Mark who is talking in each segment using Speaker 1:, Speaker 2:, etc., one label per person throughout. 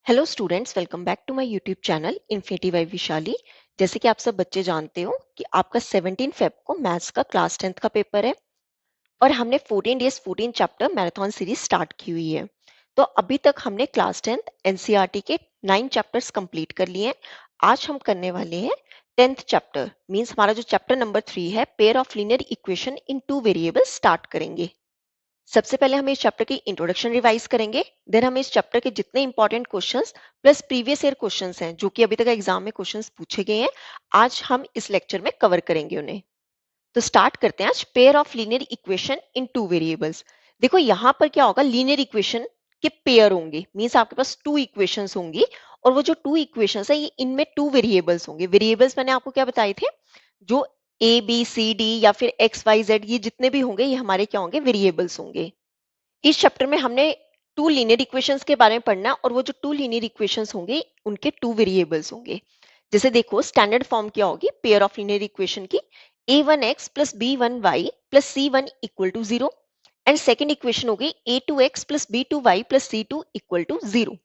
Speaker 1: Hello students, welcome back to my YouTube channel infinity by Vishali. जैसे कि आप सब बच्चे जानते हो कि आपका 17 फेब को मैथ्स का क्लास 10th का पेपर है और हमने 14 days 14 chapter marathon series start की हुई है। तो अभी तक हमने क्लास 10th एनसीईआरटी के 9 चैप्टर्स कंप्लीट कर लिए हैं। आज हम करने वाले हैं 10th चैप्टर, मींस हमारा जो चैप्टर नंबर 3 है, pair of linear equation in two variables, start करेंगे। सबसे पहले हम इस चैप्टर की इंट्रोडक्शन रिवाइज करेंगे। देन हम इस चैप्टर के जितने important questions plus previous year questions हैं जो कि अभी तक एग्जाम में क्वेश्चंस पूछे गए हैं, आज हम इस लेक्चर में कवर करेंगे उन्हें। तो स्टार्ट करते हैं आज pair of linear equation in two variables. देखो यहाँ पर क्या होगा, लीनियर इक्वेशन के पेयर होंगे, मीन्स आपके पास टू इक्वेशंस होंगी और वो जो टू इक्वेशंस है ये इनमें टू वेरिएबल्स होंगे। वेरिएबल्स मैंने आपको क्या बताए थे, जो ए बी सी डी या फिर एक्स वाई जेड ये जितने भी होंगे ये हमारे क्या होंगे, वेरिएबल्स होंगे। इस चैप्टर में हमने टू लीनियर इक्वेशंस के बारे में पढ़ना है और वो जो टू लीनियर इक्वेशंस होंगे उनके टू वेरिएबल्स होंगे। जैसे देखो स्टैंडर्ड फॉर्म क्या होगी पेयर ऑफ लीनियर इक्वेशन की, a1x plus b1y plus c1 equal to 0 and second equation होगी a2x plus b2y plus c2 equal to 0।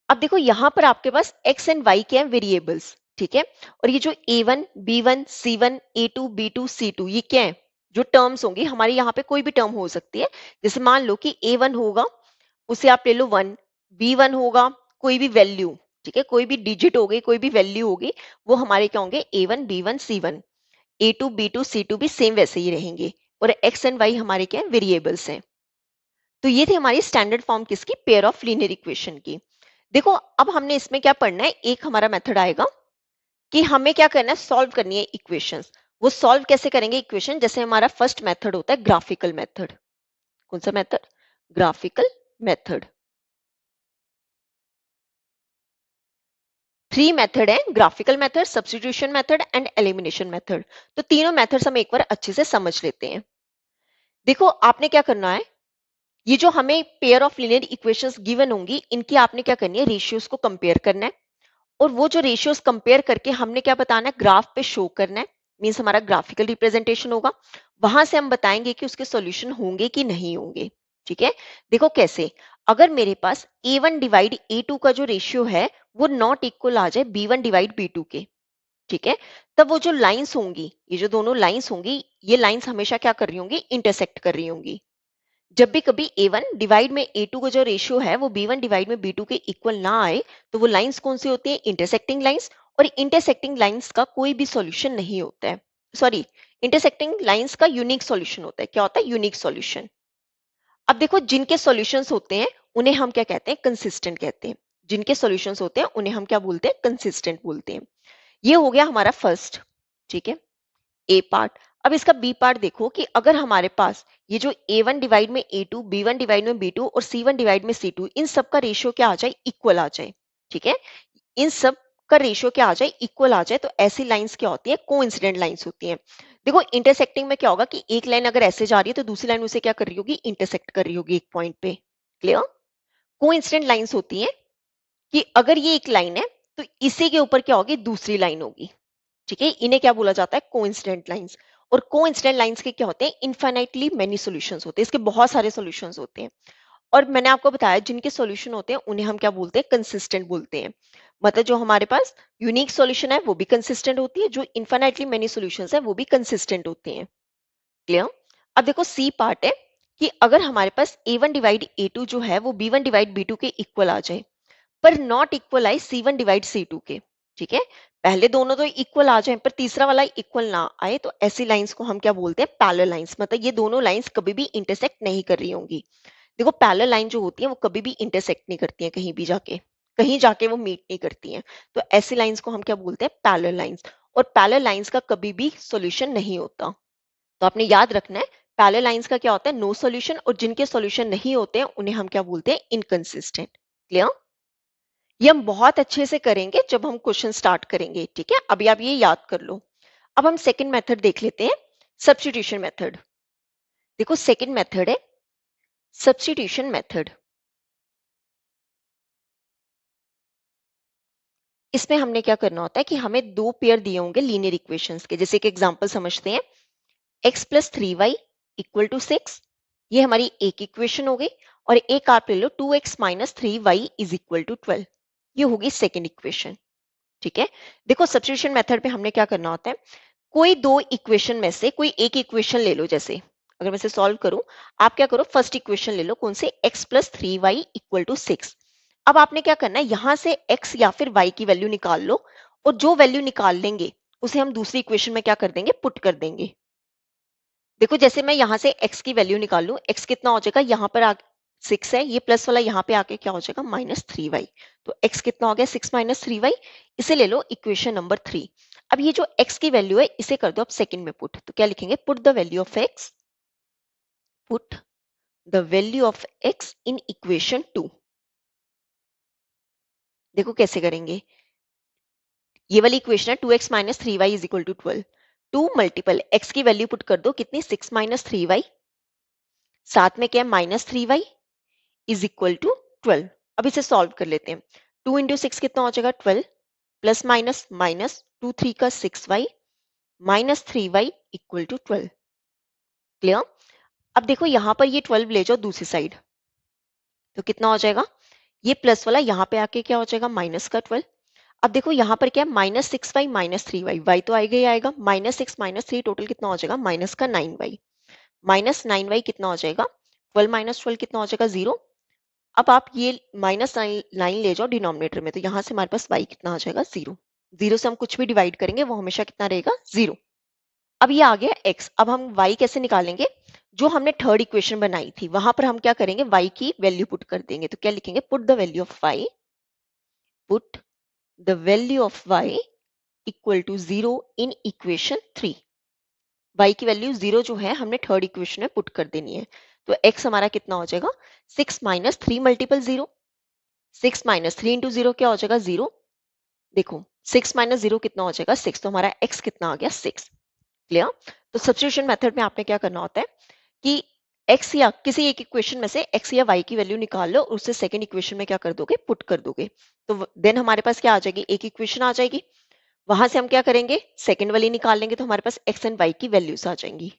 Speaker 1: अब देखो यहाँ पर आपके पास x एंड y के हैं वेरिएबल्स, ठीक है। और ये जो a1 b1 c1 a2 b2 c2 ये क्या है, जो टर्म्स होंगी हमारे यहाँ पे कोई भी टर्म हो सकती है। जैसे मान लो कि a1 होगा, उसे आप ले लो 1, b1 होगा कोई भी वैल्यू, ठीक है, कोई भी डिजिट हो गई, कोई भी वैल्यू होगी, वो हमारे क्या होंगे a1 b1 c1, a2 b2 c2 भी सेम वैसे ही रहेंगे। और x एंड y हमारे क्या है, वेरिएबल्स हैं। तो ये थी हमारी स्टैंडर्ड फॉर्म किसकी, पेयर ऑफ लीनियर इक्वेशन की। देखो अब हमने इसमें क्या पढ़ना है, एक हमारा मेथड आएगा कि हमें क्या करना है, सॉल्व करनी है इक्वेशंस। वो सॉल्व कैसे करेंगे इक्वेशन, जैसे हमारा फर्स्ट मेथड होता है ग्राफिकल मेथड। कौन सा method, graphical method. Three method है, graphical method, substitution method and elimination method. तो तीनों मेथड्स हम एक बार अच्छे से समझ लेते हैं। देखो आपने क्या करना है, ये जो हमें pair of linear equations given होंगी इनकी आपने क्या करनी है, रेशियोज को कंपेयर करना है। और वो जो रेशियोज कंपेयर करके हमने क्या बताना है, ग्राफ पे शो करना है, मींस हमारा ग्राफिकल रिप्रेजेंटेशन होगा। वहां से हम बताएंगे कि उसके सॉल्यूशन होंगे कि नहीं होंगे, ठीक है। देखो कैसे, अगर मेरे पास a1 डिवाइड a2 का जो रेशियो है वो नॉट इक्वल आ जाए b1 डिवाइड b2 के, ठीक है, तब वो जो लाइंस होंगी, ये जो दोनों लाइंस होंगी, ये लाइंस हमेशा क्या कर रही होंगी, इंटरसेक्ट कर रही होंगी। जब भी कभी a1 डिवाइड में a2 का जो रेशियो है वो b1 डिवाइड में b2 के इक्वल ना आए तो वो लाइंस कौन सी होती है, इंटरसेक्टिंग लाइंस। और इंटरसेक्टिंग लाइंस का कोई भी सॉल्यूशन नहीं होता है, सॉरी, इंटरसेक्टिंग लाइंस का यूनिक सॉल्यूशन होता है। क्या होता है, यूनिक सॉल्यूशन। अब देखो जिनके सॉल्यूशंस होते हैं उन्हें हम क्या कहते हैं, कंसिस्टेंट कहते हैं। जिनके सॉल्यूशंस होते हैं उन्हें हम क्या बोलते हैं, कंसिस्टेंट बोलते हैं। ये हो गया हमारा फर्स्ट, ठीक है, ए पार्ट। अब इसका बी पार्ट देखो कि अगर हमारे पास ये जो a1 डिवाइड में a2, b1 डिवाइड में b2 और c1 डिवाइड में c2, इन सब का रेशियो क्या आ जाए, इक्वल आ जाए, ठीक है। इन सब का रेशियो क्या आ जाए, इक्वल आ जाए, तो ऐसी लाइंस क्या होती है, कोइंसिडेंट लाइंस होती हैं। देखो इंटरसेक्टिंग में क्या होगा कि एक लाइन अगर ऐसे जा रही है तो दूसरी लाइन उसे क्या कर रही होगी, इंटरसेक्ट कर रही होगी एक पॉइंट पे। क्लियर। कोइंसिडेंट लाइंस होती हैं कि अगर ये एक लाइन है तो इसी के ऊपर क्या होगी, दूसरी लाइन होगी, ठीक है। इन्हें क्या बोला जाता है, कोइंसिडेंट लाइंस। और कोइंसिडेंट लाइंस के क्या होते हैं, इनफाइनाइटली मेनी सॉल्यूशंस होते हैं, इसके बहुत सारे सॉल्यूशंस होते हैं। और मैंने आपको बताया जिनके सॉल्यूशन होते हैं उन्हें हम क्या बोलते हैं, कंसिस्टेंट बोलते हैं। मतलब जो हमारे पास यूनिक सॉल्यूशन है वो भी कंसिस्टेंट होती है, जो इनफाइनाइटली मेनी सॉल्यूशंस है वो भी कंसिस्टेंट होते हैं। क्लियर। अब देखो सी पार्ट है कि अगर हमारे पास a1 डिवाइड a2 जो है वो b1 डिवाइड b2 के इक्वल आ जाए पर नॉट इक्वल आए c1 डिवाइड c2 के, ठीक है। पहले दोनों तो इक्वल आ जाए पर तीसरा वाला इक्वल ना आए तो ऐसी लाइंस को हम क्या बोलते हैं, पैरेलल लाइंस। मतलब ये दोनों लाइंस कभी भी इंटरसेक्ट नहीं कर रही होंगी। देखो पैरेलल लाइन जो होती है वो कभी भी इंटरसेक्ट नहीं करती है, कहीं जाके वो मीट नहीं करती हैं। तो ऐसी लाइंस को हम क्या बोलते हैं, पैरेलल लाइंस। और पैरेलल लाइंस का कभी भी सॉल्यूशन नहीं होता। तो आपने याद रखना है पैरेलल लाइंस का क्या होता है, नो सॉल्यूशन। और जिनके सॉल्यूशन नहीं होते हैं उन्हें हम क्या बोलते हैं, इनकंसिस्टेंट। क्लियर। ये हम बहुत अच्छे से करेंगे जब हम क्वेश्चन स्टार्ट करेंगे, ठीक है। अभी आप ये याद कर लो। अब हम सेकंड मेथड देख लेते हैं, सब्स्टिट्यूशन मेथड। देखो सेकंड मेथड है सब्स्टिट्यूशन मेथड। इसमें हमने क्या करना होता है कि हमें दो पेयर दिए होंगे लीनियर इक्वेशंस के। जैसे कि एग्जांपल समझते हैं, x plus 3y equal to 6, ये हमारी एक इक्वेशन हो गई। और एक आप ले लो 2x minus 3y is equal to 12। ये होगी सेकेंड इक्वेशन। ठीक है, देखो सब्स्टिट्यूशन मेथड में हमने क्या करना होता है, कोई दो इक्वेशन में से कोई एक इक्वेशन ले लो। जैसे अगर मैं इसे सॉल्व करूं, आप क्या करो, फर्स्ट इक्वेशन ले लो, कौन से, x plus three y equal to six. अब आपने क्या करना है, यहां से x या फिर y की वैल्यू निकाल लो, और जो वैल्यू निकाल लेंगे उसे हम दूसरी इक्वेशन में क्या कर देंगे, पुट कर देंगे। देखो जैसे मैं यहाँ से x की वैल्यू निकाल लूं, x कितना हो जाएगा, यहाँ पर सिक्स है, ये प्लस वाला यहाँ पे आके क्या हो जाएगा, माइनस थ्री वाई। तो x कितना हो गया, सिक्स माइनस थ्री वाई। इसे ले लो इक्वेशन नंबर थ्री। अब ये जो x की वैल्यू है इसे कर दो अब सेकंड में पुट। तो क्या लिखेंगे, put the value of x, put the value of x in equation two. देखो कैसे करेंगे, ये वाली इक्वेशन है, two x minus three y is equal to twelve. Two multiple x की वैल्यू पुट कर दो, कितनी, सिक्स माइनस थ्री वाई, साथ में क्या है, minus three y is equal to twelve. अब इसे सॉल्व कर लेते हैं। टू इंटू सिक्स कितना हो जाएगा, twelve, plus minus minus, two three का six y minus three y equal to twelve. Clear. अब देखो यहाँ पर ये ट्वेल्व ले जाओ दूसरी साइड, तो कितना हो जाएगा, ये प्लस वाला यहाँ पे आके क्या हो जाएगा, माइनस का ट्वेल्व। अब देखो यहाँ पर क्या है, minus six y minus three y, y तो आएगा ही आएगा, minus six minus three total कितना हो जाएगा, माइनस का nine y, minus nine y कितना हो जाएगा, ट्वेल्व माइनस ट्वेल्व कितना हो जाएगा, जीरो। अब आप ये माइनस नाइन ले जाओ डिनोमिनेटर में, तो यहाँ से हमारे पास y कितना आ जाएगा, जीरो। जीरो से हम कुछ भी डिवाइड करेंगे वो हमेशा कितना रहेगा, जीरो। अब ये आ गया x। अब हम y कैसे निकालेंगे, जो हमने थर्ड इक्वेशन बनाई थी वहां पर हम क्या करेंगे, y की वैल्यू पुट कर देंगे। तो क्या लिखेंगे, put the value of y, put the value of y equal to zero in equation three. y की वैल्यू जीरो जो है हमने थर्ड इक्वेशन में पुट कर देनी है। तो x हमारा कितना हो जाएगा, six minus three multiple zero, six minus three into zero क्या हो जाएगा, जीरो। देखो सिक्स माइनस जीरो कितना हो जाएगा, सिक्स। तो हमारा x कितना आ गया, सिक्स। क्लियर। तो सब्स्टिट्यूशन मेथड में आपने क्या करना होता है कि x या किसी एक इक्वेशन में से x या y की वैल्यू निकाल लो, उससे सेकंड इक्वेशन में क्या कर दोगे, पुट कर दोगे। तो देन हमारे पास क्या आ जाएगी, एक इक्वेशन आ जाएगी। वहां से हम क्या करेंगे, सेकंड वाली निकाल लेंगे, तो हमारे पास x एंड y की वैल्यूज आ जाएंगी।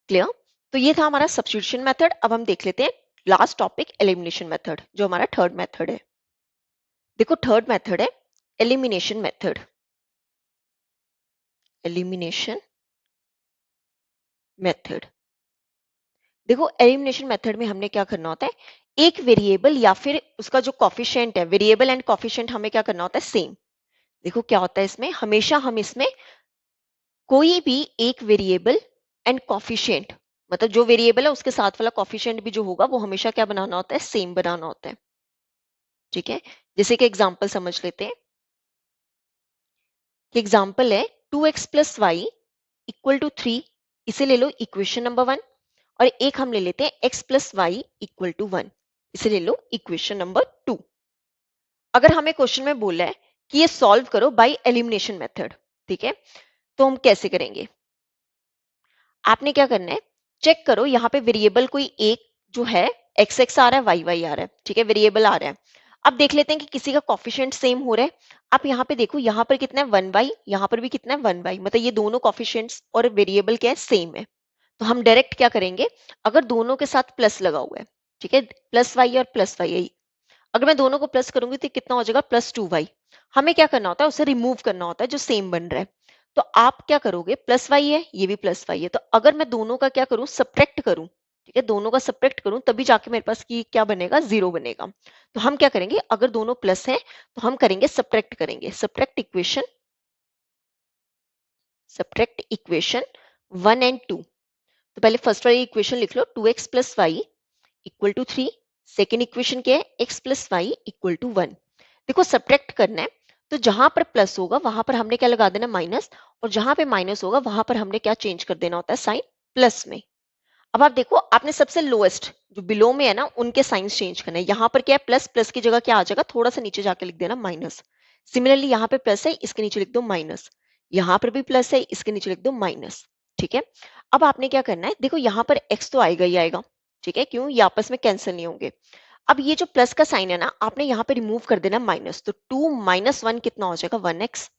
Speaker 1: क्लियर। तो ये था हमारा सब्स्टिट्यूशन मेथड। अब हम देख लेते हैं लास्ट टॉपिक, एलिमिनेशन मेथड, जो हमारा थर्ड मेथड है। देखो थर्ड मेथड है एलिमिनेशन मेथड। एलिमिनेशन मेथड, देखो एलिमिनेशन मेथड में हमने क्या करना होता है, एक वेरिएबल या फिर उसका जो कॉफिशिएंट है, वेरिएबल एंड कॉफिशिएंट हमें क्या करना होता है, सेम। देखो क्या होता है इसमें, हमेशा हम इसमें कोई भी एक वेरिएबल एंड कॉफिशिएंट, मतलब जो वेरिएबल है उसके साथ वाला कॉफिशिएंट भी जो होगा वो हमेशा क्या बनाना होता है, सेम बनाना होता है। ठीक है, जैसे कि एग्जांपल समझ लेते हैं कि एग्जांपल है two x plus y equal to three. इसे ले लो इक्वेशन नंबर वन। और एक हम ले लेते हैं x plus y equal to one, इसे ले लो इक्वेशन नंबर टू। अगर हमें क्वेश्चन में बोला है कि ये सॉल्व करो बाय एलिमिनेशन मेथड, ठीक है, तो हम कैसे करेंगे, आपने क्या करना है, चेक करो यहाँ पे वेरिएबल कोई एक जो है, एक्स एक्स आ रहा है, वाई वाई आ रहा है, ठीक है, वेरिएबल आ रहा है। अब देख लेते हैं कि किसी का कॉफिशिएंट सेम हो रहा है। आप यहाँ पे देखो, यहाँ पर कितना है, वन वाई, यहाँ पर भी कितना है, वन वाई, मतलब ये दोनों कॉफिशिएंट्स और वेरिएबल क्या है, सेम है। तो हम डायरेक्ट क्या करेंगे, अगर दोनों के साथ प्लस लगा हुआ है, ठीक है, प्लस वाई और प्लस वाई, यही अगर मैं दोनों को प्लस करूंगी तो कितना हो जाएगा, प्लस टू वाई। हमें क्या करना होता है, उसे रिमूव करना होता है जो सेम बन रहा है। तो आप क्या करोगे, प्लस वाई है, ये भी प्लस वाई है, तो अगर मैं दोनों का क्या करूं, सब्ट्रैक्ट करूं, ठीक है, दोनों का सब्ट्रैक्ट करूं तभी जाके मेरे पास की क्या बनेगा, जीरो बनेगा। तो हम क्या करेंगे, अगर दोनों प्लस है तो हम करेंगे सब्ट्रैक्ट, करेंगे subtract equation, subtract equation one and two. तो पहले फर्स्ट वाली इक्वेशन लिख लो, two x plus y equal to three. Second equation क्या है, x plus y equal to one. देखो सब्ट्रैक्ट करना है, तो जहां पर प्लस होगा वहां पर हमने क्या लगा देना, माइनस, और जहां पे माइनस होगा वहां पर हमने क्या चेंज कर देना होता है, साइन प्लस में। अब आप देखो, आपने सबसे लोएस्ट जो बिलो में है ना उनके साइंस चेंज करना है। यहाँ पर क्या है, प्लस, प्लस की जगह क्या आ जाएगा, थोड़ा सा नीचे जाके लिख देना माइनस। सिमिलरली यहाँ पे प्लस है, इसके नीचे लिख दो माइनस, यहाँ पर भी प्लस है, इसके नीचे लिख दो माइनस। ठीक है, अब आपने क्या करना है, देखो यहाँ पर x तो आएगा ही आएगा, ठीक है, क्यों, ये आपस में कैंसिल नहीं होंगे। अब ये जो प्लस का साइन है ना, आपने यहाँ पे रिमूव कर देना माइनस, तो टू माइनस वन कितना हो जाएगा, वन एक्स।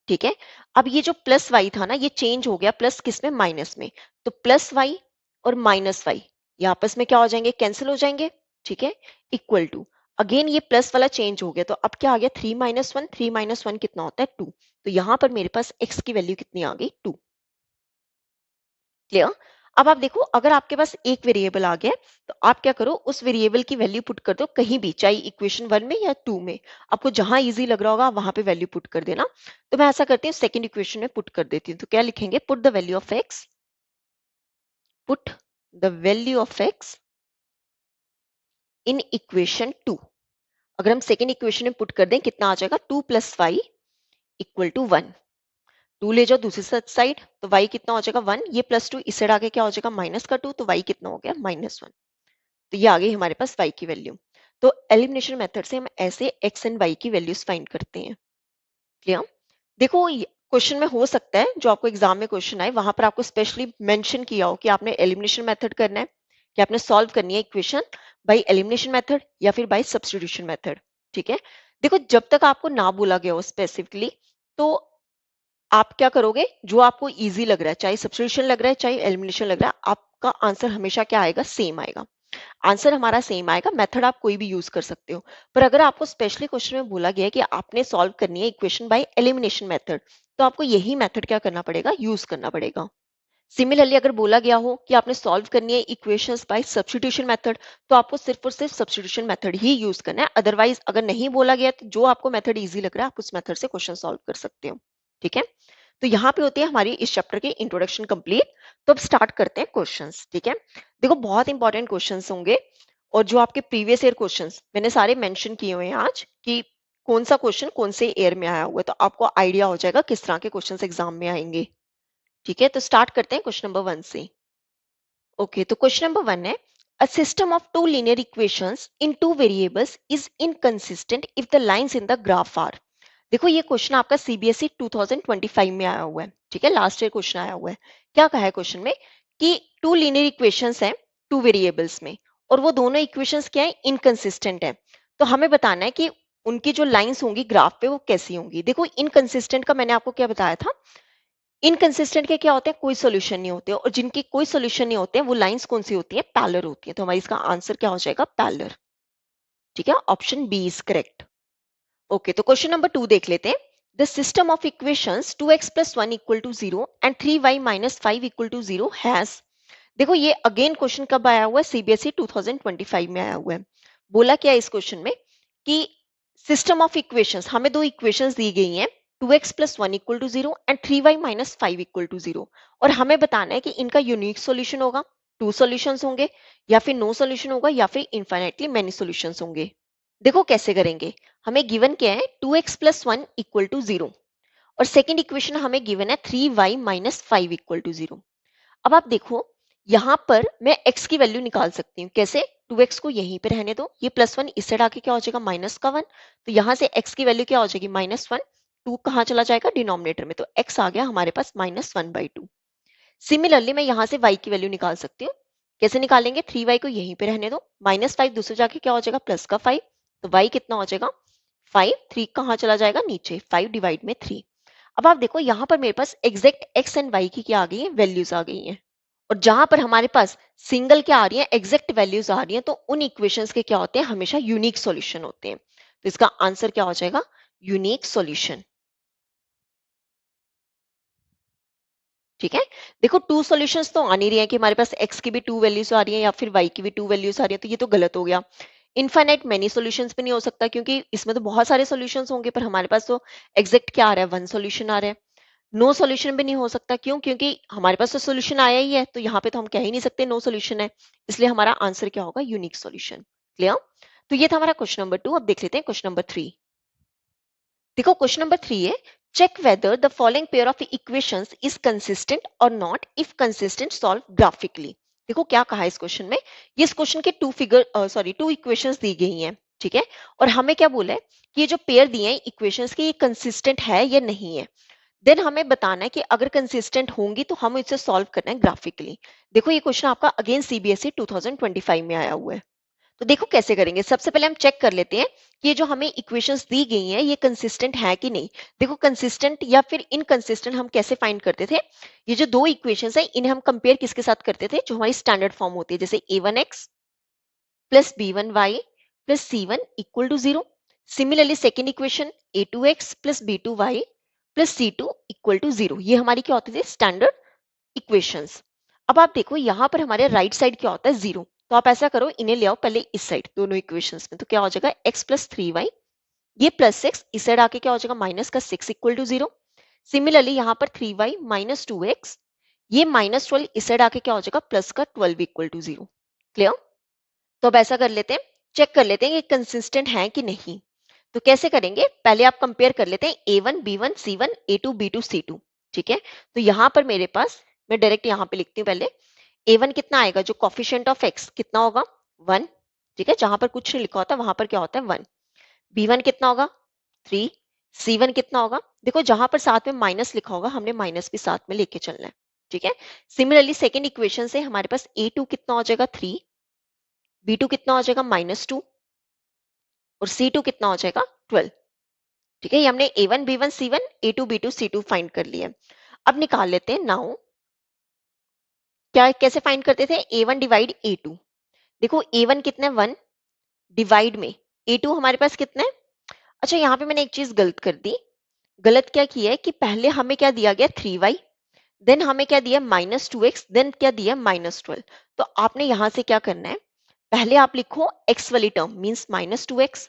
Speaker 1: ठीक है, अब ये जो प्लस वाई था ना, ये चेंज हो गया प्लस किसमें, माइनस में। तो प्लस वाई और माइनस वाई ये आपस में क्या हो जाएंगे, कैंसिल हो जाएंगे। ठीक है, इक्वल टू, अगेन ये प्लस वाला चेंज हो गया, तो अब क्या आ गया 3 - 1, 3 - 1 कितना होता है 2। तो यहाँ पर मेरे पास x की वैल्यू कितनी आ गई 2। क्लियर। अब आप देखो, अगर आपके पास एक वेरिएबल आ गया है, तो आप क्या करो, उस वेरिएबल की वैल्यू पुट कर दो कहीं भी, चाहे इक्वेशन 1 में या 2 में। आपको जहां इजी लग रहा होगा वहां पे वैल्यू पुट कर देना। तो मैं ऐसा करती हूँ, सेकंड इक्वेशन में पुट कर देती हूँ। तो क्या लिखेंगे, put the value of x, put the value of x in equation 2। अगर हम सेकंड इक्वेशन में पुट कर दें, कितना आ जाएगा, 2 + 5 = 1। 2 ले जाओ दूसरी साइड, तो y कितना हो जाएगा 1। ये +2 इस साइड आगे क्या हो जाएगा -2, तो y कितना हो गया -1। तो ये आ गई हमारे पास y की वैल्यू। तो एलिमिनेशन मेथड से हम ऐसे x एंड y की वैल्यूज फाइंड करते हैं। क्लियर। देखो, क्वेश्चन में हो सकता है जो आपको एग्जाम में क्वेश्चन आए, वहां पर आपको स्पेशली मेंशन किया हो कि आपने एलिमिनेशन मेथड करना है, कि आपने सॉल्व करनी है इक्वेशन बाय एलिमिनेशन मेथड या फिर बाय सब्स्टिट्यूशन मेथड। ठीक है। देखो, जब तक आपको ना बोला गया हो स्पेसिफिकली, तो आप क्या करोगे, जो आपको इजी लग रहा है, चाहे सब्स्टिट्यूशन लग रहा है चाहे एलिमिनेशन लग रहा है, आपका आंसर हमेशा क्या आएगा, सेम आएगा। आंसर हमारा सेम आएगा, मेथड आप कोई भी यूज कर सकते हो। पर अगर आपको स्पेशली क्वेश्चन में बोला गया है कि आपने सॉल्व करनी है इक्वेशन बाय एलिमिनेशन मेथड, तो आपको यही मेथड क्या करना पड़ेगा, यूज करना पड़ेगा। सिमिलरली अगर बोला गया हो कि आपने सॉल्व करनी है इक्वेशंस बाय सब्स्टिट्यूशन मेथड, तो आपको सिर्फ और सिर्फ सब्स्टिट्यूशन मेथड ही यूज करना है। अदरवाइज अगर नहीं बोला गया, तो जो आपको मेथड इजी लग रहा है, आप उस मेथड से क्वेश्चन सॉल्व कर सकते हो। ठीक है। तो यहाँ पे होती है हमारी इस चैप्टर की इंट्रोडक्शन कंप्लीट। तो अब स्टार्ट करते हैं क्वेश्चंस। ठीक है। देखो, बहुत इंपॉर्टेंट क्वेश्चंस होंगे, और जो आपके प्रीवियस ईयर क्वेश्चंस मैंने सारे मेंशन किए हुए हैं आज, कि कौन सा क्वेश्चन कौन से ईयर में आया हुआ है, तो आपको आइडिया हो जाएगा किस तरह के क्वेश्चंस एग्जाम में आएंगे। ठीक है। तो स्टार्ट करते हैं क्वेश्चन नंबर 1 से। ओके, तो क्वेश्चन नंबर 1 है, a system of two linear equations in two variables is inconsistent if the lines in the graph are. देखो, ये क्वेश्चन आपका सीबीएसई 2025 में आया हुआ है। ठीक है, लास्ट ईयर क्वेश्चन आया हुआ है। क्या कहा है क्वेश्चन में, कि टू लीनियर इक्वेशंस हैं टू वेरिएबल्स में, और वो दोनों इक्वेशंस क्या है, इनकंसिस्टेंट है। तो हमें बताना है कि उनकी जो लाइंस होंगी ग्राफ पे वो कैसी होंगी। देखो, इनकंसिस्टेंट का मैंने आपको क्या बताया था, इनकंसिस्टेंट के क्या होते हैं, कोई सोल्यूशन नहीं होते, और जिनके कोई सोल्यूशन नहीं होते हैं, वो लाइंस कौन सी होती है, पैरेलल होती है। तो हमारी इसका आंसर क्या हो जाएगा, पैरेलल। ठीक है, option B is correct. Okay, तो क्वेश्चन नंबर 2 देख लेते हैं। The system of equations 2x + 1 = 0 and 3y - 5 = 0 has. देखो, ये अगेन क्वेश्चन कब आया हुआ है, सीबीएसई 2025 में आया हुआ है। बोला क्या है इस क्वेश्चन में, कि सिस्टम ऑफ इक्वेशंस, हमें दो इक्वेशंस दी गई हैं, 2x + 1 = 0 एंड 3y - 5 = 0, और हमें बताना है कि इनका यूनिक सॉल्यूशन होगा, टू सॉल्यूशंस होंगे, या फिर नो सॉल्यूशन होगा, या फिर इनफाइनाइटली मेनी सॉल्यूशंस होंगे। देखो कैसे करेंगे, हमें गिवन क्या है, 2x + 1 = 0, और सेकंड इक्वेशन हमें गिवन है 3y - 5 = 0। अब आप देखो, यहाँ पर मैं x की वैल्यू निकाल सकती हूँ। कैसे, 2x को यहीं पे रहने दो, ये +1 इस साइड आके क्या हो जाएगा, -1, तो यहाँ से x की वैल्यू क्या हो जाएगी, -1। 2 कहाँ चला जाएगा, डिनोमिनेटर में, तो x आ गया हमारे पास -1/2। सिमिलरली मैं यहाँ से y की वैल्यू निकाल सकती हूँ। कैसे निकालेंगे, 3y को यहीं पे रहने दो, -5 दूसरे जाके क्या हो जाएगा, +5, तो y कितना हो जाएगा 5। 3 कहाँ चला जाएगा, नीचे, 5 डिवाइड में 3। अब आप देखो, यहाँ पर मेरे पास एग्जैक्ट x एंड y की क्या आ गई है, वैल्यूज आ गई हैं। और जहां पर हमारे पास सिंगल क्या आ रही है, एग्जैक्ट वैल्यूज आ रही हैं, तो उन इक्वेशंस के क्या होते हैं, हमेशा यूनिक सॉल्यूशन होते हैं। तो इसका आंसर क्या हो जाएगा, यूनिक सॉल्यूशन। ठीक है। देखो, टू सॉल्यूशंस तो आ नहीं रही है, कि हमारे पास x की भी टू वैल्यूज आ रही है या फिर y की भी टू वैल्यूज आ रही है, तो ये तो गलत हो गया। इनफाइनाइट मेनी सॉल्यूशंस भी नहीं हो सकता, क्योंकि इसमें तो बहुत सारे सॉल्यूशंस होंगे, पर हमारे पास तो एग्जैक्ट क्या आ रहा है, वन सॉल्यूशन आ रहा है। नो सॉल्यूशन भी नहीं हो सकता, क्यों, क्योंकि हमारे पास तो सॉल्यूशन आया ही है, तो यहाँ पे तो हम कह ही नहीं सकते नो सॉल्यूशन है। इसलिए हमारा आंसर क्या होगा, यूनिक सॉल्यूशन। क्लियर। तो ये था हमारा क्वेश्चन नंबर 2। अब देख लेते हैं क्वेश्चन नंबर 3। देखो, क्वेश्चन नंबर 3 है, check whether the following pair of equations is consistent और not, if consistent solve graphically. देखो क्या कहा है इस क्वेश्चन में, ये इस क्वेश्चन के टू इक्वेशंस दी गई हैं। ठीक है। और हमें क्या बोला है, कि ये जो पेयर दिए हैं इक्वेशंस के, ये कंसिस्टेंट है या नहीं है। देन हमें बताना है कि अगर कंसिस्टेंट होंगी तो हम इसे सॉल्व करना है ग्राफिकली। देखो, ये क्वेश्चन आपका अगेन सीबीएसई 2025 में आया हुआ है। तो देखो कैसे करेंगे, सबसे पहले हम चेक कर लेते हैं कि ये जो हमें इक्वेशंस दी गई हैं, ये कंसिस्टेंट है कि नहीं। देखो, कंसिस्टेंट या फिर इनकंसिस्टेंट हम कैसे फाइंड करते थे, ये जो दो इक्वेशंस है, इन्हें हम कंपेयर किसके साथ करते थे, जो हमारी स्टैंडर्ड फॉर्म होती है, जैसे a1x + b1y plus C1 equal to 0. Similarly, second equation A2x plus B2y plus C2 equal to 0. ये हमारी क्या होती थी? Standard equations. अब आप देखो यहाँ पर हमारे राइट साइड क्या होता है? 0। तो आप ऐसा करो, इन्हें ले आओ पहले इस साइड दोनों इक्वेशंस में। तो क्या हो जाएगा? x प्लस 3y, ये प्लस 6 इस साइड आके क्या हो जाएगा? माइनस का 6 इक्वल टू 0। सिमिलरली यहाँ पर 3y माइनस 2x, ये माइनस 12 इस साइड आके क्या हो जाएगा? प्लस का 12 इक्वल टू 0। क्लियर? तो अब ऐसा कर लेते हैं, चेक कर लेते हैं कि कंसिस्टेंट है कि नहीं। तो कैसे करेंगे? पहले आप कंपेयर कर लेते हैं A1 B1 C1 A2 B2 C2। ठीक है, तो यहाँ पर मेरे पास, मैं डायरेक्ट यहाँ पे लिखती हूँ पहले। A1 कितना आएगा? जो कॉफिशिएंट ऑफ x कितना होगा? 1। ठीक है, जहां पर कुछ नहीं लिखा होता वहां पर क्या होता है? 1। B1 कितना होगा? 3। C1 कितना होगा? देखो जहां पर साथ में माइनस लिखा होगा हमने माइनस भी साथ में लेके चलना है। ठीक है, सिमिलरली सेकेंड इक्वेशन से हमारे पास A2 कितना हो जाएगा? 3। B2 कितना हो जाएगा? -2। और C2 कितना हो जाएगा? 12। ठीक है, ये हमने A1 B1 C1 A2 B2 C2 find कर लिया। अब निकाल लेते हैं नाउ। क्या कैसे फाइंड करते थे? A1 divide A2। देखो A1 कितना है? 1 डिवाइड में A2 हमारे पास कितना है? अच्छा, यहाँ पे मैंने एक चीज गलत कर दी। गलत क्या किया है कि पहले हमें क्या दिया गया? 3y, देन हमें क्या दिया? -2x, देन क्या दिया? -12। तो आपने यहां से क्या करना है? पहले आप लिखो x वाली टर्म मींस -2x,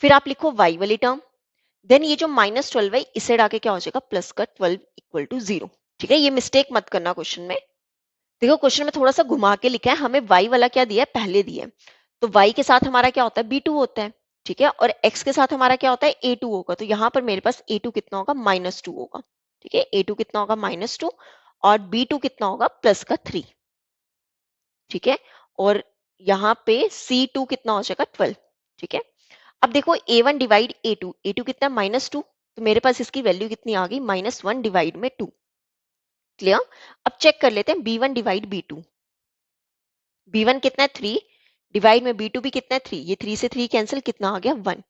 Speaker 1: फिर आप लिखो y वाली टर्म, देन ये जो -12 है इस साइड आके क्या हो जाएगा? प्लस का 12 इक्वल टू 0। ठीक है, ये मिस्टेक मत करना क्वेश्चन में। देखो क्वेश्चन में थोड़ा सा घुमा के लिखा है, हमें y वाला क्या दिया है? पहले दिया है। तो y के साथ हमारा क्या होता है? B2 होता है। ठीक है, और x के साथ हमारा क्या होता है? A2 होगा। तो यहाँ पर मेरे पास A2 कितना होगा? -2 होगा। ठीक है, A2 कितना होगा? -2, और B2 कितना होगा? प्लस का 3। ठीक है, और यहाँ पे C2 कितना हो जाएगा? 12। ठीक है, अब देखो A1 डिवाइड A2, A2 कितना? -2। तो मेरे पास इसकी वैल्यू कितनी आ गई? -1 डिवाइड में 2। क्लियर? अब चेक कर लेते हैं B1 डिवाइड B2। B1 कितना है? 3 डिवाइड में B2 भी कितना है? 3। ये 3 से 3 कैंसिल, कितना आ गया? 1।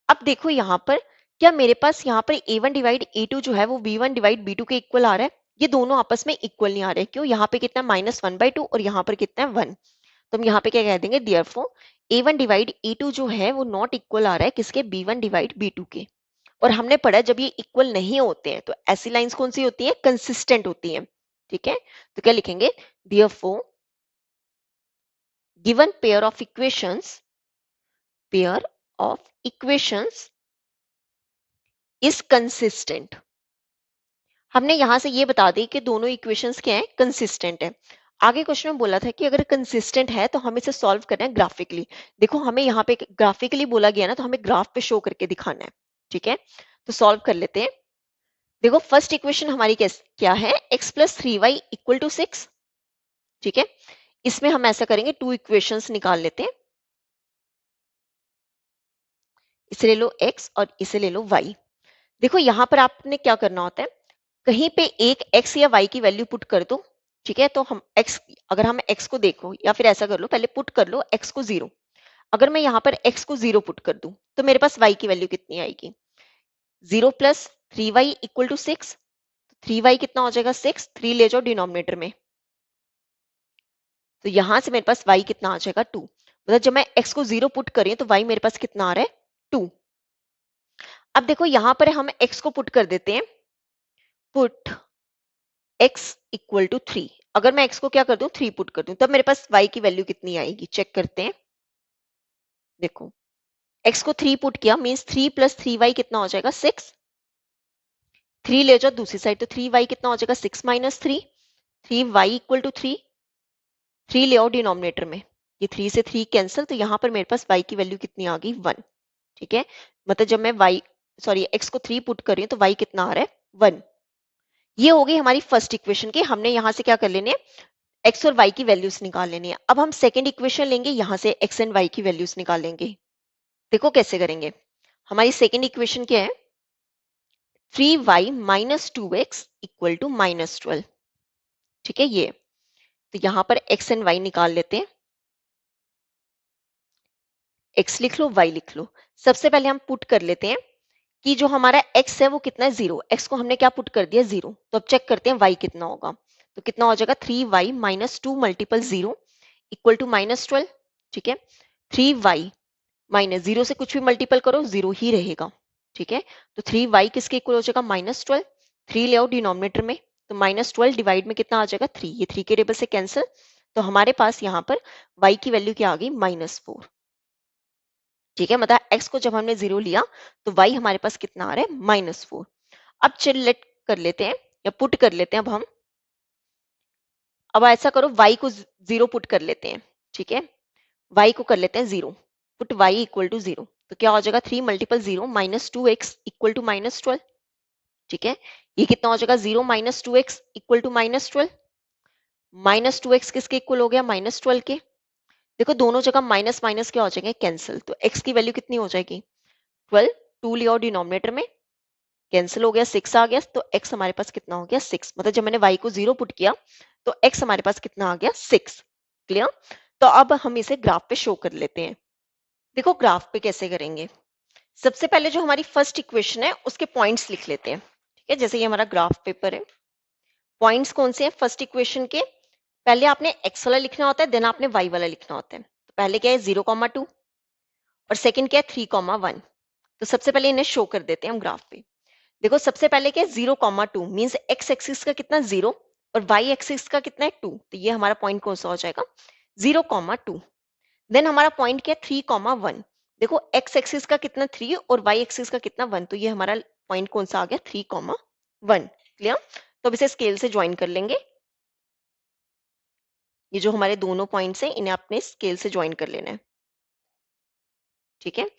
Speaker 1: अब देखो यहाँ पर, क्या मेरे पास यहाँ पर A1 डिवाइड A2 जो है वो B1 डिवाइड B2 के इक्वल आ रहा है? ये दोनों आपस में इक्वल नहीं आ रहे। क्यों? यहाँ पे कितना? -1/2 और यहाँ पर कितना है? 1। तो हम यहाँ पे क्या कह देंगे? देयरफॉर A1 डिवाइड A2 जो है वो नॉट इक्वल आ रहा है किसके? B1 डिवाइड B2 के। और हमने पढ़ा जब ये इक्वल नहीं होते हैं तो ऐसी लाइंस कौन सी होती हैं? कंसिस्टेंट होती हैं। ठीक है, तो क्या लिखेंगे? Therefore given pair of equations is consistent। हमने यहां से ये बता दी कि दोनों इक्वेशंस क्या है? कंसिस्टेंट है। आगे क्वेश्चन में बोला था कि अगर कंसिस्टेंट है तो हमें इसे सॉल्व करना है ग्राफिकली। देखो हमें यहाँ पे ग्राफिकली बोला गया ना, तो हमें ग्राफ पे शो करके दिखाना है। ठीक है, तो सॉल्व कर लेते हैं। देखो फर्स्ट इक्वेशन हमारी क्या है? x plus 3y equal to 6। ठीक है, इसमें हम ऐसा करेंगे, टू इक्वेशंस निकाल लेते हैं। इसे ले लो x और इसे ले लो y। देखो यहाँ पर आपने क्या करना होता है, कहीं पे एक x या y की वैल्यू पुट कर दो। ठीक है, तो हम x, अगर हम x को देखो, या फिर ऐसा कर लो, पहले पुट कर लो x को 0। अगर मैं यहाँ पर x को 0 पुट कर दूं तो मेरे पास y की वैल्यू कितनी आएगी? 0 plus 3y equal to 6। 3y कितना हो जाएगा? 6। 3 ले जाओ डिनोमिनेटर में, तो यहां से मेरे पास y कितना आ जाएगा? 2। मतलब जब मैं x को 0 पुट कर रही हूँ तो y मेरे पास कितना आ रहा है? 2। अब देखो यहाँ पर हम x को पुट कर देते हैं, पुट x इक्वल टू 3। अगर मैं x को क्या कर दूं? 3 पुट कर दूं, तब मेरे पास y की वैल्यू कितनी आएगी? चेक करते हैं। देखो x को 3 पुट किया मींस 3 प्लस 3y कितना हो जाएगा? 6। 3 ले जाओ दूसरी साइड, तो 3y कितना हो जाएगा? 6 माइनस 3। 3y equal to 3। 3 ले आओ डिनोमिनेटर में, ये 3 से 3 कैंसिल, तो यहाँ पर मेरे पास y की वैल्यू कितनी आ गई? 1। ठीक है, मतलब जब मैं x को 3 पुट कर रही हूँ तो y कितना आ रहा है? 1। ये हो गई हमारी फर्स्ट इक्वेशन की। हमने यहाँ से क्या कर लेने हैं? x और y की वैल्यूज निकाल लेनी है। अब हम सेकेंड इक्वेशन लेंगे, यहाँ से x एंड y की वैल्यूज निकालेंगे। देखो कैसे करेंगे। हमारी सेकेंड इक्वेशन क्या है? 3y minus 2x equal to -12। ठीक है, ये तो यहाँ पर x एंड y निकाल लेते हैं। x लिख लो, y लिख लो। सबसे पहले हम पुट कर लेते हैं कि जो हमारा x है वो कितना है? 0। x को हमने क्या पुट कर दिया? 0। तो अब चेक करते हैं y कितना होगा। तो कितना हो जाएगा? 3y minus 2 multiple 0 equal to -12। ठीक है, 3y माइनस, जीरो से कुछ भी मल्टीपल करो जीरो ही रहेगा, ठीक है। तो 3y किसके इक्वल हो जाएगा, -12। 3 ले आओ डिनोमिनेटर में, तो -12 डिवाइड में कितना आ जाएगा 3, ये 3 के टेबल से कैंसिल। तो हमारे पास यहाँ पर y की वैल्यू क्या आ गई, -4, ठीक है। मतलब x को जब हमने जीरो लिया तो y हमारे पास कितना आ रहा है, -4। अब चल लेट कर लेते हैं या पुट कर लेते हैं अब ऐसा करो y को जीरो पुट कर लेते हैं, ठीक है। y को कर लेते हैं zero, put y equal to zero, तो क्या हो जाएगा 3 multiple zero -2x equal to -12, ठीक है। ये कितना हो जाएगा, 0 -2x इक्वल टू -12, -2x किसके इक्वल हो गया, -12 के। देखो दोनों जगह माइनस माइनस क्या हो जाएंगे, कैंसिल, तो x की वैल्यू कितनी हो जाएगी, 12। 2 लिया डिनोमिनेटर में, कैंसिल हो गया, 6 आ गया, तो x हमारे पास कितना हो गया, 6। मतलब जब मैंने y को जीरो पुट किया तो x हमारे पास कितना आ गया, 6। क्लियर। तो अब हम इसे ग्राफ पे शो कर लेते हैं। देखो ग्राफ पे कैसे करेंगे, सबसे पहले जो हमारी फर्स्ट इक्वेशन है उसके पॉइंट्स लिख लेते हैं, ठीक है। जैसे ये हमारा ग्राफ पेपर है, पॉइंट्स कौन से हैं फर्स्ट इक्वेशन के, पहले आपने x वाला लिखना होता है, देन आपने y वाला लिखना होता है। तो पहले क्या है 0,2 और सेकंड क्या है 3,1। तो सबसे पहले इन्हें शो कर देते हैं हम ग्राफ पे। देखो सबसे पहले क्या है 0,2 मीन्स x एक्सिस का कितना, 0, और y एक्सिस का कितना है 2, तो ये हमारा पॉइंट कौन सा हो जाएगा, 0,2। देन हमारा पॉइंट क्या है 3,1। देखो x एक्सिस का कितना 3 और y एक्सिस का कितना 1, तो ये हमारा पॉइंट कौन सा आ गया, 3,1। क्लियर। तो अब इसे स्केल से ज्वाइन कर लेंगे, ये जो हमारे दोनों पॉइंट्स हैं इन्हें आपने स्केल से ज्वाइन कर लेना है, ठीक है।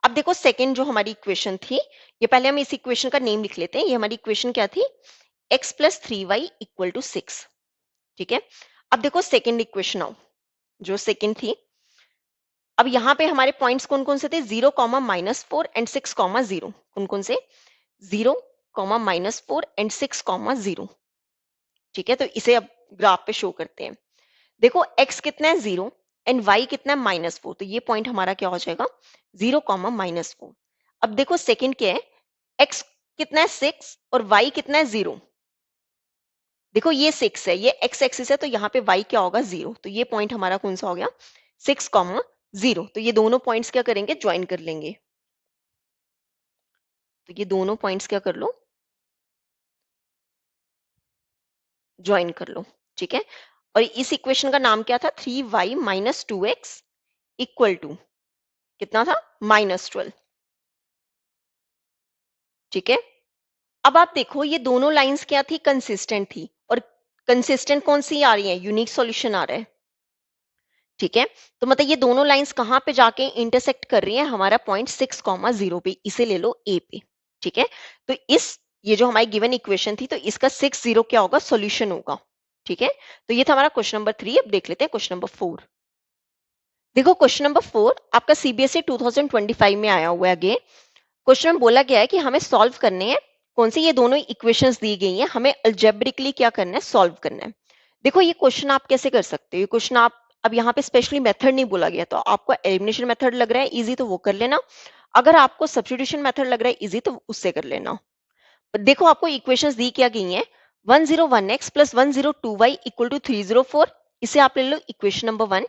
Speaker 1: अब देखो सेकंड जो हमारी इक्वेशन थी, ये पहले हम इस इक्वेशन का नेम लिख लेते हैं। ये हमारी इक्वेशन क्या थी, x plus 3y equal to 6, ठीक है। अब देखो सेकंड इक्वेशन आओ, जो सेकंड थी, अब यहाँ पे हमारे पॉइंट्स कौन कौन से थे, 0, -4 एंड 6, 0। कौन कौन से, 0, -4 एंड 6, 0, ठीक है। तो इसे अब ग्राफ पे शो करते हैं। देखो x कितना है 0 एंड y कितना है -4, तो ये पॉइंट हमारा क्या हो जाएगा, 0, -4। अब देखो सेकंड क्या है, x कितना है 6 और y कितना है 0। देखो ये 6 है, ये x एक्सिस है, तो यहाँ पे y क्या होगा, 0। तो ये पॉइंट हमारा कौन सा हो गया, 6, 0। तो ये दोनों पॉइंट्स क्या करेंगे, ज्वाइन कर लेंगे। तो ये दोनों पॉइंट्स क्या कर लो, ज्वाइन कर लो, ठीक है। और इस इक्वेशन का नाम क्या था, 3y minus 2x equal to कितना था, -12, ठीक है। अब आप देखो ये दोनों लाइंस क्या थी, कंसिस्टेंट थी, और कंसिस्टेंट कौन सी आ रही है, यूनिक सॉल्यूशन आ रहा है, ठीक है। तो मतलब ये दोनों लाइंस कहाँ पे जाके इंटरसेक्ट कर रही हैं, हमारा पॉइंट 6,0 पे, इसे ले लो ए पे, ठीक है। तो इस ये जो हमारी गिवन इक्वेशन थी, तो इसका 6,0 क्या होगा, सॉल्यूशन होगा, ठीक है। तो ये था हमारा क्वेश्चन नंबर 3। अब देख लेते हैं क्वेश्चन नंबर 4। देखो क्वेश्चन नंबर 4 आपका सीबीएसई 2025 में आया हुआ है। अगेन क्वेश्चन में बोला गया है कि हमें सॉल्व करने हैं, कौन सी, ये दोनों इक्वेशंस दी गई हैं, हमें अलजेब्रिकली क्या करना है, सॉल्व करना है। देखो ये क्वेश्चन आप कैसे कर सकते हो, ये क्वेश्चन आप, अब यहाँ पे स्पेशली मेथड नहीं बोला गया, तो आपको एलिमिनेशन मेथड लग रहा है इजी तो वो कर लेना, अगर आपको सब्स्टिट्यूशन मेथड लग रहा है इजी तो उससे कर लेना। देखो आपको इक्वेशंस दी क्या गई हैं, 101x plus 102y equal to 304, इसे आप ले लो equation number 1,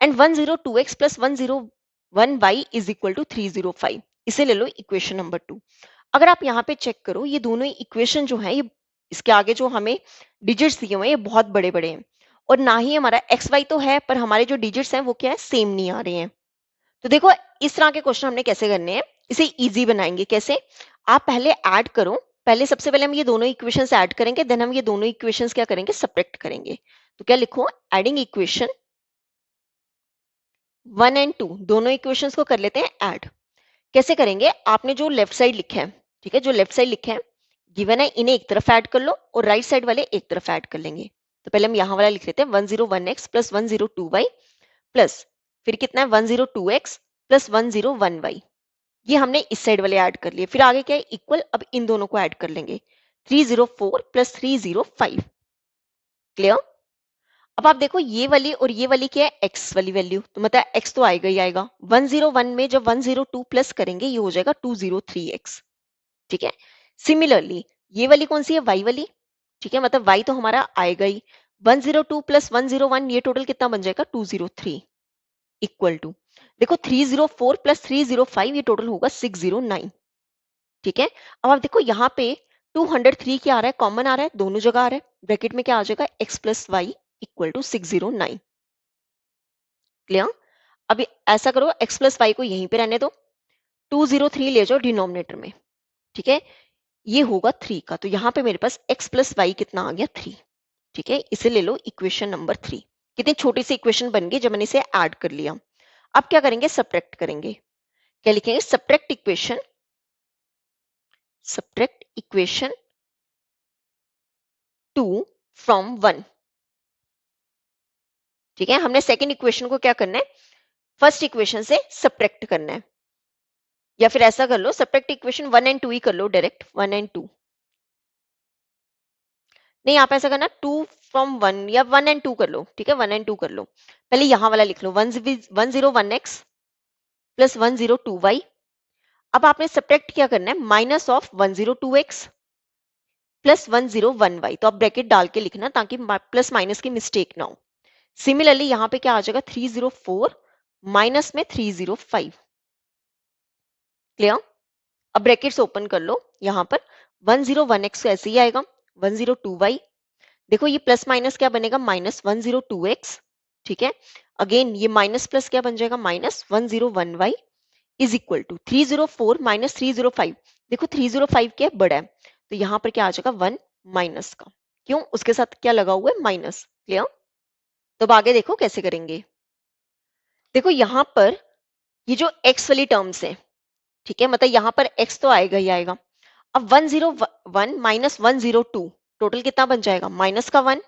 Speaker 1: and 102x plus 101y is equal to 305, इसे ले लो इक्वेशन नंबर 2। अगर आप यहाँ पे चेक करो, ये दोनों इक्वेशन जो है, ये इसके आगे जो हमें डिजिट्स दिए हुए हैं ये बहुत बड़े बड़े हैं, और ना ही हमारा एक्स वाई तो है, पर हमारे जो डिजिट्स हैं वो क्या है, सेम नहीं आ रहे हैं। तो देखो इस तरह के क्वेश्चन हमने कैसे करने हैं, इसे इजी बनाएंगे कैसे, आप पहले ऐड करो, पहले सबसे पहले हम ये दोनों इक्वेशंस ऐड करेंगे, देन हम ये दोनों इक्वेशंस क्या करेंगे, सब्ट्रैक्ट करेंगे। तो क्या लिखो, एडिंग इक्वेशन 1 एंड 2, दोनों इक्वेशंस को कर लेते हैं ऐड। कैसे करेंगे, आपने जो लेफ्ट साइड लिखा है, ठीक है, जो लेफ्ट साइड लिखा है गिवन है, इन्हें एक तरफ ऐड कर लो और राइट साइड वाले एक तरफ ऐड कर लेंगे। तो पहले हम यहाँ वाला लिख लेते हैं 101x प्लस 102y प्लस फिर कितना है 102x प्लस 101y, ये हमने इस साइड वाले ऐड कर लिए। फिर आगे क्या है, इक्वल, अब इन दोनों को ऐड कर लेंगे, 304 प्लस 305। क्लियर। अब आप देखो ये वाली और ये वाली क्या है, x वाली वैल्यू, तो मतलब x तो आएगा ही आएगा। 101 में जब 102 प्लस करेंगे ये हो जाएगा 203x, ठीक है। सिमिलरली ये वाली कौन सी है, y वाली, ठीक है, मतलब y तो हमारा आएगा ही। 102 प्लस 101 ये टोटल कितना बन जाएगा, 203 इक्वल टू देखो 304 प्लस 305 ये टोटल होगा 609। ठीक है, अब आप देखो यहाँ पे 203 क्या आ रहा है, कॉमन आ रहा है, दोनों जगह आ रहा है। ब्रैकेट में क्या आ जाएगा, x plus y equal to 609। Clear. अब ऐसा करो, x प्लस वाई को यहीं पे रहने दो, 203 ले जाओ डिनोमिनेटर में। ठीक है, ये होगा 3 का, तो यहाँ पे मेरे पास x प्लस वाई कितना आ गया, 3। ठीक है, इसे ले लो इक्वेशन नंबर 3। कितनी छोटी सी इक्वेशन बन गई जब मैंने इसे ऐड कर लिया। अब क्या करेंगे, सब्ट्रैक्ट करेंगे। क्या लिखेंगे, सब्ट्रैक्ट इक्वेशन 2 फ्रॉम 1। ठीक है, हमने सेकंड इक्वेशन को क्या करना है, फर्स्ट इक्वेशन से सब्ट्रैक्ट करना है। या फिर ऐसा कर लो, सब्ट्रैक्ट इक्वेशन 1 एंड 2 ही कर लो डायरेक्ट, 1 एंड 2। नहीं, आप ऐसा करना 2 फ्रॉम 1 या 1 एंड 2 कर लो। ठीक है, 1 एंड 2 कर लो। पहले यहां वाला लिख लो, 101x प्लस 102y। अब आपने सब्ट्रैक्ट क्या करना है, minus of 102x plus 101y। तो आप ब्रैकेट डाल के लिखना ताकि प्लस माइनस की मिस्टेक ना हो। सिमिलरली यहाँ पे क्या आ जाएगा, 304 माइनस में 305। क्लियर। अब ब्रैकेट्स ओपन कर लो, यहाँ पर 101x ऐसे ही आएगा, 102y। देखो ये प्लस माइनस क्या बनेगा, माइनस 102x। ठीक है, अगेन ये माइनस प्लस क्या बन जाएगा, minus 101y is equal to 304 minus 305। देखो 305 क्या है, बड़ा है, तो यहाँ पर क्या आ जाएगा, 1 माइनस का। क्यों, उसके साथ क्या लगा हुआ है, माइनस। क्लियर। तो अब आगे देखो कैसे करेंगे। देखो यहाँ पर ये जो x वाली टर्म्स है, ठीक है, मतलब यहाँ पर x तो आएगा ही आएगा। अब 101 माइनस 102 टोटल कितना बन जाएगा, माइनस का 1।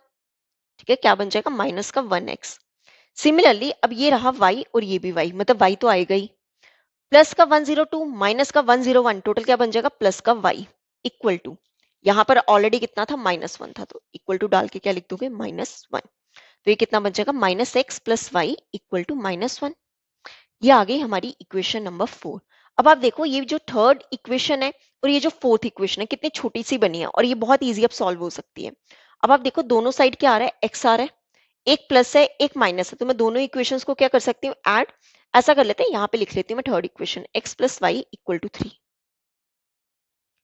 Speaker 1: ठीक है, क्या बन जाएगा, माइनस का 1x। सिमिलरली अब ये रहा y और ये भी y, मतलब y तो आएगा ही। प्लस का 102 माइनस का 101 टोटल क्या बन जाएगा, प्लस का y इक्वल टू, यहाँ पर ऑलरेडी कितना था, -1 था, तो इक्वल टू डाल के क्या लिख दोगे, -1। तो ये कितना बन जाएगा, minus x plus y equal to -1। ये आ गई हमारी इक्वेशन नंबर 4। अब आप देखो ये जो थर्ड इक्वेशन है और ये जो फोर्थ इक्वेशन है कितनी छोटी सी बनी है और ये बहुत इजी अब सॉल्व हो सकती है। अब आप देखो दोनों साइड क्या आ रहा है, एक्स आ रहा है, एक प्लस है एक माइनस है, तो मैं दोनों इक्वेशंस को क्या कर सकती हूँ, ऐड। ऐसा कर लेते हैं, यहाँ पे लिख लेती हूँ मैं third equation, x plus y equal to 3।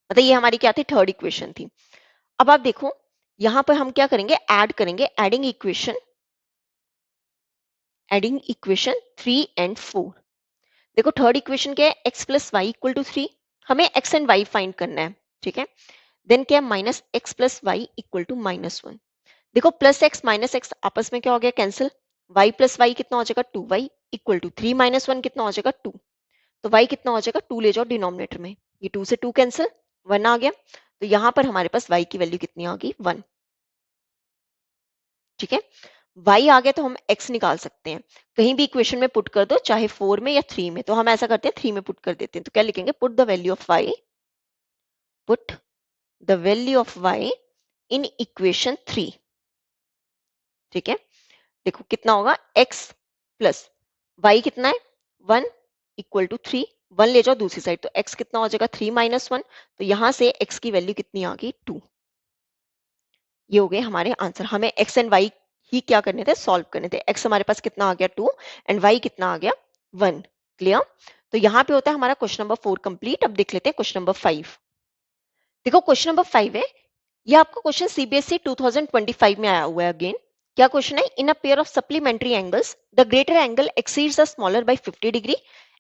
Speaker 1: मतलब ये हमारी क्या थी, थर्ड इक्वेशन थी। अब आप देखो यहाँ पर हम क्या करेंगे, ऐड करेंगे, एडिंग इक्वेशन 3 एंड 4। देखो थर्ड इक्वेशन क्या है, x plus y equal to 3। हमें x एंड y फाइंड करना है। ठीक है, देन क्या है, minus x plus y equal to -1। देखो प्लस एक्स माइनस एक्स आपस में क्या हो गया, कैंसिल। y प्लस वाई कितना हो जाएगा, 2y इक्वल टू 3 माइनस 1 कितना हो जाएगा, 2। तो y कितना हो जाएगा, 2 ले जाओ डिनोमिनेटर में, ये 2 से 2 कैंसिल, 1 आ गया। तो यहाँ पर हमारे पास y की वैल्यू कितनी आ गई, 1। ठीक है, y आ गया तो हम x निकाल सकते हैं। कहीं भी इक्वेशन में पुट कर दो, चाहे 4 में या 3 में। तो हम ऐसा करते हैं 3 में पुट कर देते हैं। तो क्या लिखेंगे, put the value of y in equation 3। ठीक है, देखो कितना होगा, x प्लस y कितना है, 1 इक्वल टू 3। 1 ले जाओ दूसरी साइड, तो x कितना हो जाएगा, 3 माइनस 1। तो यहां से x की वैल्यू कितनी आ गई, 2। ये हो गए हमारे आंसर। हमें x एंड y ही क्या करने थे, सॉल्व करने थे। x हमारे पास कितना आ गया, 2 एंड y कितना आ गया, 1। क्लियर। तो यहाँ पे होता है हमारा क्वेश्चन नंबर 4 कंप्लीट। अब देख लेते हैं क्वेश्चन नंबर 5। देखो क्वेश्चन नंबर 5 है, ये आपका क्वेश्चन सीबीएसई 2025 में आया हुआ है अगेन। क्या क्वेश्चन है, in a pair of supplementary angles the greater angle exceeds the smaller by 50 degree,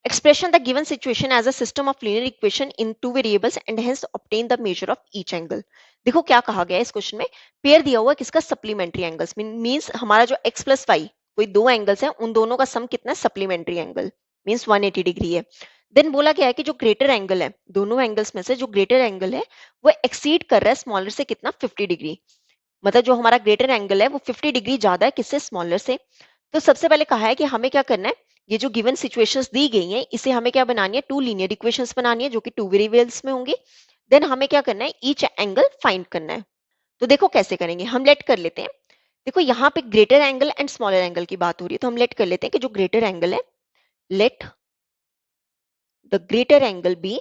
Speaker 1: expression the given situation as a system of linear equation in two variables and hence obtain the measure of each angle। देखो क्या कहा गया है इस question में, pair दिया हुआ है किसका, सप्लीमेंट्री एंगल्स। मींस हमारा जो x प्लस वाई कोई दो एंगल्स हैं, उन दोनों का सम कितना है, सप्लीमेंट्री एंगल, मींस 180 डिग्री है। देन बोला गया है कि जो ग्रेटर एंगल है, दोनों एंगल्स में से जो ग्रेटर एंगल है वो एक्सीड कर रहा है स्मॉलर से कितना, 50 डिग्री। मतलब जो हमारा ग्रेटर एंगल है वो 50 डिग्री ज्यादा है किससे, स्मॉलर से। तो सबसे पहले कहा है कि हमें क्या करना है, ये जो गिवन सिचुएशंस दी गई हैं इसे हमें क्या बनानी है, टू लीनियर इक्वेशंस बनानी है जो कि टू वेरिएबल्स में होंगी। देन हमें क्या करना है, ईच एंगल फाइंड करना है। तो देखो कैसे करेंगे, हम लेट कर लेते हैं। देखो यहाँ पे greater angle and smaller angle की बात हो रही है, तो हम लेट कर लेते हैं कि जो ग्रेटर एंगल है, let the greater angle be,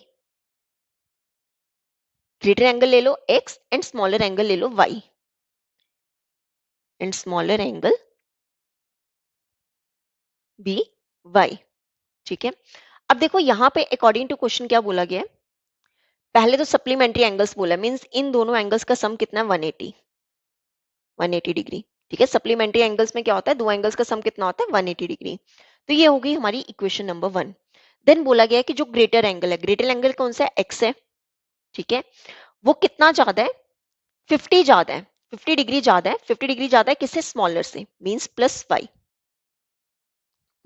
Speaker 1: greater angle ले लो x एंड स्मॉलर एंगल ले लो y, and smaller angle be y। ठीक है। अब देखो यहाँ पे अकॉर्डिंग टू क्वेश्चन क्या बोला गया है, पहले तो सप्लीमेंट्री एंगल्स बोला, मींस इन दोनों एंगल्स का सम कितना है 180, 180 डिग्री। ठीक है, सप्लीमेंट्री एंगल्स में क्या होता है, दो एंगल्स का सम कितना होता है 180 डिग्री। तो ये होगी हमारी इक्वेशन नंबर 1। देन बोला गया है कि जो ग्रेटर एंगल है, ग्रेटर एंगल कौन सा है, एक्स है। ठीक है, वो कितना ज्यादा है, 50 ज्यादा है, 50 डिग्री ज्यादा है, 50 डिग्री ज्यादा है किससे, स्मॉलर से, मींस प्लस वाई।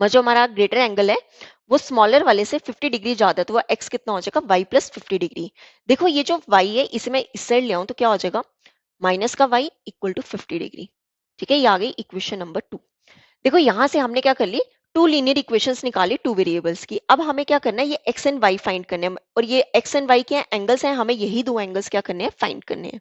Speaker 1: जो हमारा ग्रेटर एंगल है वो स्मॉलर वाले से 50 डिग्री ज्यादा है, तो वो x कितना हो जाएगा, y प्लस 50 डिग्री। देखो ये जो y है इसे मैं इस साइड ले आऊं तो क्या हो जाएगा, माइनस का y इक्वल टू 50 डिग्री। ठीक है, ये आ गई इक्वेशन नंबर 2। देखो यहां से हमने क्या कर ली, टू लीनियर इक्वेशंस निकाली टू वेरिएबल्स की। अब हमें क्या करना है, ये x एंड y फाइंड करने हैं, और ये x एंड y के एंगल्स हैं, हमें यही दो एंगल्स क्या करने हैं, फाइंड करने हैं।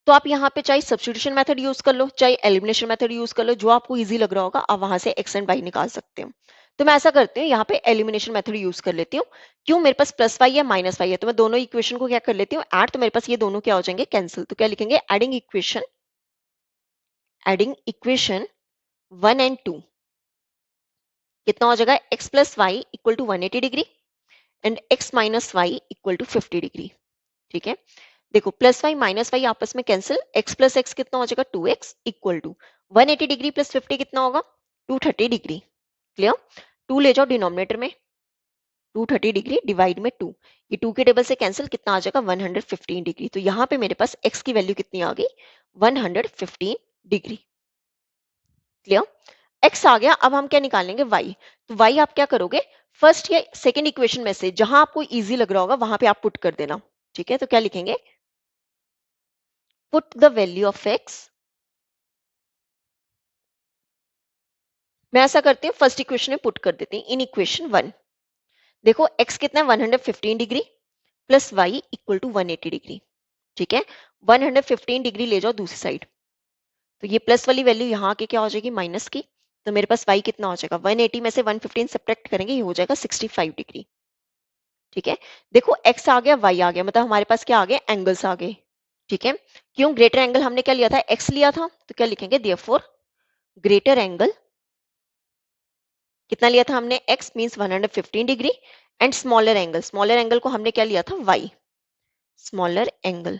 Speaker 1: तो आप यहाँ पे चाहे सब्स्टिट्यूशन मेथड यूज कर लो, चाहे एलिमिनेशन मेथड यूज कर लो, जो आपको इजी लग रहा होगा आप वहां से एक्स एंड वाई निकाल सकते हो। तो मैं ऐसा करती हूँ, यहाँ पे एलिमिनेशन मेथड यूज कर लेती हूँ। क्यों, मेरे पास प्लस वाई या माइनस वाई है, तो मैं दोनों इक्वेशन को क्या कर लेती हूँ, ऐड, तो मेरे पास ये दोनों क्या हो जाएंगे, कैंसिल। तो क्या लिखेंगे, एडिंग इक्वेशन 1 and 2 कितना हो जाएगा, x plus y equal to 180 degree and x minus y equal to 50 degree. ठीक है, देखो प्लस वाई माइनस वाई आपस में कैंसिल, एक्स प्लस एक्स कितना हो जाएगा, 2x equal to 180 degree plus 50 कितना होगा, 230 डिग्री। क्लियर, 2 ले जाओ डिनोमिनेटर में, 230 डिग्री डिवाइड में 2, ये 2 के टेबल से कैंसिल, कितना आ जाएगा 115 डिग्री। तो यहाँ पे मेरे पास x की वैल्यू कितनी आ गई, 115 डिग्री। क्लियर, x आ गया। अब हम क्या निकालेंगे, y। तो y आप क्या करोगे, फर्स्ट या सेकेंड इक्वेशन में से जहां आपको इजी लग रहा होगा वहां पे आप पुट कर देना। ठीक है, तो क्या लिखेंगे, put the value of x, मैं ऐसा करती हूँ फर्स्ट इक्वेशन में पुट कर देती हूँ इन इक्वेशन 1। देखो x कितना है 115 degree plus y equal to 180 degree. ठीक है, 115 डिग्री ले जाओ दूसरी साइड, तो ये प्लस वाली वैल्यू यहाँ आके क्या हो जाएगी, माइनस की। तो मेरे पास y कितना हो जाएगा, 180 में से 115 सब्ट्रैक्ट करेंगे, ये हो जाएगा 65 डिग्री। ठीक है, देखो x आ गया, y आ गया, मतलब हमारे पास क्या आ गए, एंगल्स आ गए। ठीक है, क्यों, ग्रेटर एंगल हमने क्या लिया था, x लिया था, तो क्या लिखेंगे, देयरफॉर ग्रेटर एंगल कितना लिया था हमने, x means 115 degree and smaller angle को हमने क्या लिया था, y, स्मॉलर एंगल,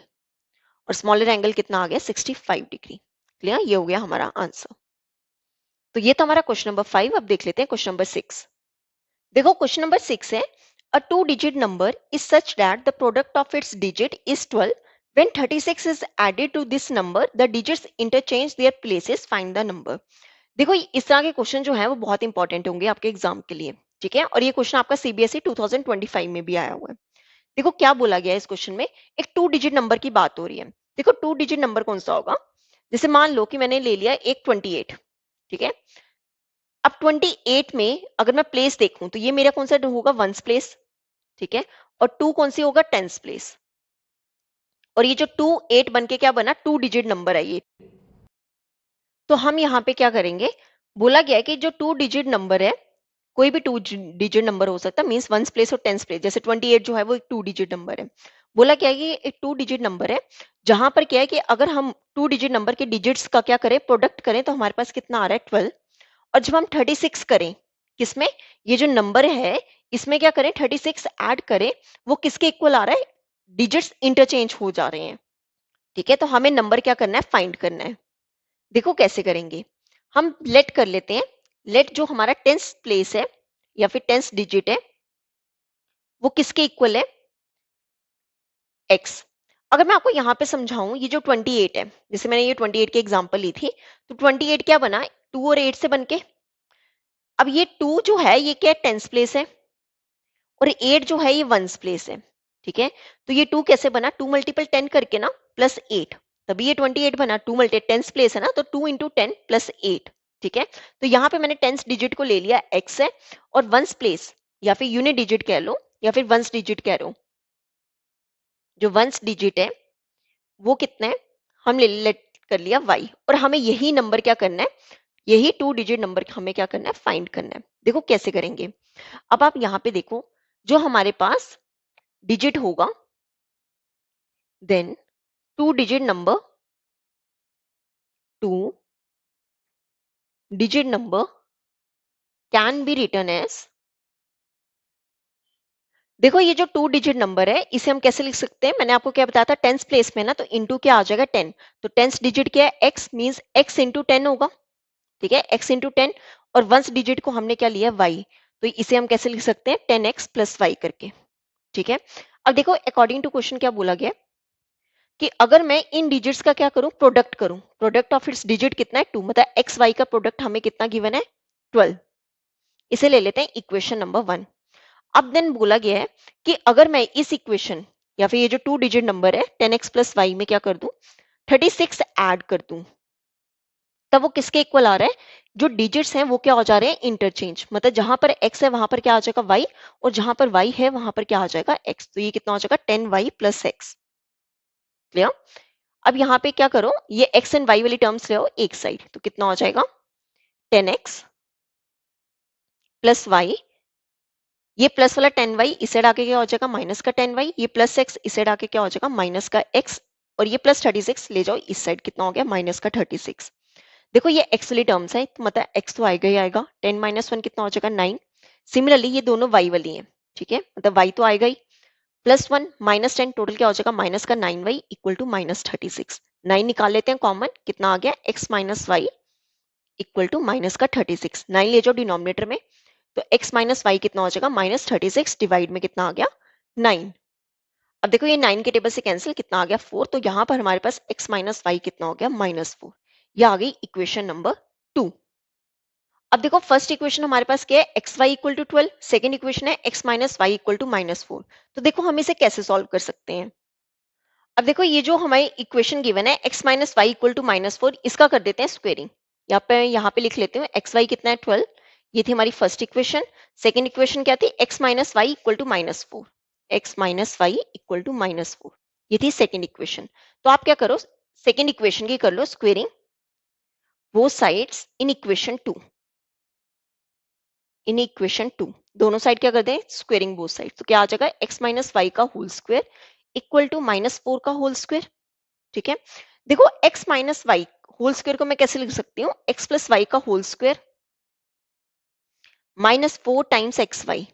Speaker 1: और स्मॉलर एंगल कितना आ गया, 65 डिग्री। क्लियर, ये हो गया हमारा आंसर। तो ये तो हमारा क्वेश्चन नंबर 5। अब देख लेते हैं क्वेश्चन नंबर 6। देखो क्वेश्चन नंबर 6 है, a two digit number is such that the product of its digit is 12, when 36 is added to this number the digits interchange their places, find the number। देखो इस तरह के question जो है वो बहुत इंपॉर्टेंट होंगे आपके एग्जाम के लिए। ठीक है, और ये क्वेश्चन आपका सीबीएसई 2025 में भी आया हुआ है। देखो क्या बोला गया है इस क्वेश्चन में, एक टू डिजिट नंबर की बात हो रही है। देखो टू डिजिट नंबर कौन सा होगा, जैसे मान लो कि मैंने ले लिया एक 28। ठीक है, अब 28 में अगर मैं प्लेस देखूं तो ये मेरा कौन सा होगा, वंस प्लेस। ठीक है, और टू कौन सी होगा, टेंस प्लेस। और ये जो 28 बन के क्या बना, टू डिजिट नंबर है ये। तो हम यहाँ पे क्या करेंगे, बोला गया है कि जो टू डिजिट नंबर है, कोई भी टू डिजिट नंबर हो सकता है, मींस वंस प्लेस और टेंस प्लेस। जैसे 28 जो है वो एक टू डिजिट नंबर है। बोला क्या है कि एक टू डिजिट नंबर है, जहां पर क्या है कि अगर हम टू डिजिट नंबर के डिजिट्स का क्या करें, प्रोडक्ट करें, तो हमारे पास कितना आ रहा है, 12। और जब हम 36 करें, किसमें, ये जो नंबर है इसमें क्या करें, 36 ऐड करें, वो किसके इक्वल आ रहा है, डिजिट्स इंटरचेंज हो जा रहे हैं। ठीक है, तो हमें नंबर क्या करना है, फाइंड करना है। देखो कैसे करेंगे, हम लेट कर लेते हैं, लेट जो हमारा टेंस प्लेस है या फिर टेंस डिजिट है वो किसके इक्वल है, x। अगर मैं आपको यहाँ पे समझाऊं, ये जो 28 है, जैसे मैंने ये 28 की एग्जांपल ली थी, तो 28 क्या बना, 2 और 8 से बन के। अब ये 2 जो है ये क्या टेंस प्लेस है, और 8 जो है ये वंस प्लेस है। ठीक है, तो ये 2 कैसे बना, 2 मल्टीपल 10 करके ना, प्लस 8, तभी ये 28 बना। 2 मल्टी टेंस प्लेस है ना, तो 2 इंटू 10 प्लस 8। ठीक है, तो यहाँ पे मैंने टेंस डिजिट को ले लिया, x है, और वंस प्लेस या फिर यूनिट डिजिट कह लो या फिर वंस डिजिट कह लो, जो वंस डिजिट है वो कितना है, हम ले कर लिया y, और हमें यही नंबर क्या करना है, यही टू डिजिट नंबर हमें क्या करना है, फाइंड करना है। देखो कैसे करेंगे, अब आप यहाँ पे देखो, जो हमारे पास डिजिट होगा, then two digit number, two digit number can be written as देखो ये जो 2 डिजिट नंबर है इसे हम कैसे लिख सकते हैं, मैंने आपको क्या बताया था, टेंस प्लेस में ना, तो इनटू क्या आ जाएगा 10, तो टेंस डिजिट क्या है, x मींस x इंटू 10 होगा, ठीक है, x इंटू 10, और वंस डिजिट को हमने क्या लिया y, तो इसे हम कैसे लिख सकते हैं 10x प्लस y करके, ठीक है। अब देखो अकॉर्डिंग टू क्वेश्चन क्या बोला गया कि अगर मैं इन डिजिट्स का क्या करूं, प्रोडक्ट करूं, प्रोडक्ट ऑफ इट्स डिजिट कितना है 2, मतलब एक्स वाई का प्रोडक्ट हमें कितना गिवन है 12, इसे ले लेते हैं इक्वेशन नंबर 1। अब देन बोला गया है कि अगर मैं इस इक्वेशन या फिर ये जो 2 डिजिट नंबर है 10x प्लस वाई में क्या कर दूं 36 ऐड कर दूं, तब वो किसके इक्वल आ रहा है, जो डिजिट्स हैं वो क्या हो जा रहे हैं इंटरचेंज, मतलब जहां पर x है वहां पर क्या आ जाएगा y, और जहां पर y है वहां पर क्या आ जाएगा x, तो ये कितना हो जाएगा 10y प्लस x, क्लियर। अब यहाँ पे क्या करो, ये x एंड y वाली टर्म्स ले आओ एक साइड, तो कितना हो जाएगा 10x प्लस वाई, ये प्लस वाला 10y इस साइड आके क्या हो जाएगा माइनस का 10y, ये प्लस x इस साइड आके क्या हो जाएगा माइनस का x, और ये प्लस 36 ले जाओ इस साइड, कितना हो गया माइनस का 36। देखो ये x वाली टर्म्स है, तो मतलब x तो आएगा ही आएगा, 10 माइनस 1 कितना हो जाएगा 9। सिमिलरली ये दोनों y वाली हैं, ठीक है, मतलब y तो आएगा ही, प्लस 1 माइनस 10 टोटल क्या हो जाएगा माइनस का 9y इक्वल टू माइनस 36। 9 निकाल लेते हैं कॉमन, कितना आ गया x minus y equal to minus का 36, 9 ले जाओ डिनोमिनेटर में, तो x माइनस वाई कितना हो जाएगा माइनस 36 डिवाइड में कितना आ गया 9। अब देखो ये 9 के टेबल से कैंसिल, कितना आ गया 4, तो यहाँ पर हमारे पास x माइनस वाई कितना हो गया माइनस 4, ये आ गई इक्वेशन नंबर 2। अब देखो फर्स्ट इक्वेशन हमारे पास क्या है x y equal to 12, second equation है x minus y equal to minus 4, तो देखो हम इसे कैसे सॉल्व कर सकते हैं। अब देखो ये जो हमारी इक्वेशन गिवन है x minus y equal to minus 4, इसका कर देते हैं स्क्वेयरिंग, यहाँ पे लिख लेते हूँ एक्स वाई कितना है 12, ये थी हमारी फर्स्ट इक्वेशन। सेकेंड इक्वेशन क्या थी x minus y equal to minus 4, x minus y equal to minus 4, ये थी सेकेंड इक्वेशन। तो आप क्या करो सेकेंड इक्वेशन की कर लो squaring both sides in equation 2, in equation 2 दोनों साइड क्या कर दें स्क्वेयरिंग बोथ साइड, तो क्या आ जाएगा x माइनस वाई का whole square equal to minus 4 का होल स्क्वायर, ठीक है। देखो x minus y whole square को मैं कैसे लिख सकती हूँ, x प्लस वाई का whole square minus 4 times x y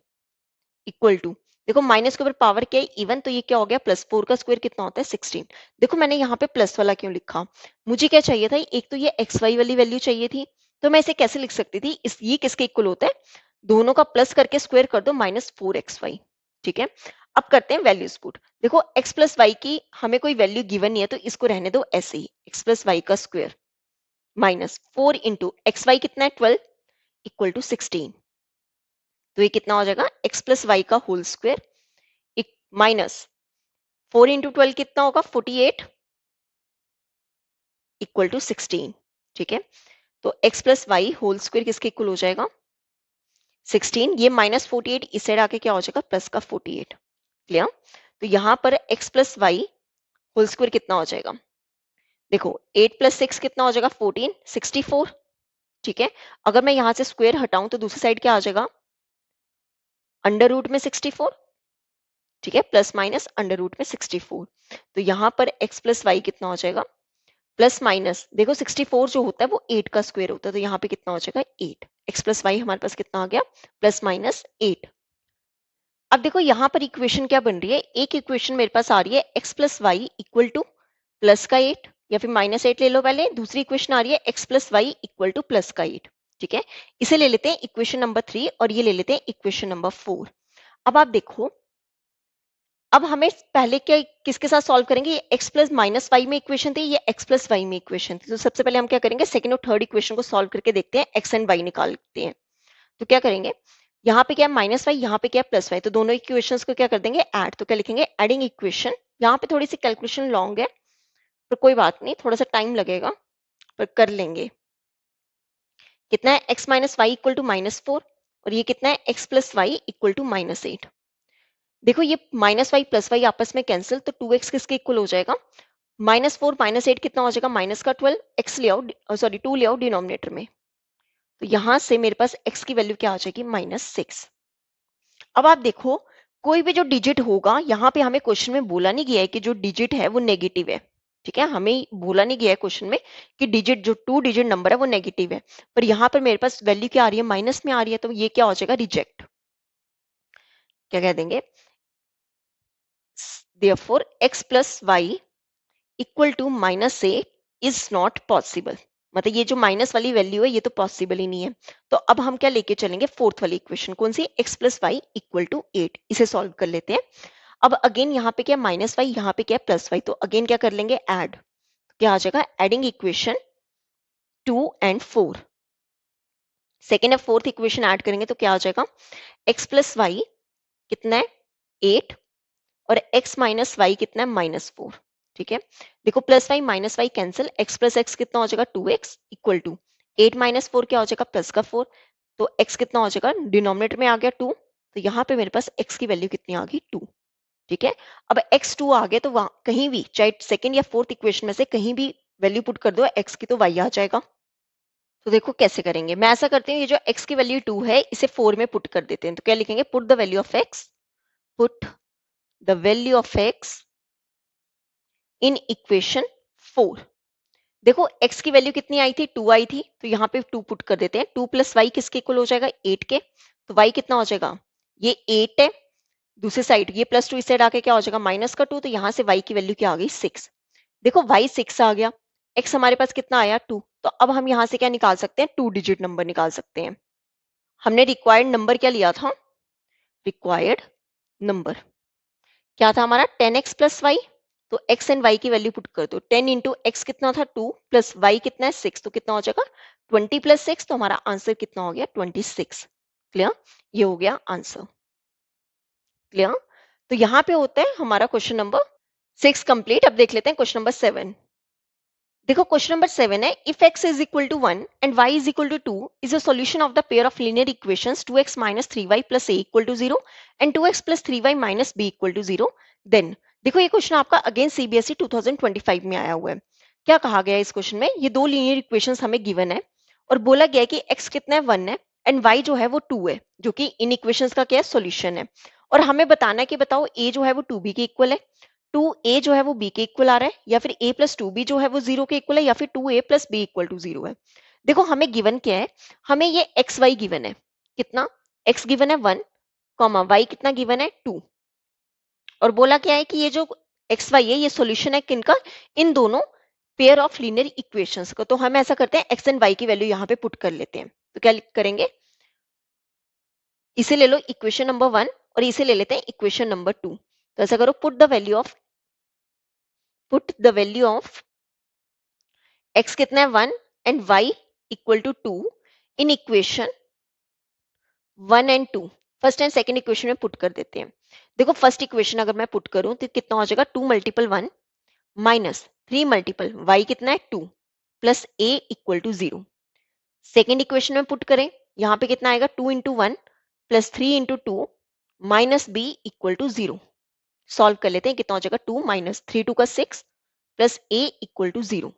Speaker 1: equal to, देखो माइनस के ऊपर पावर क्या है इवन, तो ये क्या हो गया प्लस 4 का स्क्वायर कितना होता है 16। देखो मैंने यहाँ पे प्लस वाला क्यों लिखा, मुझे क्या चाहिए था, एक तो ये एक्स वाई वाली वैल्यू चाहिए थी, तो मैं इसे कैसे लिख सकती थी, ये किसके इक्वल होता है, दोनों का प्लस करके स्क्वायर कर दो माइनस 4xy, ठीक है। अब करते हैं वैल्यूज पुट, देखो x प्लस वाई की हमें कोई वैल्यू गिवन नहीं है, तो इसको रहने दो ऐसे ही, x प्लस वाई का square minus 4 into x y कितना है 12 इक्वल टू 16, तो ये कितना हो जाएगा x प्लस वाई का होल स्क्वायर माइनस 4 इंटू 12 कितना होगा 48 इक्वल टू 16, ठीक है। तो x plus y whole square किसके इक्वल हो जाएगा 16, ये माइनस 48 इस साइड आके क्या हो जाएगा प्लस का 48, क्लियर। तो यहाँ पर x plus y whole square कितना हो जाएगा, देखो 8 प्लस 6 कितना हो जाएगा 14, 64, ठीक है। अगर मैं यहाँ से स्क्वायर हटाऊं तो दूसरी साइड क्या आ जाएगा अंडर रूट में 64, ठीक है, प्लस माइनस अंडर रूट में 64, तो यहाँ पर x प्लस वाई कितना हो जाएगा प्लस माइनस, देखो 64 जो होता है वो 8 का स्क्वायर होता है, तो यहाँ पे कितना हो जाएगा 8, x प्लस वाई हमारे पास कितना आ गया प्लस माइनस 8। अब देखो यहाँ पर इक्वेशन क्या बन रही है, एक इक्वेशन मेरे पास आ रही है x plus y equal to plus का 8 या फिर माइनस 8 ले लो पहले, दूसरी इक्वेशन आ रही है x plus y equal to plus का 8, ठीक है। इसे ले लेते हैं इक्वेशन नंबर 3 और ये ले लेते हैं इक्वेशन नंबर 4। अब आप देखो अब हमें पहले क्या किसके साथ सॉल्व करेंगे, ये x प्लस माइनस वाई में इक्वेशन थी, ये x प्लस वाई में इक्वेशन थी, तो सबसे पहले हम क्या करेंगे सेकंड और थर्ड इक्वेशन को सॉल्व करके देखते हैं, x एंड y निकालते हैं। तो क्या करेंगे यहाँ पे क्या है माइनस वाई, यहाँ पे क्या है प्लस वाई, तो दोनों इक्वेशंस को क्या कर देंगे ऐड, तो क्या लिखेंगे एडिंग इक्वेशन, यहाँ पे थोड़ी सी कैलकुलेशन लॉन्ग है पर कोई बात नहीं, थोड़ा सा टाइम लगेगा पर कर लेंगे। कितना है x minus y equal to minus 4 और ये कितना है x plus y equal to minus 8। देखो ये माइनस वाई प्लस वाई आपस में कैंसिल, तो 2x किसके इक्वल हो जाएगा माइनस 4 माइनस 8 कितना हो जाएगा माइनस का 12, x ले आओ सॉरी 2 ले आओ डिनोमिनेटर में, तो यहां से मेरे पास x की वैल्यू क्या आ जाएगी माइनस 6। अब आप देखो कोई भी जो डिजिट होगा, यहाँ पे हमें क्वेश्चन में बोला नहीं गया है कि जो डिजिट है वो नेगेटिव है, ठीक है, हमें बोला नहीं गया है क्वेश्चन में कि डिजिट जो 2 डिजिट नंबर है वो नेगेटिव है, पर यहाँ पर मेरे पास वैल्यू क्या आ रही है माइनस में आ रही है, तो ये क्या हो जाएगा रिजेक्ट, क्या कह देंगे therefore x plus y equal to -8 is not possible. मतलब ये जो माइनस वाली वैल्यू है ये तो पॉसिबल ही नहीं है। तो अब हम क्या लेके चलेंगे, फोर्थ वाली इक्वेशन कौन सी, x plus y equal to 8, इसे सॉल्व कर लेते हैं। अब अगेन यहाँ पे क्या माइनस वाई, यहाँ पे क्या प्लस वाई, तो अगेन क्या कर लेंगे ऐड, क्या आ जाएगा एडिंग इक्वेशन 2 एंड 4। सेकेंड और फोर्थ इक्वेशन ऐड करेंगे तो क्या आ जाएगा, x प्लस वाई कितना है 8 और x माइनस वाई कितना है -4। ठीक है, देखो plus y minus y cancel, x plus x कितना हो जाएगा 2x इक्वल टू 8 माइनस 4 क्या हो जाएगा प्लस का 4, तो x कितना हो जाएगा डिनोमिनेटर में आ गया 2, तो यहाँ पे मेरे पास x की वैल्यू कितनी आ गई 2। ठीक है, अब x 2 आ गया तो वहां कहीं भी चाहे सेकंड या फोर्थ इक्वेशन में से कहीं भी वैल्यू पुट कर दो x की तो y आ जाएगा। तो देखो कैसे करेंगे, मैं ऐसा करती हूँ ये जो x की वैल्यू 2 है इसे 4 में पुट कर देते हैं, तो क्या लिखेंगे put the value of x, put the value of x in equation 4। देखो x की वैल्यू कितनी आई थी 2 आई थी, तो यहाँ पे 2 पुट कर देते हैं, 2 प्लस वाई किसके इक्वल हो जाएगा 8 के, तो y कितना हो जाएगा ये 8 है, दूसरी साइड ये प्लस 2 इस साइड आके क्या हो जाएगा माइनस का 2, तो यहाँ से y की वैल्यू क्या आ गई 6। देखो y 6 आ गया, x हमारे पास कितना आया 2, तो अब हम यहाँ से क्या निकाल सकते हैं 2 डिजिट नंबर निकाल सकते हैं। हमने रिक्वायर्ड नंबर क्या लिया था, रिक्वायर्ड नंबर क्या था हमारा 10x प्लस वाई, तो x एंड y की वैल्यू पुट कर दो, 10 इंटू एक्स कितना था 2 प्लस y कितना है 6, तो कितना हो जाएगा 20 प्लस 6, तो हमारा आंसर कितना हो गया 26। क्लियर, ये हो गया आंसर। क्लियर, तो यहाँ पे होता है हमारा क्वेश्चन नंबर 6 कंप्लीट। अब देख लेते हैं क्वेश्चन नंबर 7। देखो क्वेश्चन नंबर 7 है if x is equal to 1 and y is equal to 2 is a solution of the pair of linear equations 2x minus 3y plus a equal to 0 and 2x plus 3y minus b equal to 0, then देखो ये question आपका again CBSE 2025 में आया हुआ है। क्या कहा गया है इस क्वेश्चन में, ये दो लीनियर इक्वेशंस हमें गिवन है और बोला गया है कि x कितना है 1 है एंड y जो है वो 2 है, जो कि इन इक्वेशंस का क्या है सॉल्यूशन है, और हमें बताना है कि बताओ a जो है वो 2b के इक्वल है, 2a जो है वो b के इक्वल आ रहा है, या फिर a प्लस 2b जो है वो 0 के इक्वल है, या फिर 2a plus b equal to 0 है। देखो हमें गिवन क्या है, हमें ये एक्स वाई गिवन है, कितना x गिवन है 1 कॉमा y कितना गिवन है 2, और बोला क्या है कि ये जो एक्स वाई है ये सॉल्यूशन है किनका, इन दोनों पेयर ऑफ लीनियर इक्वेशंस का। तो हम ऐसा करते हैं एक्स एंड वाई की वैल्यू यहाँ पे पुट कर लेते हैं, तो क्या करेंगे इसे ले लो इक्वेशन नंबर 1 और इसे ले लेते हैं इक्वेशन नंबर 2। तो ऐसा करो put the value of x कितना है 1 and y equal to 2 in equation 1 and 2, first and second equation में पुट कर देते हैं। देखो फर्स्ट इक्वेशन अगर मैं पुट करूं तो कितना हो जाएगा 2 मल्टीपल 1 माइनस 3 मल्टीपल y कितना है 2 plus a equal to 0। Second equation में पुट करें, यहाँ पे कितना आएगा 2 into 1 plus 3 into 2 minus b equal to 0। Solve कर लेते हैं, कितना हो जाएगा 2 माइनस 3 2 का 6 plus a equal to 0।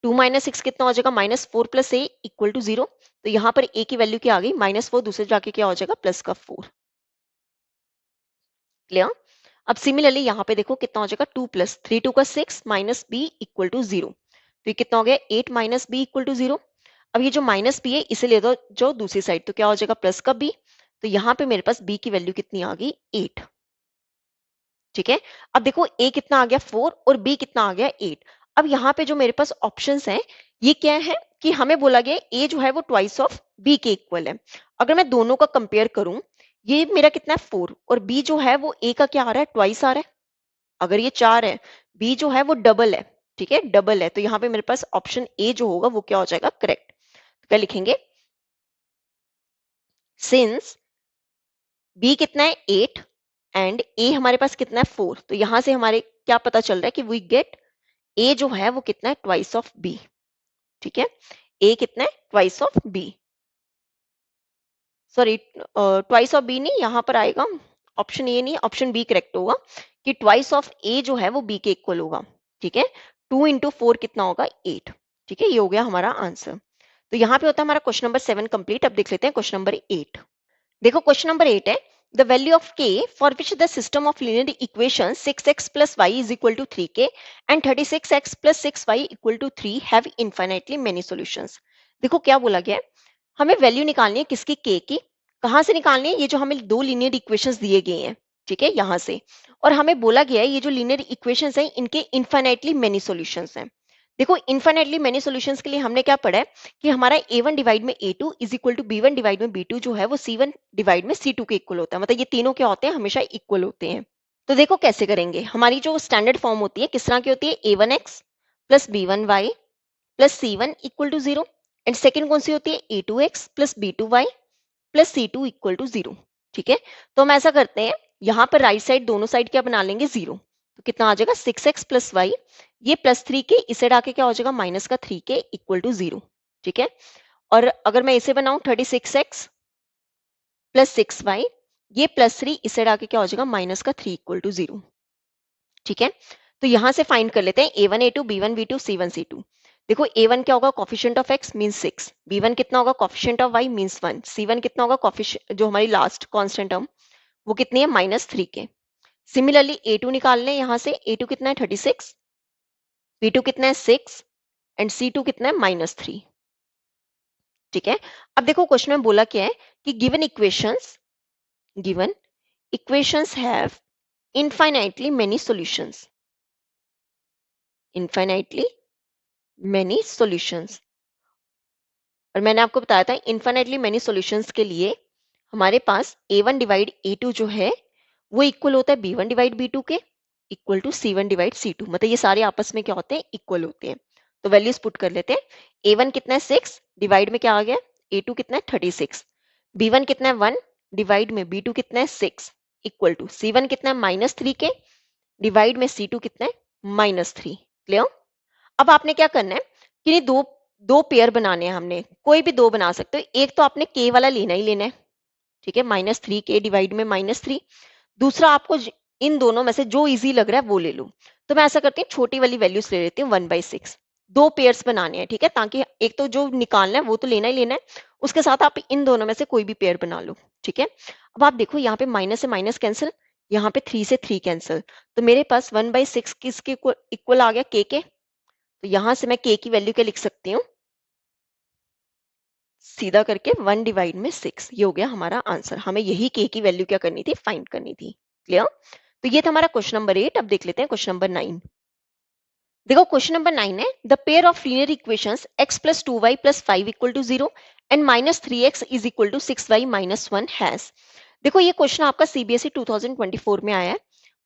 Speaker 1: 2 minus 6 कितना हो जाएगा -4 प्लस a इक्वल टू 0, तो यहाँ पर a की वैल्यू क्या आ गई -4, दूसरे जाके क्या हो जाएगा प्लस का 4। क्लियर, अब सिमिलरली यहाँ पे देखो कितना हो जाएगा 2 प्लस 3 2 का 6 माइनस b इक्वल टू 0, तो ये कितना हो गया 8 माइनस b इक्वल टू 0। अब ये जो माइनस b है इसे ले दो जो दूसरी साइड, तो क्या हो जाएगा प्लस का b, तो यहाँ पे मेरे पास b की वैल्यू कितनी आ गई 8। ठीक है, अब देखो a कितना आ गया 4 और b कितना आ गया 8। अब यहाँ पे जो मेरे पास ऑप्शंस हैं ये क्या है कि हमें बोला गया a जो है वो ट्वाइस ऑफ b के इक्वल है। अगर मैं दोनों का कंपेयर करूं, ये मेरा कितना है 4 और b जो है वो a का क्या आ रहा है ट्वाइस आ रहा है। अगर ये 4 है, b जो है वो डबल है, ठीक है डबल है, तो यहाँ पे मेरे पास ऑप्शन a जो होगा वो क्या हो जाएगा करेक्ट। तो क्या लिखेंगे, सिंस b कितना है 8 एंड a हमारे पास कितना है 4, तो यहां से हमारे क्या पता चल रहा है कि वी गेट a जो है वो कितना है ट्वाइस ऑफ b। ठीक है, a कितना है twice of b, sorry twice of b नहीं, यहाँ पर आएगा ऑप्शन ए नहीं ऑप्शन बी करेक्ट होगा कि ट्वाइस ऑफ a जो है वो b के इक्वल होगा। ठीक है, 2 इंटू 4 कितना होगा 8। ठीक है, ये हो गया हमारा आंसर। तो यहाँ पे होता है हमारा क्वेश्चन नंबर 7 कंप्लीट। अब देख लेते हैं क्वेश्चन नंबर 8। देखो क्वेश्चन नंबर 8 है the value of k for which the system of linear equation 6x plus y is equal to 3k and 36x plus 6y equal to 3 have infinitely many solutions। देखो क्या बोला गया है, हमें value निकालनी है किसकी k की, कहां से निकालनी है, ये जो हमें दो लीनियर इक्वेशंस दिए गए हैं। ठीक है, यहाँ से। और हमें बोला गया है ये जो लीनियर इक्वेशंस हैं इनके इनफाइनाइटली मेनी सॉल्यूशंस हैं। देखो इनफाइनाइटली मेनी सॉल्यूशंस के लिए हमने क्या पढ़ा है कि हमारा a1 डिवाइड में a2 is equal to b1 divide में b2 जो है वो c1 डिवाइड में c2 के इक्वल होता है, मतलब ये तीनों क्या होते हैं, हमेशा इक्वल होते हैं। तो देखो कैसे करेंगे, हमारी जो स्टैंडर्ड फॉर्म होती है किस तरह की होती है, a1x plus b1y plus c1 equal to 0। And second कौन सी होती है, a2x plus b2y plus c2 equal to 0। ठीक है, तो हम ऐसा करते हैं, यहाँ पर राइट साइड दोनों साइड क्या बना लेंगे, 0। तो कितना आ जाएगा 6x प्लस वाई, ये प्लस 3 के इसे आके क्या हो जाएगा माइनस का 3 के इक्वल टू 0। ठीक है, और अगर मैं इसे बनाऊं 36x प्लस 6y, ये प्लस 3 इसे आके क्या हो जाएगा माइनस का 3 इक्वल टू 0। ठीक है, तो यहां से फाइंड कर लेते हैं a1 a2 b1 b2 c1 c2। देखो a1 क्या होगा, coefficient of x means 6, b1 कितना होगा, coefficient of y means 1, c1 कितना होगा, कोफिशिएंट जो हमारी लास्ट कांस्टेंट टर्म वो कितनी है, माइनस 3 के। सिमिलरली a2 निकाल लें, यहां से a2 कितना है 36, b2 कितना है 6 एंड c2 कितना है माइनस 3। ठीक है, अब देखो क्वेश्चन में बोला क्या है कि given equations have infinitely many solutions, infinitely many solutions. और मैंने आपको बताया था इनफाइनाइटली मेनी सॉल्यूशंस के लिए हमारे पास a1 डिवाइड a2 जो है वो इक्वल होता है b1 डिवाइड b2 के, equal to c1 divide c2, मतलब ये सारे आपस में क्या होते हैं, इक्वल होते हैं। तो वैल्यूज पुट कर लेते हैं, a1 कितना है 6 डिवाइड में क्या आ गया, a2 कितना है 36, b1 कितना है 1 डिवाइड में b2 कितना है 6 इक्वल टू c1 कितना है माइनस 3 के डिवाइड में c2 कितना है माइनस 3। क्लियर। अब आपने क्या करना है कि ये दो दो पेयर बनाने हैं, हमने कोई भी दो बना सकते हो, एक तो आपने k वाला लेना ही लेना है। ठीक है, माइनस 3 के डिवाइड में माइनस 3। दूसरा आपको इन दोनों में से जो इजी लग रहा है वो ले लो। तो मैं ऐसा करती हूँ छोटी वाली वैल्यूज ले लेती हूँ 1/6। दो पेयर्स बनाने हैं, ठीक है, ताकि एक तो जो निकालना है वो तो लेना ही लेना है, उसके साथ आप इन दोनों में से कोई भी पेयर बना लो। ठीक है, अब आप देखो यहाँ पे माइनस से माइनस कैंसिल, यहाँ पे 3 से 3 कैंसिल, तो मेरे पास 1/6 किसके इक्वल आ गया, के। तो यहां से मैं के की वैल्यू क्या लिख सकती हूँ, सीधा करके 1 डिवाइड में 6, ये हो गया हमारा आंसर। हमें यही के की वैल्यू क्या करनी थी, फाइंड करनी थी। क्लियर। तो ये था हमारा क्वेश्चन नंबर 8। अब देख लेते हैं क्वेश्चन नंबर 9। देखो क्वेश्चन नंबर 9 है, the pair of linear equations x plus 2y plus 5 equal to 0 and minus 3x is equal to 6y minus 1 has. देखो ये क्वेश्चन आपका सीबीएसई 2024 में आया है।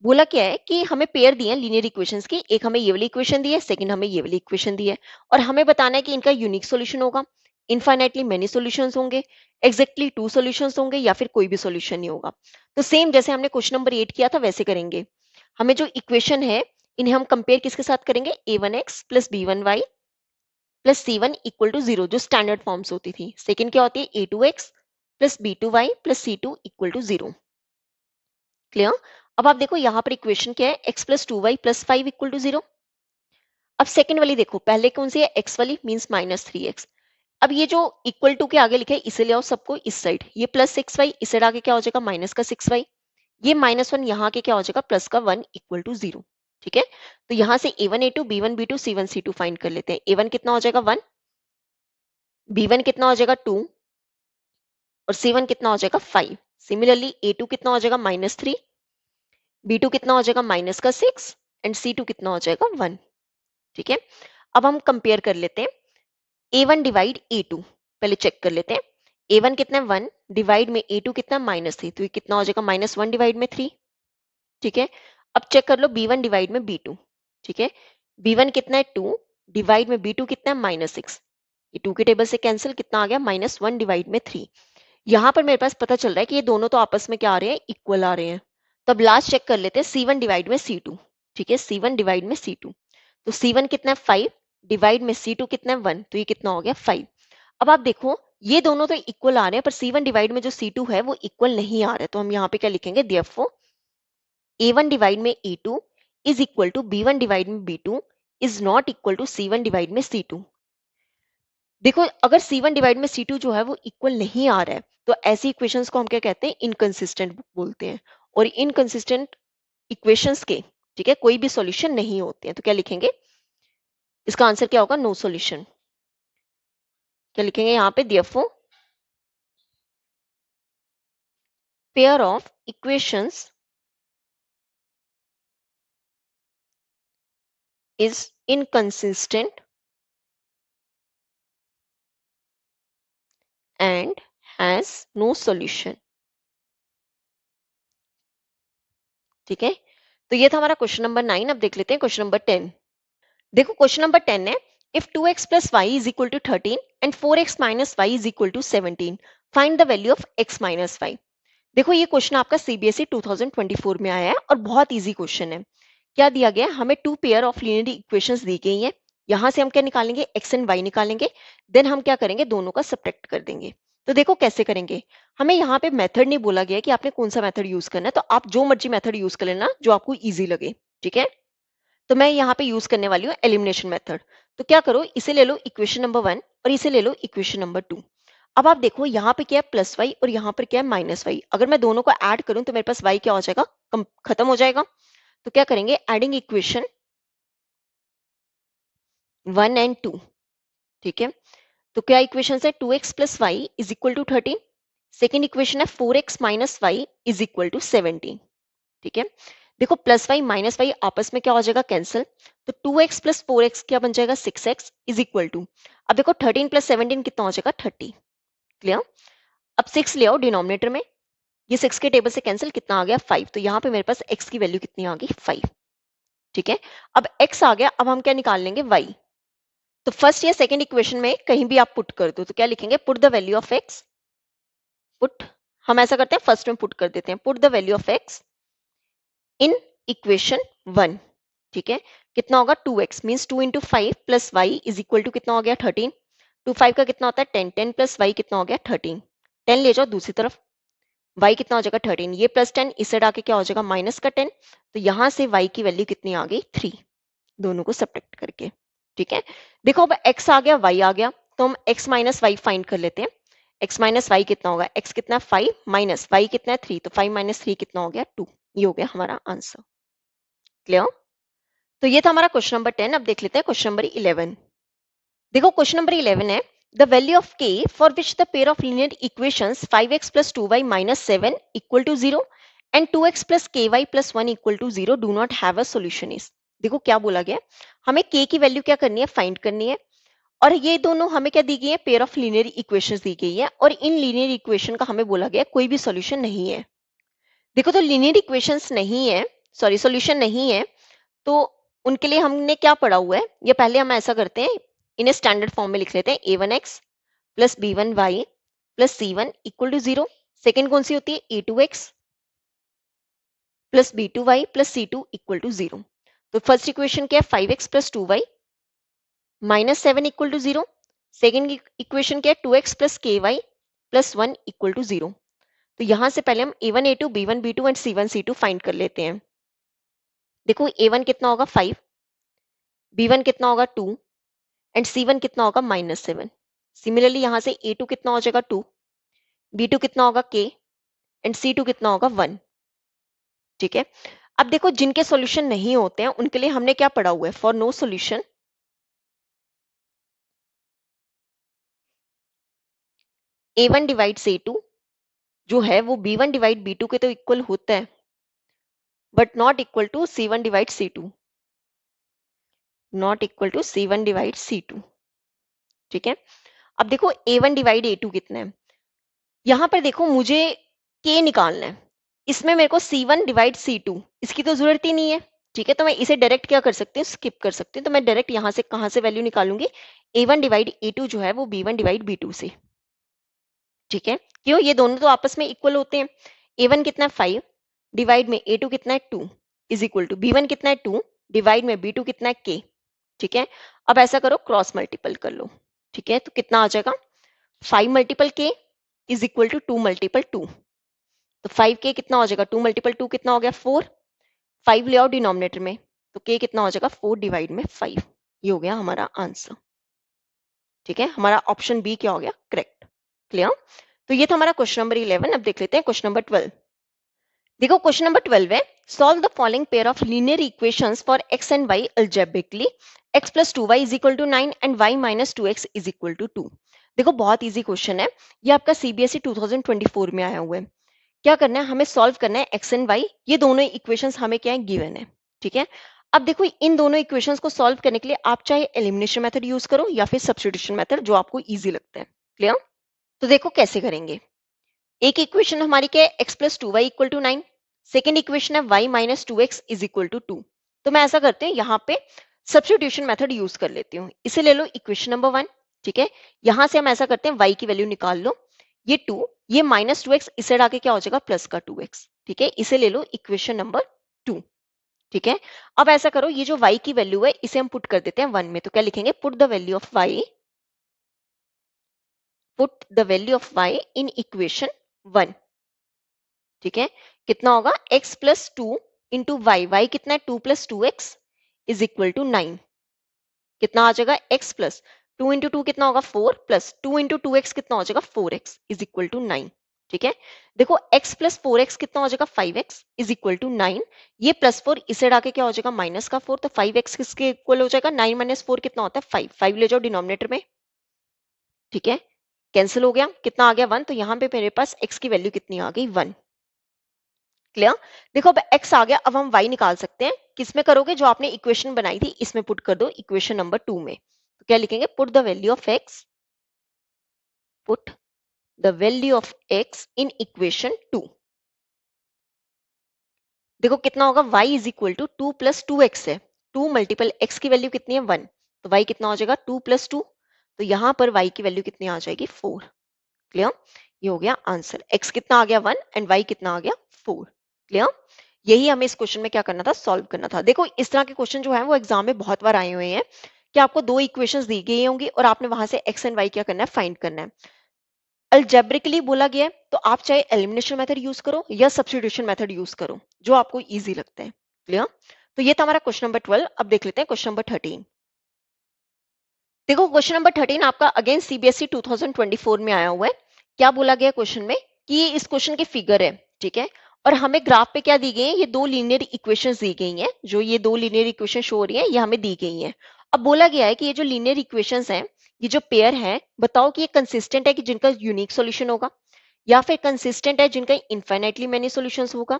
Speaker 1: बोला क्या है कि हमें पेयर दिए हैं लीनियर इक्वेशंस की, एक हमें ये वाली इक्वेशन दी है, सेकंड हमें ये वाली इक्वेशन दी है, और हमें बताना है कि इनका यूनिक सॉल्यूशन होगा, इनफाइनाइटली मेनी सॉल्यूशंस होंगे, एग्जैक्टली 2 सॉल्यूशंस होंगे, या फिर कोई भी सॉल्यूशन नहीं होगा। तो सेम जैसे हमने क्वेश्चन नंबर 8 किया था वैसे करेंगे। हमें जो इक्वेशन है इन्हें हम कंपेयर किसके साथ करेंगे, a1x plus b1y plus c1 equal to 0, जो स्टैंडर्ड फॉर्म्स होती थी। सेकंड क्या होती है, a2x plus b2y plus c2 equal to 0। Clear. अब आप देखो यहाँ पर इक्वेशन क्या है, x plus 2y plus 5 equal to 0। अब सेकंड वाली देखो, पहले कौन सी है, x वाली मींस माइनस 3x। अब ये जो इक्वल टू के आगे लिखे है इसे ले आओ सबको इस साइड, ये प्लस 6y इसे आगे क्या हो जाएगा माइनस का 6y, ये -1 यहाँ के क्या हो जाएगा प्लस का 1 इक्वल टू 0। ठीक है, तो यहाँ से a1 a2 b1 b2 c1 c2 find कर लेते हैं। a1 कितना हो जाएगा 1, b1 कितना हो जाएगा 2 और c1 कितना हो जाएगा 5। सिमिलरली a2 कितना हो जाएगा -3, b2 कितना हो जाएगा माइनस का 6 एंड c2 कितना हो जाएगा 1। ठीक है, अब हम कंपेयर कर लेते हैं a1 डिवाइड a2, पहले चेक कर लेते हैं। a1 कितना है 1 डिवाइड में a2 कितना -3, तो ये कितना हो जाएगा -1 डिवाइड में 3। ठीक है, अब चेक कर लो b1 डिवाइड में b2। ठीक है, b1 कितना है 2 डिवाइड में b2 कितना है -6, ये 2 के टेबल से कैंसिल, कितना आ गया -1 डिवाइड में 3। यहाँ पर मेरे पास पता चल रहा है कि ये दोनों तो आपस में क्या आ रहे हैं, इक्वल आ रहे हैं। तो अब लास्ट चेक कर लेते हैं c1 डिवाइड में c2। ठीक है, c1 डिवाइड में c2, तो c1 कितना है 5 डिवाइड में c2 कितना है 1, तो ये कितना हो गया 5। अब आप देखो ये दोनों तो इक्वल आ रहे हैं, पर c1 डिवाइड में जो c2 है वो इक्वल नहीं आ रहा है, तो हम यहाँ पे क्या लिखेंगे, देयरफॉर a1 डिवाइड में a2 is equal to b1 divide में b2 is not equal to c1 divide में c2। देखो अगर c1 डिवाइड में c2 जो है वो इक्वल नहीं आ रहा है, तो ऐसी इक्वेशंस को हम क्या कहते हैं, इनकंसिस्टेंट बोलते हैं। और इनकंसिस्टेंट इक्वेशंस के, ठीक है, कोई भी सॉल्यूशन नहीं होते हैं। तो क्या लिखेंगे, इसका आंसर क्या होगा, नो सॉल्यूशन। क्या लिखेंगे यहाँ पे, therefore pair of equations is inconsistent and has no solution. ठीक है, तो ये था हमारा क्वेश्चन नंबर 9। अब देख लेते हैं क्वेश्चन नंबर 10। देखो क्वेश्चन नंबर 10 है, if 2x plus y is equal to 13 and 4x minus y is equal to 17, find the value of x minus y। देखो ये क्वेश्चन आपका सीबीएसई 2024 में आया है और बहुत इजी क्वेश्चन है। क्या दिया गया है, हमें two pair of linear equations दी गई हैं। यहां से हम क्या निकालेंगे, एक्स एंड वाई निकालेंगे। देन हम क्या करेंगे, दोनों का सब्ट्रैक्ट कर देंगे। तो देखो कैसे करेंगे, हमें यहाँ पे मेथड नहीं बोला गया है कि आपने कौन सा मेथड यूज करना है, तो आप जो मर्जी मेथड यूज कर लेना जो आपको ईजी लगे। ठीक है, तो मैं यहाँ पे यूज करने वाली हूँ एलिमिनेशन मेथड। तो क्या करो, इसे ले लो इक्वेशन नंबर 1 और इसे ले लो इक्वेशन नंबर 2। अब आप देखो यहाँ पे क्या है प्लस वाई और यहाँ पर क्या है माइनस वाई। अगर मैं दोनों को ऐड करूं तो मेरे पास वाई क्या हो जाएगा, खत्म हो जाएगा। तो क्या करेंगे, एडिंग इक्वेशन 1 एंड 2। ठीक है, तो क्या इक्वेशन है, 2x plus y is equal to 13। Second equation है 4x minus y is equal to 17। ठीक है, देखो प्लस वाई माइनस वाई आपस में क्या हो जाएगा, कैंसिल। तो 2x प्लस 4x क्या बन जाएगा, 6x इज इक्वल टू, अब देखो 13 प्लस 17 कितना हो जाएगा, 30। क्लियर। अब 6 ले आओ डिनोमिनेटर में, ये 6 के टेबल से कैंसिल, कितना आ गया 5। तो यहाँ पे मेरे पास x की वैल्यू कितनी आ गई, 5। ठीक है, अब x आ गया, अब हम क्या निकाल लेंगे, y। तो फर्स्ट या सेकंड इक्वेशन में कहीं भी आप पुट कर दो, तो क्या लिखेंगे, put the value of x, put, हम ऐसा करते हैं फर्स्ट में पुट कर देते हैं, put the value of x in equation 1। ठीक है, कितना होगा 2x means 2 into 5 plus y is equal to कितना हो गया 13। 2 5 का कितना होता है 10, 10 प्लस वाई कितना हो गया 13। 10 ले जाओ दूसरी तरफ, y कितना हो जाएगा 13, ये प्लस 10 इस साइड आके क्या हो जाएगा माइनस का 10। तो यहां से y की वैल्यू कितनी आ गई 3, दोनों को सब्ट्रैक्ट करके। ठीक है, देखो अब x आ गया y आ गया, तो हम x माइनस वाई फाइंड कर लेते हैं। x माइनस वाई कितना होगा, x कितना है 5 माइनस y कितना है 3, तो 5 माइनस 3 कितना हो गया 2। ये हो गया हमारा आंसर। क्लियर। तो ये था हमारा क्वेश्चन नंबर 10। अब देख लेते हैं क्वेश्चन नंबर 11। देखो क्वेश्चन नंबर 11 है, the value of k for which the pair of linear equations 5x plus 2y minus 7 equal to 0 and 2x plus ky plus 1 equal to 0 do not have a solution is। देखो क्या बोला गया है, हमें k की value क्या करनी है, फाइंड करनी है। और ये दोनों हमें क्या दी गई है, पेयर ऑफ लीनियर इक्वेशंस दी गई है, और इन लीनियर इक्वेशन का हमें बोला गया है कोई भी सॉल्यूशन नहीं है। देखो तो लीनियर इक्वेशंस नहीं है, सॉरी सॉल्यूशन नहीं है, तो उनके लिए हमने क्या पढ़ा हुआ है, ये पहले हम ऐसा करते हैं, इन्हें स्टैंडर्ड फॉर्म में लिख लेते हैं, a1x plus b1y plus c1 equal to 0। Second कौन सी होती है, a2x plus b2y plus c2 equal to 0। तो फर्स्ट इक्वेशन क्या है, 5x plus 2y minus 7 equal to 0। Second equation क्या है, 2x plus ky plus 1 equal to 0। तो यहां से पहले हम a1 a2 b1 b2 and c1 c2 find कर लेते हैं। देखो a1 कितना होगा 5, b1 कितना होगा 2 एंड c1 कितना होगा -7। सिमिलरली यहां से a2 कितना हो जाएगा 2, b2 कितना होगा k एंड c2 कितना होगा 1। ठीक है, अब देखो जिनके सॉल्यूशन नहीं होते हैं उनके लिए हमने क्या पढ़ा हुआ है, for no solution a1 divides a2 जो है वो b1 डिवाइड b2 के तो इक्वल होता है, but not equal to c1 divide c2, not equal to c1 divide c2। ठीक है, अब देखो a1 डिवाइड a2 कितना है, यहां पर देखो मुझे k निकालना है, इसमें मेरे को c1 डिवाइड c2 इसकी तो जरूरत ही नहीं है। ठीक है, तो मैं इसे डायरेक्ट क्या कर सकती हूँ, स्किप कर सकती हूँ। तो मैं डायरेक्ट यहां से कहां से वैल्यू निकालूंगी, a1 डिवाइड a2 जो है वो b1 डिवाइड b2 से। ठीक है, क्यों, ये दोनों तो आपस में इक्वल होते हैं। a1 कितना है 5 डिवाइड में a2 कितना है 2 इज इक्वल टू b1 कितना है 2 डिवाइड में b2 कितना है k। ठीक है, अब ऐसा करो क्रॉस मल्टीपल कर लो। ठीक है, तो कितना आ जाएगा, 5 multiple k is equal to 2 multiple 2। तो 5k कितना हो जाएगा, 2 मल्टीपल 2 कितना हो गया 4। 5 ले आओ डिनोमिनेटर में, तो k कितना हो जाएगा 4 डिवाइड में 5। ये हो गया हमारा आंसर। ठीक है, हमारा ऑप्शन बी क्या हो गया, करेक्ट। क्लियर। तो ये था हमारा क्वेश्चन नंबर 11। अब देख लेते हैं क्वेश्चन नंबर 12। देखो क्वेश्चन नंबर 12 है, solve the following pair of linear equations for x एंड y algebraically। x plus 2y is equal to 9 and y minus 2x is equal to 2। देखो बहुत इजी क्वेश्चन है, ये आपका सीबीएसई 2024 में आया हुआ है। क्या करना है, हमें सॉल्व करना है एक्स एंड वाई, ये दोनों इक्वेशंस हमें क्या है गिवन है। ठीक है, अब देखो इन दोनों इक्वेशंस को सॉल्व करने के लिए आप चाहे एलिमिनेशन मेथड यूज करो या फिर सब्स्टिट्यूशन मेथड, जो आपको इजी लगता है। क्लियर? तो देखो कैसे करेंगे। एक इक्वेशन हमारी क्या है, x plus 2y equal to 9। Second equation है y minus 2x is equal to 2। तो मैं ऐसा करते हैं, यहाँ पे सब्स्टिट्यूशन मेथड यूज कर लेती हूँ। इसे ले लो इक्वेशन नंबर 1। ठीक है, यहां से हम ऐसा करते हैं, y की वैल्यू निकाल लो। ये 2, ये माइनस 2x, इस साइड आके क्या हो जाएगा, प्लस का 2x। ठीक है, इसे ले लो इक्वेशन नंबर 2। ठीक है, अब ऐसा करो, ये जो y की वैल्यू है इसे हम पुट कर देते हैं 1 में। तो क्या लिखेंगे, put the value of y, put the value of y in equation 1। ठीक है, कितना होगा, x प्लस 2 इंटू वाई कितना है, 2 plus 2x is equal to 9। कितना आ जाएगा, x प्लस 2 इंटू 2 कितना होगा, 4 प्लस 2 इंटू 2x कितना हो जाएगा, 4x इज इक्वल टू 9। ठीक है, देखो x प्लस 4x कितना हो जाएगा, 5x इज इक्वल टू 9। ये प्लस 4 इसे डाके क्या हो जाएगा, माइनस का 4। तो 5x किसके इक्वल हो जाएगा, 9 माइनस 4 कितना होता है, 5। 5 ले जाओ डिनोमिनेटर में। ठीक है, कैंसिल हो गया, कितना आ गया, 1। तो यहाँ पे मेरे पास x की वैल्यू कितनी आ गई, 1। क्लियर? देखो अब x आ गया, अब हम y निकाल सकते हैं। किसमें करोगे, जो आपने इक्वेशन बनाई थी इसमें पुट कर दो, इक्वेशन नंबर 2 में। तो क्या लिखेंगे, put the value of x, put the value of x in equation 2। देखो कितना होगा, y is equal to 2 plus 2x है। 2 मल्टीपल x की वैल्यू कितनी है, 1। तो y कितना हो जाएगा, 2 प्लस 2। तो यहां पर y की वैल्यू कितनी आ जाएगी, 4। क्लियर? ये हो गया आंसर। x कितना आ गया, 1 एंड y कितना आ गया, 4। क्लियर? यही हमें इस क्वेश्चन में क्या करना था, सॉल्व करना था। देखो इस तरह के क्वेश्चन जो है वो एग्जाम में बहुत बार आए हुए हैं कि आपको दो इक्वेशंस दी गई होंगी और आपने वहां से x एंड y क्या करना है, फाइंड करना है। अलजेब्रिकली बोला गया है तो आप चाहे एलिमिनेशन मेथड यूज करो या सब्स्टिट्यूशन मेथड यूज करो, जो आपको इजी लगता है। क्लियर? तो ये था हमारा क्वेश्चन नंबर 12। अब देख लेते हैं क्वेश्चन नंबर 13। देखो क्वेश्चन नंबर 13 आपका अगेन सीबीएसई 2024 में आया हुआ है। क्या बोला गया क्वेश्चन में कि ये इस क्वेश्चन की फिगर है। ठीक है, और हमें ग्राफ पे क्या दी गई है, ये दो लीनियर इक्वेशंस दी गई हैं। जो ये दो लीनियर इक्वेशन शो हो रही है, ये हमें दी गई हैं। अब बोला गया है कि ये जो लीनियर इक्वेशंस हैं, ये जो पेयर है, बताओ कि ये कंसिस्टेंट है कि जिनका यूनिक सॉल्यूशन होगा, या फिर कंसिस्टेंट है जिनका इनफाइनाइटली मेनी सॉल्यूशंस होगा,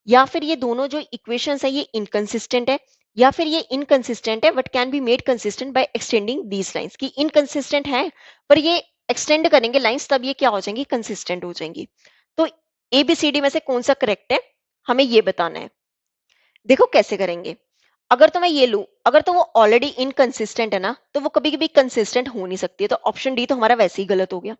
Speaker 1: या फिर ये दोनों जो इक्वेशंस है ये इनकंसिस्टेंट है, या फिर ये इनकंसिस्टेंट है but can be made consistent by extending these lines. की इनकंसिस्टेंट है पर ये एक्सटेंड करेंगे लाइंस, तब ये क्या हो जाएंगी, कंसिस्टेंट हो जाएंगी। तो एबीसीडी में से कौन सा करेक्ट है, हमें ये बताना है। देखो कैसे करेंगे। अगर तो मैं ये लूं, अगर तो वो ऑलरेडी इनकंसिस्टेंट है ना, तो वो कभी कभी कंसिस्टेंट हो नहीं सकती है। तो ऑप्शन डी तो हमारा वैसे ही गलत हो गया।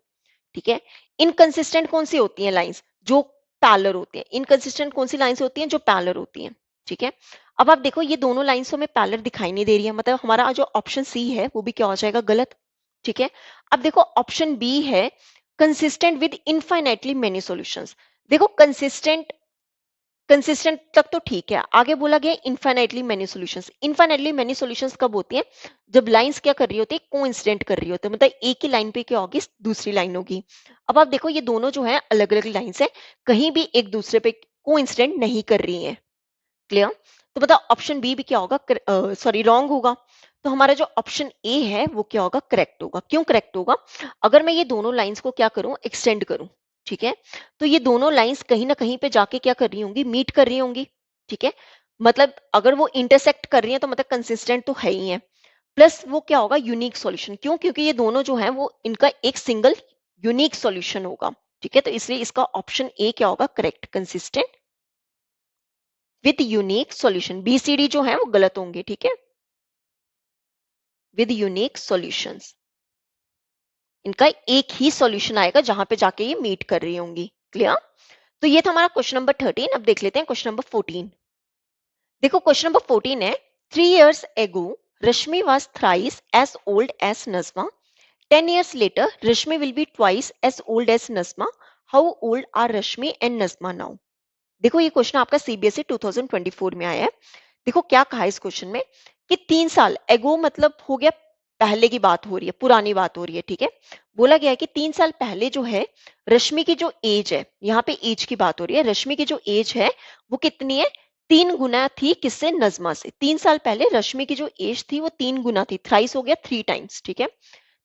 Speaker 1: ठीक है, इनकंसिस्टेंट कौन सी होती हैं लाइंस, जो पैरेलल होती हैं। इनकंसिस्टेंट कौन सी लाइंस होती हैं, जो पैरेलल होती हैं। ठीक है, अब आप देखो ये दोनों लाइंस हमें पैरेलल दिखाई नहीं दे रही है, मतलब हमारा जो ऑप्शन सी है वो भी क्या हो जाएगा, गलत। ठीक है, अब देखो ऑप्शन बी है consistent with infinitely many solutions. देखो कंसिस्टेंट, कंसिस्टेंट तक तो ठीक है, आगे बोला गया infinitely many solutions. Infinitely many solutions कब होती है, जब लाइंस क्या कर रही होती है, कोइंसिडेंट कर रही होती है, मतलब एक ही लाइन पे क्या होगी, दूसरी लाइन होगी। अब आप देखो ये दोनों जो है अलग अलग लाइंस है, कहीं भी एक दूसरे पे कोइंसिडेंट नहीं कर रही है। क्लियर? तो मतलब ऑप्शन बी भी क्या होगा, सॉरी रॉन्ग होगा। तो हमारा जो ऑप्शन ए है वो क्या होगा, करेक्ट होगा। क्यों करेक्ट होगा, अगर मैं ये दोनों लाइंस को क्या करूं, एक्सटेंड करूं। ठीक है, तो ये दोनों लाइंस कहीं ना कहीं पे जाके क्या कर रही होंगी, मीट कर रही होंगी। ठीक है, मतलब अगर वो इंटरसेक्ट कर रही है तो मतलब कंसिस्टेंट तो है ही है। प्लस वो क्या होगा, यूनिक सॉल्यूशन। क्यों, क्योंकि ये दोनों जो है वो इनका एक सिंगल यूनिक सॉल्यूशन होगा। ठीक है, तो इसलिए इसका ऑप्शन ए क्या होगा, correct, consistent with unique solution. B C D जो है वो गलत होंगे। ठीक है, विद यूनिक सॉल्यूशंस, इनका एक ही सॉल्यूशन आएगा जहां पे जाके ये मीट कर रही होंगी। क्लियर? तो ये था हमारा क्वेश्चन नंबर 13। अब देख लेते हैं क्वेश्चन नंबर 14। देखो क्वेश्चन नंबर 14 है, 3 years ago Rashmi was thrice as old as Nazma. 10 years later Rashmi will be twice as old as Nazma. How old are Rashmi and Nazma now? देखो ये question आपका CBSE 2024 में आया है। देखो क्या कहा है इस क्वेश्चन में कि 3 साल एगो मतलब हो गया, पहले की बात हो रही है, पुरानी बात हो रही है। ठीक है, बोला गया है कि 3 साल पहले जो है रश्मि की जो एज है, यहाँ पे एज की बात हो रही है, रश्मि की जो एज है वो कितनी है, 3 गुना थी किससे, नजमा से। 3 साल पहले रश्मि की जो एज थी वो 3 गुना थी, थ्राइस हो गया 3 टाइम्स। ठीक है,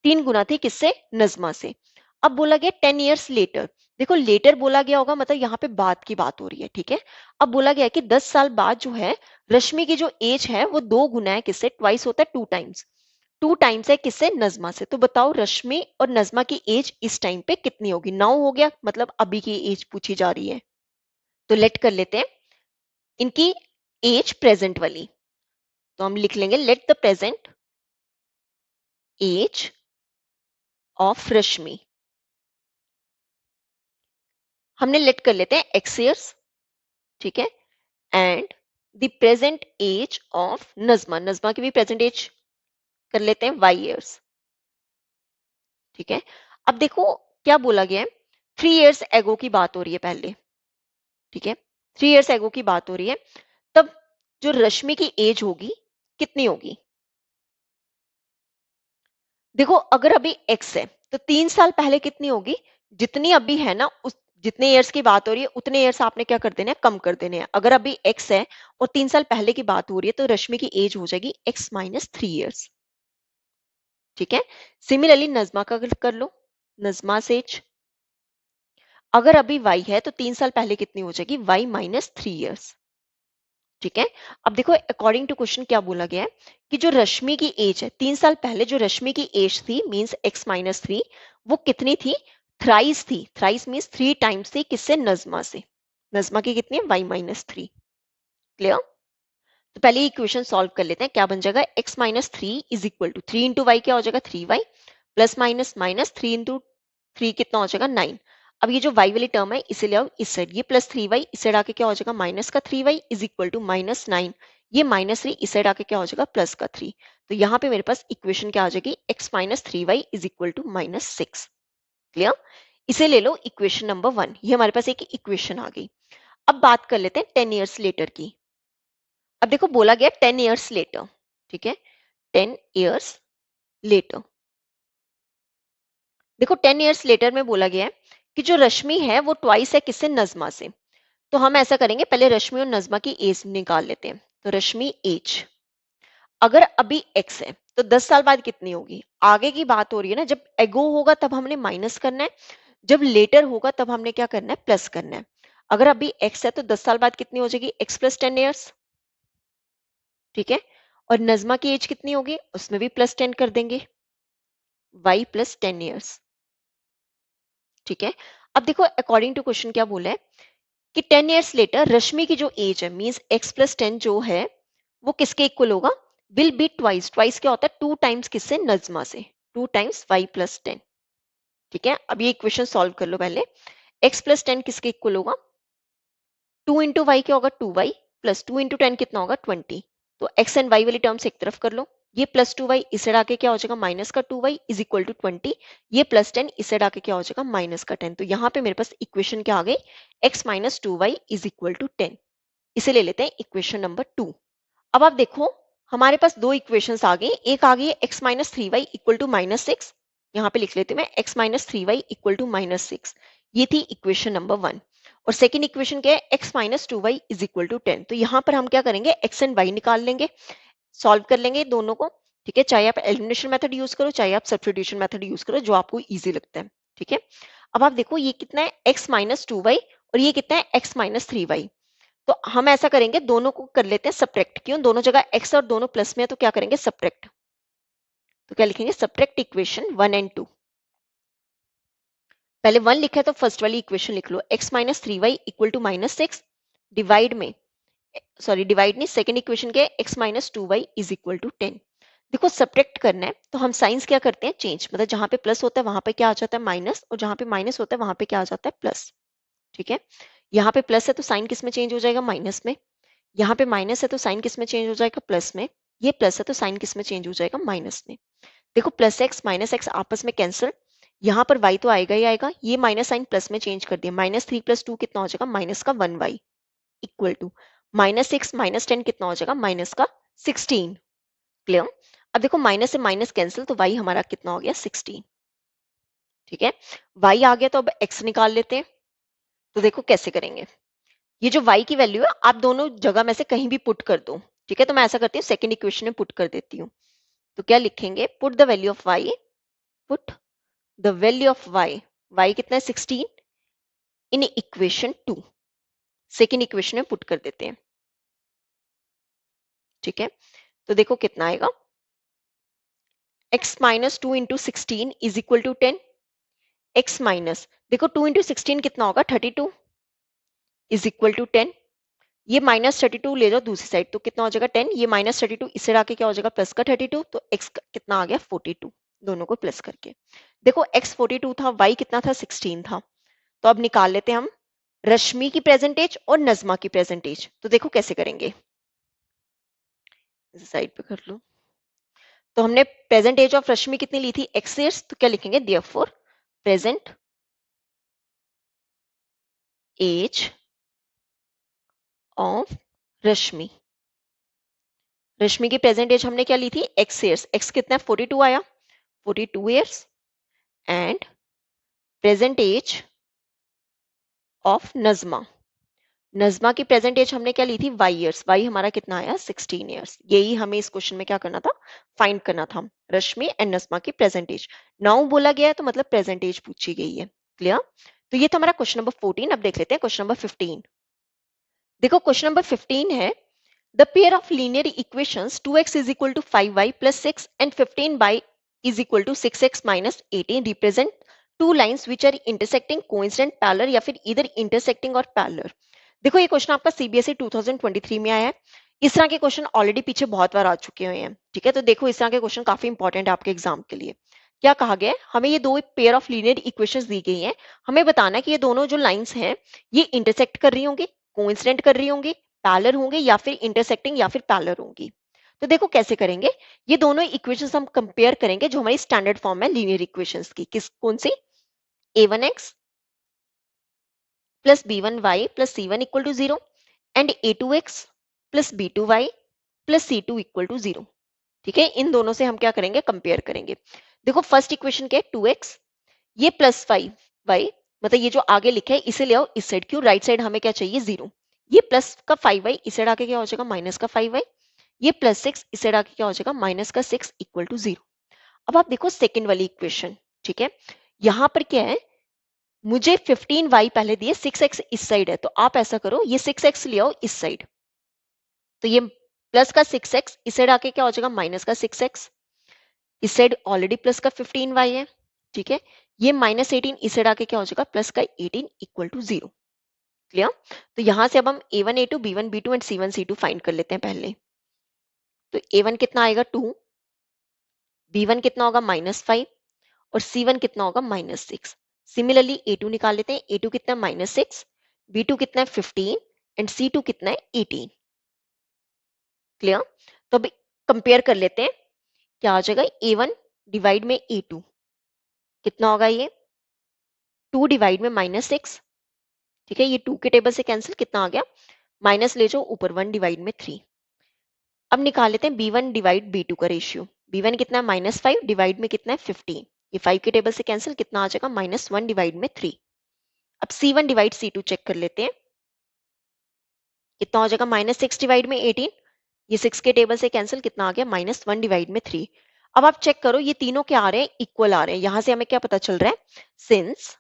Speaker 1: 3 गुना थी किससे, नजमा से। अब बोला गया 10 years लेटर, देखो लेटर बोला गया होगा मतलब यहाँ पे बाद की बात हो रही है, ठीक है। अब बोला गया है कि 10 साल बाद जो है रश्मि की जो एज है वो 2 गुना है किससे, ट्वाइस होता है 2 टाइम्स, 2 टाइम्स है किससे, नज़मा से। तो बताओ रश्मि और नज़मा की एज इस टाइम पे कितनी होगी। 9 हो गया, मतलब अभी की एज पूछी जा रही है। तो लेट कर लेते हैं इनकी एज प्रेजेंट वाली। तो हम लिख लेंगे let the present age of Rashmi, हमने लेट कर लेते हैं एक्स ईयर्स, ठीक है। And the present age of Nazma, Nazma की भी प्रेजेंट एज कर लेते हैं वाई ईयर्स, ठीक है। अब देखो क्या बोला गया है, 3 इयर्स एगो की बात हो रही है पहले, ठीक है। 3 इयर्स एगो की बात हो रही है, तब जो रश्मि की एज होगी कितनी होगी। देखो अगर अभी एक्स है तो 3 साल पहले कितनी होगी, जितनी अभी है ना उस जितने इयर्स की बात हो रही है उतने इयर्स आपने क्या कर देने हैं, कम कर देने हैं। अगर अभी एक्स है और 3 साल पहले की बात हो रही है तो रश्मि की एज हो जाएगी एक्स माइनस 3 ईयर्स, ठीक है। सिमिलरली नजमा का अगर कर लो, नजमा से एज अगर अभी वाई है तो 3 साल पहले कितनी हो जाएगी, वाई माइनस 3 ईयर्स, ठीक है। अब देखो अकॉर्डिंग टू क्वेश्चन क्या बोला गया है कि जो रश्मि की एज है 3 साल पहले जो रश्मि की एज थी मींस एक्स माइनस 3, वो कितनी थी, थ्राइस थी। थ्राइस मींस 3 टाइम्स थी किससे, नजमा से। नजमा की कितनी है, वाई माइनस 3। क्लियर। तो पहले इक्वेशन सॉल्व कर लेते हैं, क्या बन जाएगा, x minus 3 is equal to 3 into y क्या हो जाएगा 3y, plus minus minus 3 into 3 कितना हो जाएगा 9। अब ये जो y वाली टर्म है इसे ले आओ इस साइड, ये प्लस 3y इस साइड आके क्या हो जाएगा माइनस का 3y is equal to minus 9, ये माइनस 3 इस साइड आके क्या हो जाएगा प्लस का 3। तो यहाँ पे मेरे पास इक्वेशन क्या आ जाएगी, x minus 3y is equal to minus 6। Clear. इसे ले लो इक्वेशन नंबर 1, ये हमारे पास एक इक्वेशन आ गई। अब बात कर लेते हैं 10 ईयर्स लेटर की। अब देखो बोला गया 10 ईयर्स लेटर, ठीक है। 10 ईयर्स लेटर, देखो 10 ईयर्स लेटर में बोला गया है कि जो रश्मि है वो ट्वाइस है किससे, नजमा से। तो हम ऐसा करेंगे पहले रश्मि और नजमा की एज निकाल लेते हैं। तो रश्मि एज अगर अभी एक्स है तो 10 साल बाद कितनी होगी, आगे की बात हो रही है ना, जब एगो होगा तब हमने माइनस करना है, जब लेटर होगा तब हमने क्या करना है, प्लस करना है। अगर अभी एक्स है तो 10 साल बाद कितनी हो जाएगी, एक्स प्लस 10 ईयर्स, ठीक है। और नजमा की एज कितनी होगी, उसमें भी प्लस 10 कर देंगे, वाई प्लस 10 ईयर्स, ठीक है। अब देखो अकॉर्डिंग टू क्वेश्चन क्या बोला है कि 10 ईयर्स लेटर रश्मि की जो एज है मींस एक्स प्लस 10 जो है वो किसके इक्वल होगा, विल बी ट्वाइस, ट्वाइस क्या होता है 2 टाइम्स किससे, नजमा से, 2 टाइम्स वाई प्लस 10, ठीक है। अब ये इक्वेशन सॉल्व कर लो पहले, एक्स प्लस 10 किसके इक्वल होगा, 2 इंटू वाई क्या होगा 2y, प्लस 2 इंटू 10 कितना होगा 20। तो एक्स एंड वाई वाली टर्म्स एक तरफ कर लो, ये प्लस 2y इस साइड आके क्या हो जाएगा माइनस का 2y इज इक्वल टू 20, ये प्लस 10 इस साइड आके क्या हो जाएगा माइनस का 10। तो यहाँ पे मेरे पास इक्वेशन क्या आ गई, x minus 2y is equal to 10। इसे ले लेते हैं इक्वेशन नंबर 2। अब आप देखो हमारे पास दो इक्वेशंस आ गई, एक आ गई है x minus 3y equal to minus 6, यहाँ पे लिख लेती हूँ मैं x minus 3y equal to minus 6, ये थी इक्वेशन नंबर 1। और सेकंड इक्वेशन क्या है, x minus 2y is equal to 10। तो यहाँ पर हम क्या करेंगे, x एंड y निकाल लेंगे, सॉल्व कर लेंगे दोनों को, ठीक है। चाहे आप एलिमिनेशन मेथड यूज करो चाहे आप सब्स्टिट्यूशन मेथड यूज करो, जो आपको इजी लगता है, ठीक है। अब आप देखो ये कितना है x माइनस 2y और ये कितना है x माइनस 3y। तो हम ऐसा करेंगे दोनों को कर लेते हैं सब्ट्रैक्ट, क्यों, दोनों जगह x और दोनों प्लस में है तो क्या करेंगे सब्ट्रैक्ट। तो क्या लिखेंगे, सब्ट्रैक्ट इक्वेशन 1 एंड 2। पहले 1 लिखा है तो फर्स्ट वाली इक्वेशन लिख लो, x minus 3y equal to minus 6, divide में, सॉरी डिवाइड नहीं, सेकंड इक्वेशन क्या है, x minus 2y is equal to 10। देखो सब्ट्रैक्ट करना है तो हम साइंस क्या करते हैं चेंज, मतलब जहां पे प्लस होता है वहां पे क्या आ जाता है माइनस, और जहां पे माइनस होता है वहां पे क्या आ जाता है प्लस, ठीक है। यहाँ पे प्लस है तो साइन किस में चेंज हो जाएगा, माइनस में। यहाँ पे माइनस है तो साइन किस में चेंज हो जाएगा, प्लस में। ये प्लस है तो साइन किस में चेंज हो जाएगा, माइनस में। देखो प्लस एक्स माइनस एक्स आपस में कैंसिल, यहाँ पर y तो आएगा ही आएगा, ये माइनस साइन प्लस में चेंज कर दिया, माइनस 3 प्लस 2 कितना हो जाएगा माइनस का 1y equal to minus 6 minus 10 कितना हो जाएगा माइनस का 16। क्लियर। अब देखो माइनस से माइनस कैंसिल तो y हमारा कितना हो गया 16, ठीक है। y आ गया तो अब x निकाल लेते हैं। तो देखो कैसे करेंगे, ये जो y की वैल्यू है आप दोनों जगह में से कहीं भी पुट कर दो, ठीक है। तो मैं ऐसा करती हूँ सेकंड इक्वेशन में पुट कर देती हूँ। तो क्या लिखेंगे, put the value of y, put the value of y, y कितना है 16 इन इक्वेशन 2, सेकेंड इक्वेशन में पुट कर देते हैं। ठीक है, तो देखो कितना आएगा, x minus 2 into 16 is equal to 10। x minus, देखो 2 इंटू 16 कितना होगा, 32 इज इक्वल टू 10। ये माइनस 32 ले जाओ दूसरी साइड तो कितना हो जाएगा 10, ये माइनस 32 इससे आके क्या हो जाएगा प्लस का 32, तो x कितना आ गया 42, दोनों को प्लस करके। देखो x 42 था, y कितना था 16 था, तो अब निकाल लेते हैं हम रश्मि की प्रेजेंटेज और नजमा की प्रेजेंटेज। तो देखो कैसे करेंगे, इस साइड पे कर लो। तो हमने प्रेजेंट एज ऑफ रश्मि कितनी ली थी, x years, तो क्या लिखेंगे, देयरफॉर प्रेजेंट एज ऑफ रश्मि। रश्मि की प्रेजेंट एज हमने क्या ली थी, x years, x कितना है 42 आया, 42 years, and present age of Najma, Najma की प्रेजेंट एज हमने क्या ली थी, y years, y हमारा कितना आया 16 years। यही हमें इस क्वेश्चन में क्या करना था, फाइंड करना था, रश्मि एंड नजमा की प्रेजेंट एज। नाउ बोला गया है तो मतलब प्रेजेंट एज पूछी गई है। क्लियर, तो ये था हमारा क्वेश्चन नंबर 14। अब देख लेते हैं क्वेश्चन नंबर 15। देखो क्वेश्चन नंबर 15 है, the pair of linear equations 2x is equal to 5y plus 6 and 15y is equal to 6x minus 18 represent two lines which are intersecting coincident parallel या फिर either intersecting और parallel। देखो ये question आपका CBSE 2023 में आया है। इस तरह के क्वेश्चन ऑलरेडी पीछे बहुत बार आ चुके हुए हैं। ठीक है, तो देखो इस तरह के क्वेश्चन काफी इंपॉर्टेंट है आपके एग्जाम के लिए। क्या कहा गया है, हमें ये दो पेयर ऑफ लीनियर इक्वेशंस दी गई हैं, हमें बताना है कि ये दोनों जो लाइंस हैं ये इंटरसेक्ट कर रही होंगी, कोइंसिडेंट कर रही होंगी, पैरेलल होंगे या फिर इंटरसेक्टिंग या फिर पैरेलल होंगी। तो देखो कैसे करेंगे, ये दोनों इक्वेशंस हम कंपेयर करेंगे जो हमारी स्टैंडर्ड फॉर्म है लीनियर इक्वेशंस की। किस कौन सी, a1x plus b1y plus c1 equal to 0 and a2x plus b2y plus c2 equal to 0। ठीक है, इन दोनों से हम क्या करेंगे, कंपेयर करेंगे। देखो फर्स्ट इक्वेशन क्या है 2x, ये प्लस 5y, मतलब ये जो आगे लिखा है इसे ले आओ इस साइड, क्यों, राइट साइड हमें क्या चाहिए 0। ये प्लस का 5y इस साइड आके क्या हो जाएगा माइनस का 5y, ये प्लस 6 इस साइड आके क्या हो जाएगा माइनस का 6 इक्वल टू 0। अब आप देखो सेकेंड वाली इक्वेशन। ठीक है, यहां पर क्या है, मुझे 15y पहले दिए, 6x इस साइड है, तो आप ऐसा करो ये 6x ले आओ इस साइड, तो ये प्लस का 6x इस साइड आके क्या हो जाएगा माइनस का 6x, इस साइड ऑलरेडी प्लस का 15y है। ठीक है, ये माइनस 18 इस साइड आके क्या हो जाएगा प्लस का 18 इक्वल टू 0। क्लियर, तो यहां से अब हम a1 a2 b1 b2 and c1 c2 find कर लेते हैं पहले। तो a1 कितना आएगा 2, b1 कितना होगा -5 और c1 कितना होगा -6। सिमिलरली a2 निकाल लेते हैं, a2 कितना है -6, b2 कितना है 15 एंड c2 कितना है 18। क्लियर, तो अब कंपेयर कर लेते हैं, क्या आ जाएगा a1 डिवाइड में a2 कितना होगा, ये 2 डिवाइड में -6। ठीक है, ये 2 के टेबल से कैंसिल, कितना आ गया, माइनस ले जाओ ऊपर 1 डिवाइड में 3। अब निकाल लेते हैं b1 डिवाइड b2 का रेशियो, b1 कितना है -5 डिवाइड में कितना है 15, ये 5 के टेबल से कैंसिल, कितना आ जाएगा -1 डिवाइड में 3। अब c1 डिवाइड c2 चेक कर लेते हैं, कितना हो जाएगा -6 डिवाइड में 18, ये 6 के टेबल से कैंसिल, कितना आ गया -1 डिवाइड में 3। अब आप चेक करो ये तीनों क्या आ रहे हैं, इक्वल आ रहे हैं। यहां से हमें क्या पता चल रहा है, सिंस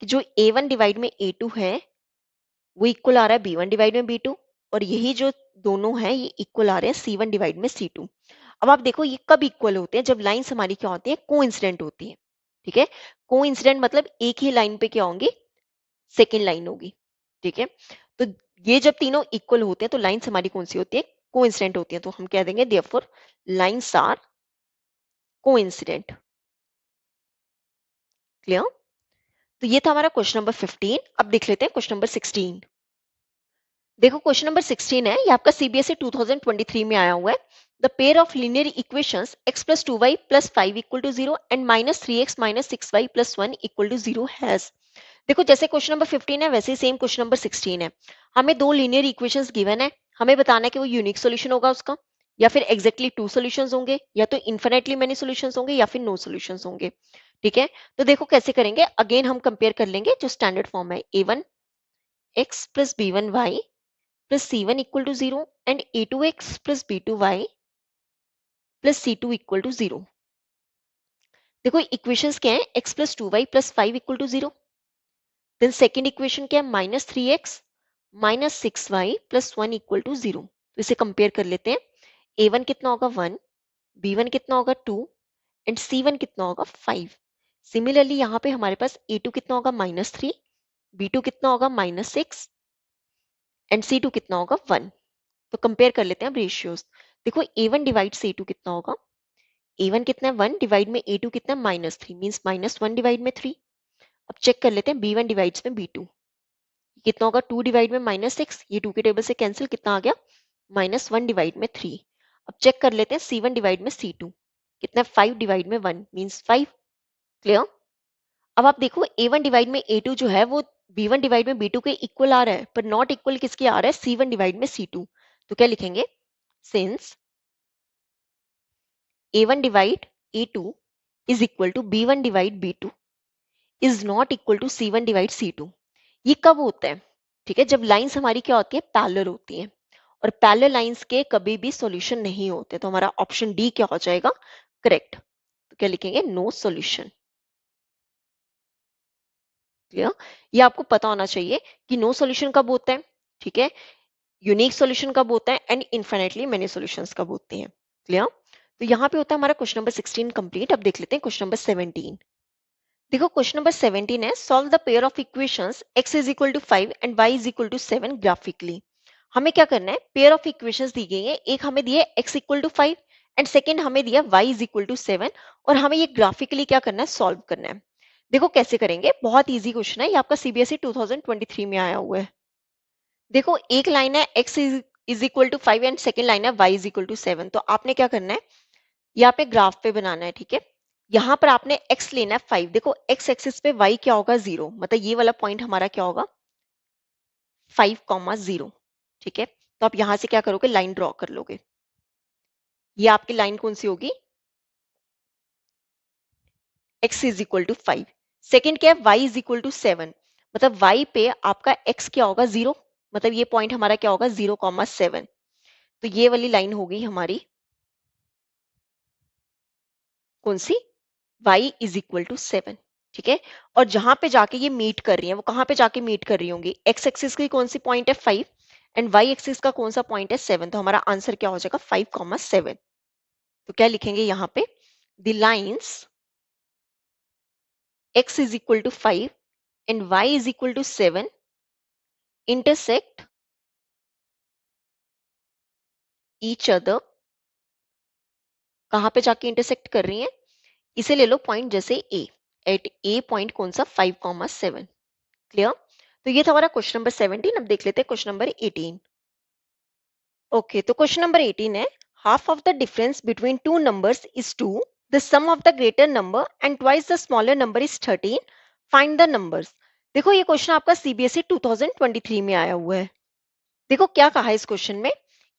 Speaker 1: जो a1 डिवाइड में a2 है वो इक्वल आ रहा है b1 डिवाइड में b2, और यही जो दोनों हैं ये इक्वल आ रहे हैं c1 डिवाइड में c2। अब आप देखो ये कब इक्वल होते हैं, जब लाइंस हमारी क्या होती है, कोइंसिडेंट होती है। ठीक है, कोइंसिडेंट मतलब एक ही लाइन पे क्या होंगी, सेकेंड लाइन होगी। ठीक है, तो ये जब तीनों इक्वल होते हैं तो लाइंस हमारी कौन सी होती है, कोइंसिडेंट होती है, तो हम कह देंगे therefore lines are coincident. Clear, तो ये था हमारा क्वेश्चन नंबर 15। अब देख लेते हैं क्वेश्चन नंबर 16। देखो क्वेश्चन नंबर 16 है, ये आपका सीबीएसई 2023 में आया हुआ है। The pair of linear equations x plus 2y plus 5 equal to 0 and minus 3x minus 6y plus 1 equal to 0 has. देखो जैसे क्वेश्चन नंबर 15 है वैसे ही सेम क्वेश्चन नंबर 16 है। हमें दो लीनियर इक्वेशंस गिवन है, हमें बताना है कि वो यूनिक सॉल्यूशन होगा उसका, या फिर एग्जैक्टली टू सॉल्यूशंस होंगे, या तो इन्फिनेटली मेनी सॉल्यूशंस होंगे, या फिर नो सॉल्यूशंस होंगे। ठीक है, तो देखो कैसे करेंगे, अगेन हम कंपेयर कर लेंगे जो स्टैंडर्ड फॉर्म है, a1x plus b1y plus c1 equal to 0 and a2x plus b2y plus c2 equal to 0। देखो इक्वेशंस क्या है, x plus 2y plus 5 equal to 0, then second equation क्या है, -3x -6y + 1 = 0। तो इसे कंपेयर कर लेते हैं। a1 कितना होगा 1, b1 कितना होगा 2 एंड c1 कितना होगा 5। सिमिलरली यहाँ पे हमारे पास a2 कितना होगा -3, b2 कितना होगा -6 एंड c2 कितना होगा 1। तो कंपेयर कर लेते हैं अब रेशियोज। देखो a1 डिवाइड a2 कितना होगा, a1 कितना है 1 डिवाइड में a2 कितना है -3 मीन्स -1 डिवाइड में 3। अब चेक कर लेते हैं b1 डिवाइड्स में b2 कितना होगा, 2 डिवाइड में -6, ये 2 के टेबल से कैंसिल, कितना आ गया -1 डिवाइड में 3। अब चेक कर लेते हैं c1 डिवाइड में c2 कितना है 5 डिवाइड में 1 मीन्स 5। क्लियर। अब आप देखो a1 डिवाइड में a2 जो है वो b1 डिवाइड में b2 के इक्वल आ रहा है, पर नॉट इक्वल किसके आ रहा है, c1 डिवाइड में c2। तो क्या लिखेंगे, since a1 divide a2 is equal to b1 divide b2 is not equal to c1 divide c2। ये कब होता है, ठीक है, जब लाइंस हमारी क्या होती है, पैरेलल होती हैं, और पैरेलल लाइंस के कभी भी सॉल्यूशन नहीं होते। तो हमारा ऑप्शन डी क्या हो जाएगा, करेक्ट। तो क्या लिखेंगे, नो सॉल्यूशन। क्लियर। ये आपको पता होना चाहिए कि नो सॉल्यूशन कब होता है, ठीक है, यूनिक सॉल्यूशन कब होता है एंड इनफाइनाइटली मेनी सॉल्यूशंस कब होते हैं। क्लियर। तो यहाँ पे होता है हमारा क्वेश्चन नंबर 16 कंप्लीट। अब देख लेते हैं क्वेश्चन नंबर 17। देखो क्वेश्चन नंबर 17 है, solve the pair of equations x is equal to 5 and y is equal to 7 graphically. हमें क्या करना है, पेयर ऑफ इक्वेशंस दी गई है, एक हमें दिया है x equal to 5 and second हमें दिया y इज इक्वल टू 7, और हमें ये ग्राफिकली क्या करना है, सॉल्व करना है। देखो कैसे करेंगे, बहुत इजी क्वेश्चन है, ये आपका सीबीएसई 2023 में आया हुआ है। देखो एक लाइन है x is equal to 5 and second line है y इज इक्वल टू 7। तो आपने क्या करना है, यहाँ पे ग्राफ पे बनाना है, ठीक है। यहाँ पर आपने x लेना है 5। देखो x एक्सिस पे y क्या होगा 0, मतलब ये वाला पॉइंट हमारा क्या होगा 5,0। ठीक है, तो आप यहां से क्या करोगे, लाइन ड्रॉ कर लोगे। ये आपकी लाइन कौन सी होगी, x is equal to 5। Second क्या है, y इज इक्वल टू 7, मतलब y पे आपका x क्या होगा 0, मतलब ये पॉइंट हमारा क्या होगा 0,7। तो ये वाली लाइन होगी हमारी कौन सी, y इज इक्वल टू 7। ठीक है, और जहां पे जाके ये मीट कर रही है वो कहां पे जाके मीट कर रही होंगी, x एक्सिस की कौन सी पॉइंट है 5 एंड y एक्सिस का कौन सा पॉइंट है 7। तो हमारा आंसर क्या हो जाएगा 5,7। तो क्या लिखेंगे यहाँ पे, the lines x is equal to 5 and y is equal to 7 intersect each other। कहां पे जाके इंटरसेक्ट कर रही हैं, इसे ले लो पॉइंट जैसे a, एट a पॉइंट कौन सा 5,7। क्लियर। तो ये था हमारा क्वेश्चन नंबर 17। अब देख लेते हैं क्वेश्चन नंबर 18। ओके, तो क्वेश्चन नंबर 18 है, half of the difference between two numbers is 2, the sum of the greater number and twice the smaller number is 13, find the numbers. देखो ये क्वेश्चन आपका CBSE 2023 में आया हुआ है। देखो क्या कहा है इस क्वेश्चन में,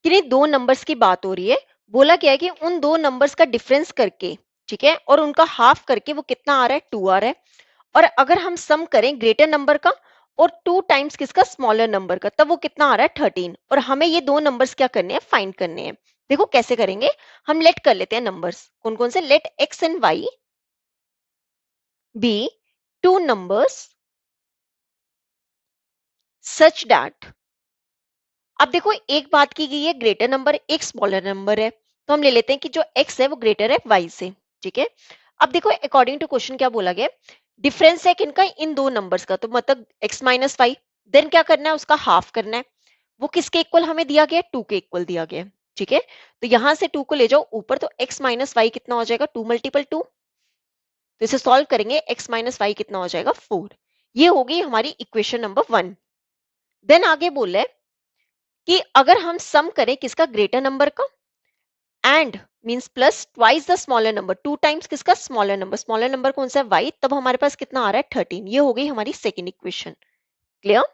Speaker 1: कि नहीं दो नंबर्स की बात हो रही है, बोला क्या है कि उन दो नंबर्स का डिफरेंस करके, ठीक है, और उनका हाफ करके वो कितना आ रहा है 2 आ रहा है, और अगर हम सम करें ग्रेटर नंबर का और 2 टाइम्स किसका, स्मॉलर नंबर का, तब वो कितना आ रहा है 13, और हमें ये दो नंबर्स क्या करने हैं, फाइंड करने हैं। देखो कैसे करेंगे, हम लेट कर लेते हैं नंबर्स, कौन कौन से, लेट x एंड y be two numbers such that. अब देखो एक बात की गई है, ग्रेटर नंबर एक स्मॉलर नंबर है, तो हम ले लेते हैं कि जो x है वो ग्रेटर है y से। ठीक है, अब देखो अकॉर्डिंग टू क्वेश्चन क्या बोला गया, डिफरेंस है किनका, इन दो नंबर्स का, तो मतलब x माइनस वाई, देन क्या करना है, उसका हाफ करना है। वो किसके इक्वल हमें दिया गया, 2 के इक्वल दिया गया है। ठीक है, तो यहां से 2 को ले जाओ ऊपर, तो x माइनस वाई कितना हो जाएगा, 2 मल्टीपल 2। तो इसे सॉल्व करेंगे, x माइनस वाई कितना हो जाएगा 4। ये होगी हमारी इक्वेशन नंबर 1। देन आगे बोले कि अगर हम सम करें किसका, ग्रेटर नंबर का, and means plus twice the smaller number, 2 times किसका, स्मॉलर नंबर कौन सा है y, तब हमारे पास कितना आ रहा है 13। ये हो गई हमारी सेकेंड इक्वेशन। क्लियर।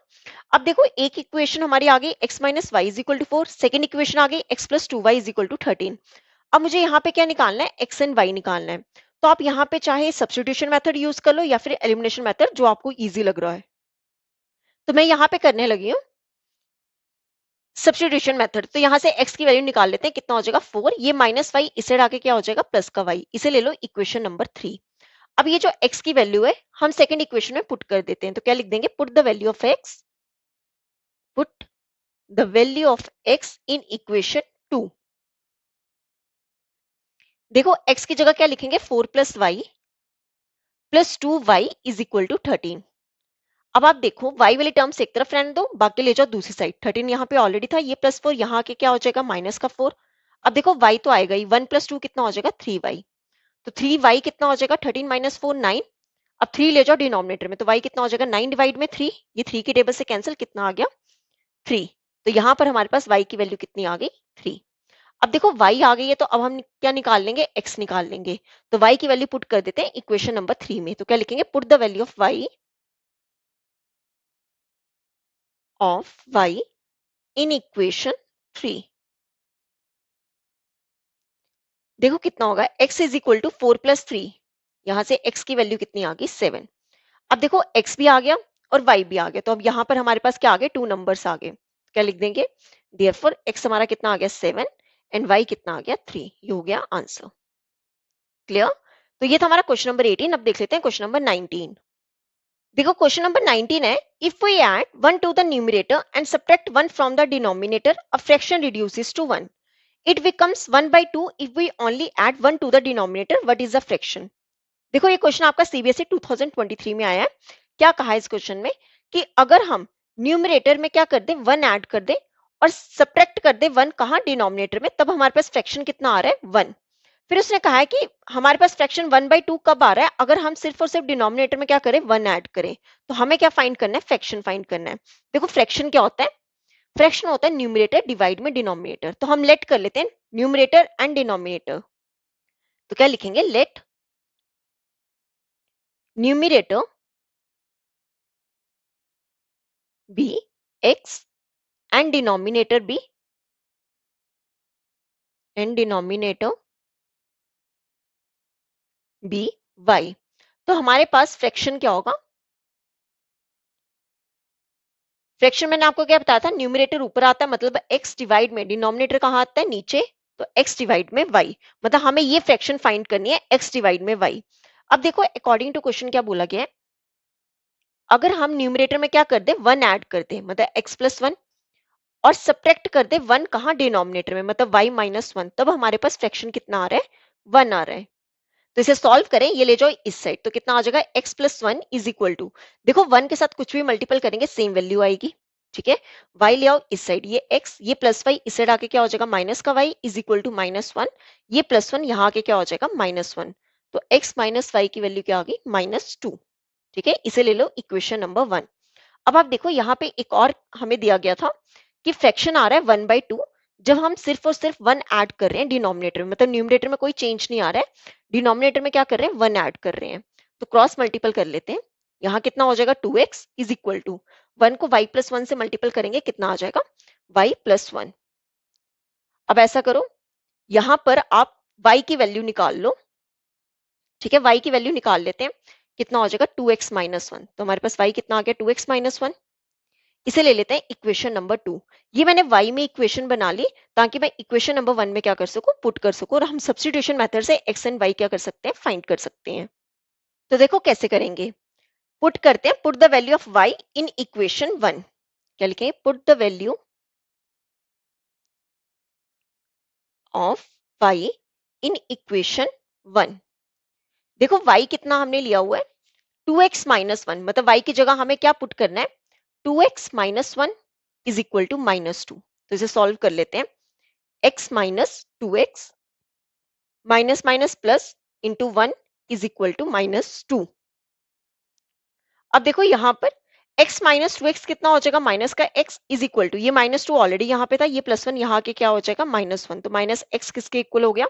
Speaker 1: अब देखो एक इक्वेशन हमारी आ गई x minus y is equal to 4, second equation आ गई x plus 2y is equal to 13। अब मुझे यहाँ पे क्या निकालना है, x एंड y निकालना है। तो आप यहाँ पे चाहे सब्स्टिट्यूशन मेथड यूज कर लो या फिर एलिमिनेशन मेथड, जो आपको इजी लग रहा है। तो मैं यहाँ पे करने लगी हूँ सब्स्टिट्यूशन मेथड। तो यहाँ से x की वैल्यू निकाल लेते हैं, कितना हो जाएगा 4, ये माइनस वाई, इसे डाके क्या हो जाएगा प्लस का y, इसे ले लो इक्वेशन नंबर 3। अब ये जो x की वैल्यू है हम सेकंड इक्वेशन में पुट कर देते हैं, तो क्या लिख देंगे, put the value of x, put the value of x in equation 2। देखो x की जगह क्या लिखेंगे, 4 plus y plus 2y is equal to 13। अब आप देखो y वाली टर्म्स एक तरफ रहने दो, बाकी ले जाओ दूसरी साइड। 13 यहाँ पे ऑलरेडी था, ये प्लस 4 यहाँ के क्या हो जाएगा, माइनस का 4। अब देखो y तो आएगा ही, 1 प्लस 2 कितना हो जाएगा, 3y। तो 3y कितना हो जाएगा, 13 माइनस 4 9। अब 3 ले जाओ डिनोमिनेटर में, तो y कितना हो जाएगा, 9 डिवाइड में 3। ये 3 की टेबल से कैंसिल, कितना आ गया, 3। तो यहाँ पर हमारे पास y की वैल्यू कितनी आ गई, 3। अब देखो y आ गई है, तो अब हम क्या निकाल लेंगे, x निकाल लेंगे। तो y की वैल्यू पुट कर देते हैं इक्वेशन नंबर 3 में। तो क्या लिखेंगे, put the value of y in equation 3। देखो कितना होगा, x is equal to 4 plus 3। यहां से x की वैल्यू कितनी आ गई, 7। अब देखो x भी आ गया और y भी आ गया, तो अब यहाँ पर हमारे पास क्या आ गए, 2 नंबर्स आ गए। क्या लिख देंगे, देयरफॉर x हमारा कितना आ गया, 7 एंड y कितना आ गया, 3। ये हो गया आंसर। क्लियर। तो ये था हमारा क्वेश्चन नंबर 18। अब देख लेते हैं क्वेश्चन नंबर 19। देखो क्वेश्चन नंबर 19 है, if we add 1 to the numerator and subtract 1 from the denominator, a fraction reduces to 1। It becomes 1 by 2 if we only add 1 to the denominator. What is the fraction? देखो ये question आपका CBSE 2023 में आया है। क्या कहा है इस क्वेश्चन में कि अगर हम न्यूमरेटर में क्या कर दें, 1 ऐड कर दें और सब्ट्रैक्ट कर दें 1 कहाँ, डिनोमिनेटर में, तब हमारे पास फ्रैक्शन कितना आ रहा है, 1। फिर उसने कहा है कि हमारे पास फ्रैक्शन 1 by 2 कब आ रहा है, अगर हम सिर्फ और सिर्फ डिनोमिनेटर में क्या करें, 1 ऐड करें। तो हमें क्या फाइंड करना है, फ्रैक्शन फाइंड करना है। देखो फ्रैक्शन क्या होता है, फ्रैक्शन होता है न्यूमरेटर डिवाइड में डिनोमिनेटर। तो हम लेट कर लेते हैं न्यूमरेटर एंड डिनोमिनेटर। तो क्या लिखेंगे, let numerator be x and denominator be y। तो हमारे पास फ्रैक्शन क्या होगा, फ्रैक्शन मैंने आपको क्या बताया था, न्यूमरेटर ऊपर आता है मतलब x डिवाइड में, डिनोमिनेटर कहाँ आता है, नीचे। तो x डिवाइड में y, मतलब हमें ये फ्रैक्शन फाइंड करनी है, x डिवाइड में y। अब देखो अकॉर्डिंग टू क्वेश्चन क्या बोला गया है, अगर हम न्यूमरेटर में क्या कर दे, 1 ऐड कर दे मतलब x प्लस 1, और सब्ट्रैक्ट कर दे 1 कहाँ, डिनोमिनेटर में मतलब y माइनस 1, तब हमारे पास फ्रैक्शन कितना आ रहा है, 1 आ रहा है। तो इसे सॉल्व करें, ये ले जाओ इस साइड, तो कितना आ जाएगा, x plus 1 is equal to, देखो 1 के साथ कुछ भी मल्टीपल करेंगे सेम वैल्यू आएगी। ठीक है, y ले आओ इस साइड, ये x, ये प्लस y इस साइड आके क्या हो जाएगा, माइनस का y is equal to minus 1। ये प्लस 1 यहाँ आके क्या हो जाएगा, माइनस 1। तो x माइनस y की वैल्यू क्या आ गई, माइनस 2। ठीक है, इसे ले लो इक्वेशन नंबर 1। अब आप देखो यहाँ पे एक और हमें दिया गया था कि फ्रैक्शन आ रहा है 1 by 2, जब हम सिर्फ और सिर्फ 1 ऐड कर रहे हैं डिनोमिनेटर में, मतलब न्यूमरेटर में कोई चेंज नहीं आ रहा है, डिनोमिनेटर में क्या कर रहे हैं, 1 ऐड कर रहे हैं। तो क्रॉस मल्टीपल कर लेते हैं, यहाँ कितना हो जाएगा, 2x इज इक्वल टू 1 को y प्लस 1 से मल्टीपल करेंगे, कितना आ जाएगा, y प्लस 1। अब ऐसा करो, यहाँ पर आप y की वैल्यू निकाल लो। ठीक है, y की वैल्यू निकाल लेते हैं, कितना हो जाएगा, 2x माइनस 1। तो हमारे पास y कितना आ गया, 2x माइनस 1। इसे ले लेते हैं इक्वेशन नंबर 2। ये मैंने y में इक्वेशन बना ली ताकि मैं इक्वेशन नंबर 1 में क्या कर सकूं, पुट कर सकूं, और हम सब्स्टिट्यूशन मेथड से x एंड y क्या कर सकते हैं, फाइंड कर सकते हैं। तो देखो कैसे करेंगे, पुट करते हैं, put the value of y in equation 1। क्या लिखेंगे, put the value of y in equation 1। देखो y कितना हमने लिया हुआ है, 2x माइनस 1, मतलब y की जगह हमें क्या पुट करना है, 2x minus 1 is equal to minus 2। तो इसे सॉल्व कर लेते हैं, x minus 2x minus minus plus into 1 is equal to minus 2। अब देखो यहाँ पर x माइनस 2x कितना हो जाएगा, माइनस का x इज इक्वल टू, ये माइनस 2 ऑलरेडी यहाँ पे था, ये प्लस 1 यहाँ के क्या हो जाएगा, माइनस 1। तो माइनस x किसके इक्वल हो गया,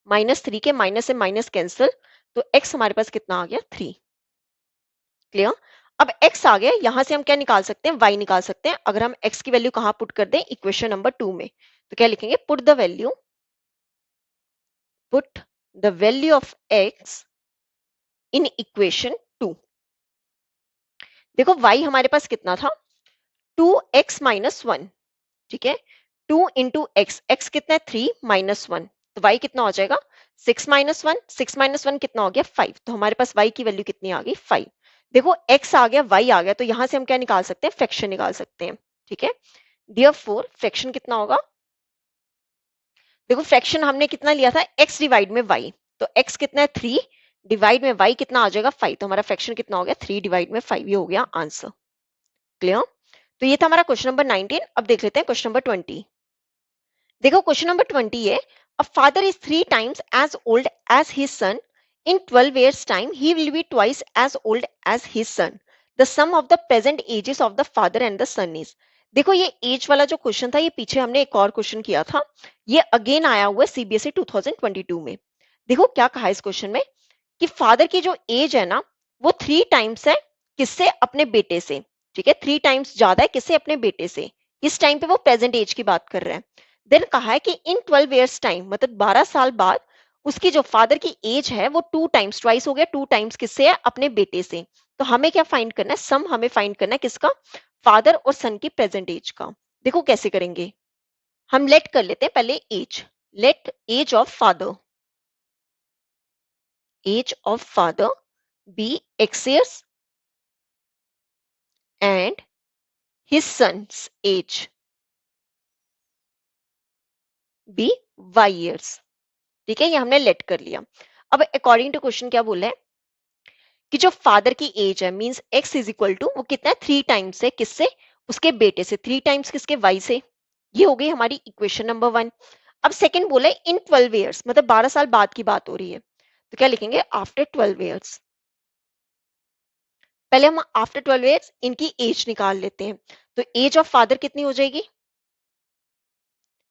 Speaker 1: माइनस 3 के, माइनस से माइनस कैंसिल, तो x हमारे पास कितना आ गया, 3। क्लियर। अब x आ गया, यहां से हम क्या निकाल सकते हैं, y निकाल सकते हैं। अगर हम x की वैल्यू कहाँ पुट कर दें, इक्वेशन नंबर 2 में, तो क्या लिखेंगे, put the value of x in equation 2। देखो y हमारे पास कितना था, 2x माइनस 1। ठीक है, 2 इंटू एक्स, एक्स कितना है, 3 माइनस 1, तो y कितना हो जाएगा, 6 माइनस 1, 6 माइनस 1 कितना हो गया 5, तो हमारे पास y की वैल्यू कितनी आ गई 5। देखो x आ गया, y आ गया, तो यहां से हम क्या निकाल सकते हैं, फ्रैक्शन निकाल सकते हैं। ठीक है, देयरफॉर फ्रैक्शन कितना होगा, देखो फ्रैक्शन हमने कितना लिया था, x डिवाइड में y, तो x कितना है 3, डिवाइड में y कितना आ जाएगा 5, तो हमारा फ्रैक्शन कितना हो गया 3 डिवाइड में 5, ये हो गया आंसर। क्लियर, तो ये था हमारा क्वेश्चन नंबर 19। अब देख लेते हैं क्वेश्चन नंबर 20। देखो क्वेश्चन नंबर 20 है, a father is 3 times as old as his son, in 12 years time he will be twice as old as his son, the sum of the present ages of the father and the son is. देखो ये as वाला जो question था, ये पीछे हमने एक और क्वेश्चन किया था, ये अगेन आया हुआ है सीबीएसई 2022 में। देखो क्या कहा इस क्वेश्चन में, कि फादर की जो एज है ना, वो 3 टाइम्स है किससे, अपने बेटे से। ठीक है, 3 टाइम्स ज्यादा है किससे, अपने बेटे से। इस टाइम पे वो प्रेजेंट एज की बात कर रहे हैं। देन कहा है कि इन 12 years टाइम, मतलब 12 साल बाद उसकी जो फादर की एज है वो 2 टाइम्स, ट्वाइस हो गया, 2 टाइम्स किससे है, अपने बेटे से। तो हमें क्या फाइंड करना है, सम हमें फाइंड करना है किसका, फादर और सन की प्रेजेंट एज का। देखो कैसे करेंगे, हम लेट कर लेते हैं पहले age, let age of father, age of father be x years and his son's age be y years। ठीक है, ये हमने लेट कर लिया। अब अकॉर्डिंग टू क्वेश्चन क्या बोला है, कि जो फादर की एज है means x is equal to, वो कितना है 3 टाइम्स है किससे, उसके बेटे से, 3 टाइम्स किसके, y से। ये हो गई हमारी इक्वेशन नंबर 1। अब सेकंड बोला है इन 12 years, मतलब 12 साल बाद की बात हो रही है, तो क्या लिखेंगे, आफ्टर 12 years। पहले हम आफ्टर 12 years इनकी एज निकाल लेते हैं, तो एज ऑफ फादर कितनी हो जाएगी,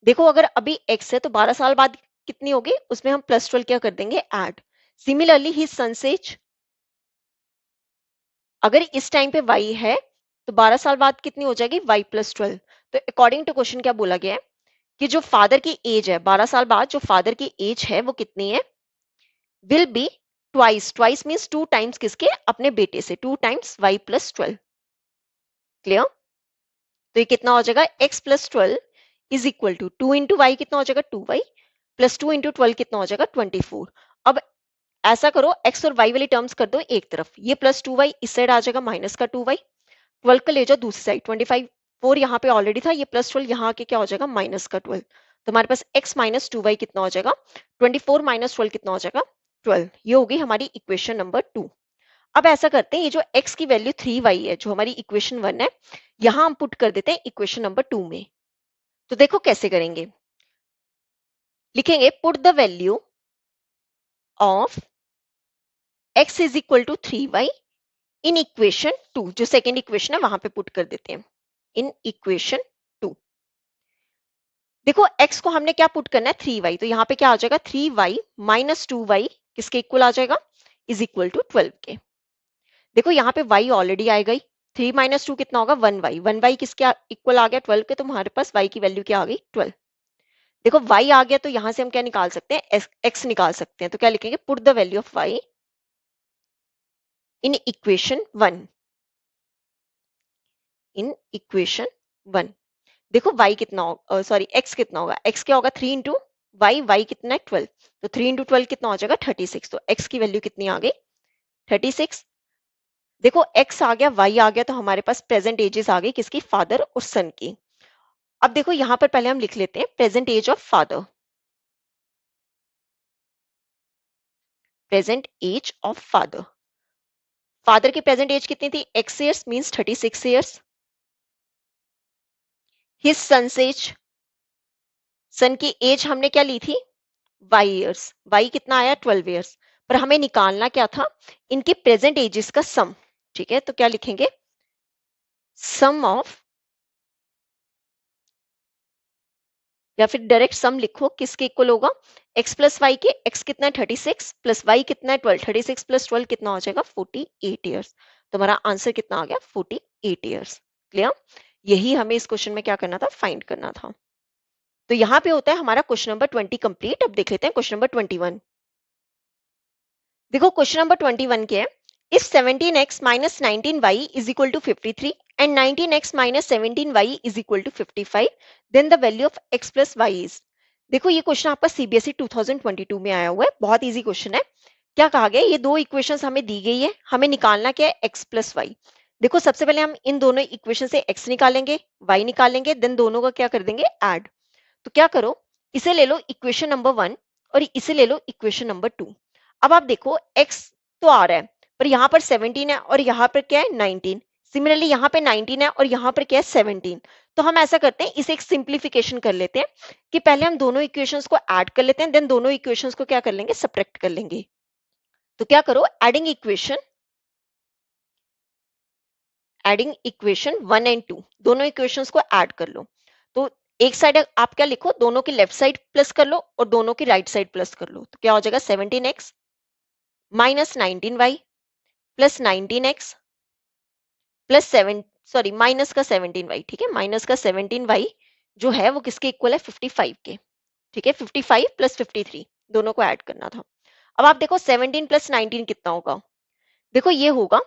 Speaker 1: देखो अगर अभी x है तो 12 साल बाद कितनी होगी, उसमें हम +12 क्या कर देंगे, ऐड। सिमिलरली ही सन्स एज, अगर इस टाइम पे y है तो 12 साल बाद कितनी हो जाएगी, y+12। तो अकॉर्डिंग टू क्वेश्चन क्या बोला गया है, कि जो फादर की एज है 12 साल बाद, जो फादर की एज है वो कितनी है, will be twice, twice means 2 times किसके, अपने बेटे से, 2 टाइम्स y+12। क्लियर, तो ये कितना हो जाएगा, x+12 is equal to 2 into y, कितना हो जाएगा 2y, +2 इंटू 12 कितना हो जाएगा 24। अब ऐसा करो, x और y वाली टर्म्स कर दो एक तरफ, ये +2y इस साइड आ जाएगा, माइनस का 2y, 12 का ले जाओ दूसरी साइड, 25, 4 यहाँ पे ऑलरेडी था, ये +12 यहाँ आके क्या हो जाएगा, माइनस का 12। तो हमारे पास x माइनस 2y कितना हो जाएगा, 24 माइनस 12 कितना हो जाएगा 12। ये होगी हमारी इक्वेशन नंबर 2। अब ऐसा करते हैं, ये जो x की वैल्यू 3y है, जो हमारी इक्वेशन 1 है, यहां हम पुट कर देते हैं इक्वेशन नंबर 2 में। तो देखो कैसे करेंगे, लिखेंगे put the value of x is equal to 3y in equation 2, जो सेकेंड इक्वेशन है वहां पे पुट कर देते हैं, इन इक्वेशन 2। देखो x को हमने क्या पुट करना है, 3y, तो यहाँ पे क्या आ जाएगा, 3y माइनस 2y किसके इक्वल आ जाएगा, इज इक्वल टू 12 के। देखो यहाँ पे y ऑलरेडी आ गई, 3 माइनस 2 कितना होगा 1y, 1y किसके इक्वल आ गया 12 के, तो हमारे पास y की वैल्यू क्या आ गई 12। देखो y आ गया, तो यहां से हम क्या निकाल सकते हैं, x निकाल सकते हैं, तो क्या लिखेंगे, put the value of y in equation 1, in equation 1। देखो y कितना होगा, सॉरी x कितना होगा, x क्या होगा 3 इंटू वाई, वाई कितना है 12, तो 3 इंटू 12 कितना हो जाएगा 36, तो x की वैल्यू कितनी आ गई 36। देखो x आ गया, y आ गया, तो हमारे पास प्रेजेंट एजेस आ गई किसकी, फादर और सन की। अब देखो यहां पर पहले हम लिख लेते हैं present age of father, present age of father. Father की प्रेजेंट एज कितनी थी, x years means 36 years. His sons age, son की एज हमने क्या ली थी, y ईयर्स, y कितना आया 12 ईयर्स, पर हमें निकालना क्या था, इनके प्रेजेंट एजेस का सम। ठीक है, तो क्या लिखेंगे, सम ऑफ, या फिर डायरेक्ट सम लिखो, किसके इक्वल होगा, x प्लस वाई के, x कितना है 36 प्लस y कितना है 12, 36 प्लस 12 कितना हो जाएगा 48 ईयर्स। तो हमारा आंसर कितना आ गया 48 ईयर्स। क्लियर, यही हमें इस क्वेश्चन में क्या करना था, फाइंड करना था। तो यहाँ पे होता है हमारा क्वेश्चन नंबर 20 कंप्लीट। अब देख लेते हैं क्वेश्चन नंबर 21। देखो क्वेश्चन नंबर 21 के है, if 17x minus 19y is equal to 53 and 19x minus 17y is equal to 55, then the value of x plus y is। देखो ये क्वेश्चन आपका सीबीएसई 2022 में आया हुआ है, बहुत इजी क्वेश्चन है। क्या कहा गया, ये दो इक्वेशंस हमें दी गई है, हमें निकालना क्या है, x प्लस वाई। देखो सबसे पहले हम इन दोनों इक्वेशन से x निकालेंगे, y निकालेंगे, देन दोनों का क्या कर देंगे, ऐड। तो क्या करो, इसे ले लो इक्वेशन नंबर 1 और इसे ले लो इक्वेशन नंबर 2। अब आप देखो x तो आ रहा है, पर यहाँ पर 17 है और यहाँ पर क्या है 19। सिमिलरली यहाँ पे 19 है और यहाँ पर क्या है 17। तो हम ऐसा करते हैं, इसे एक सिंप्लीफिकेशन कर लेते हैं कि पहले हम दोनों इक्वेशंस को ऐड कर लेते हैं, देन दोनों इक्वेशंस को क्या कर लेंगे, सब्ट्रैक्ट कर लेंगे। तो क्या करो, एडिंग इक्वेशन 1 एंड 2, दोनों इक्वेशंस को ऐड कर लो। तो एक साइड आप क्या लिखो, दोनों की लेफ्ट साइड प्लस कर लो और दोनों की राइट साइड प्लस कर लो। तो क्या हो जाएगा, 17x minus 19y plus 19x plus 7, sorry minus का 17y, ठीक है, माइनस का 17y जो है वो किसके इक्वल है, 55 के। ठीक है, 55 प्लस 53 दोनों को ऐड करना था। अब आप देखो 17 प्लस 19 कितना होगा, देखो ये होगा,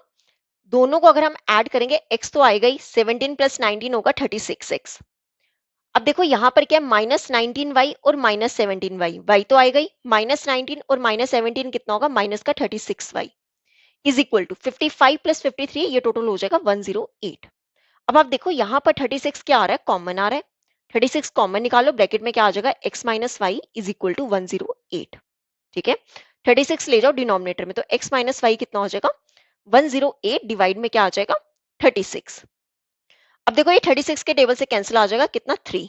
Speaker 1: दोनों को अगर हम ऐड करेंगे x तो आएगा ही, 17 प्लस 19 होगा 36x। अब देखो यहाँ पर क्या है, माइनस 19y और माइनस 17y, y तो आएगा ही, माइनस 19 और माइनस 17 कितना होगा, माइनस का 36y is equal to 55 plus 53, ये टोटल हो जाएगा 108। अब आप देखो यहाँ पर 36 क्या आ रहा है, कॉमन आ रहा है, 36 कॉमन निकालो, ब्रैकेट में क्या आ जाएगा, x minus y is equal to 108। ठीक है, 36 ले जाओ डिनोमिनेटर में, तो x माइनस वाई कितना हो जाएगा, 108 डिवाइड में क्या आ जाएगा, 36। अब देखो ये 36 के टेबल से कैंसिल आ जाएगा, कितना 3।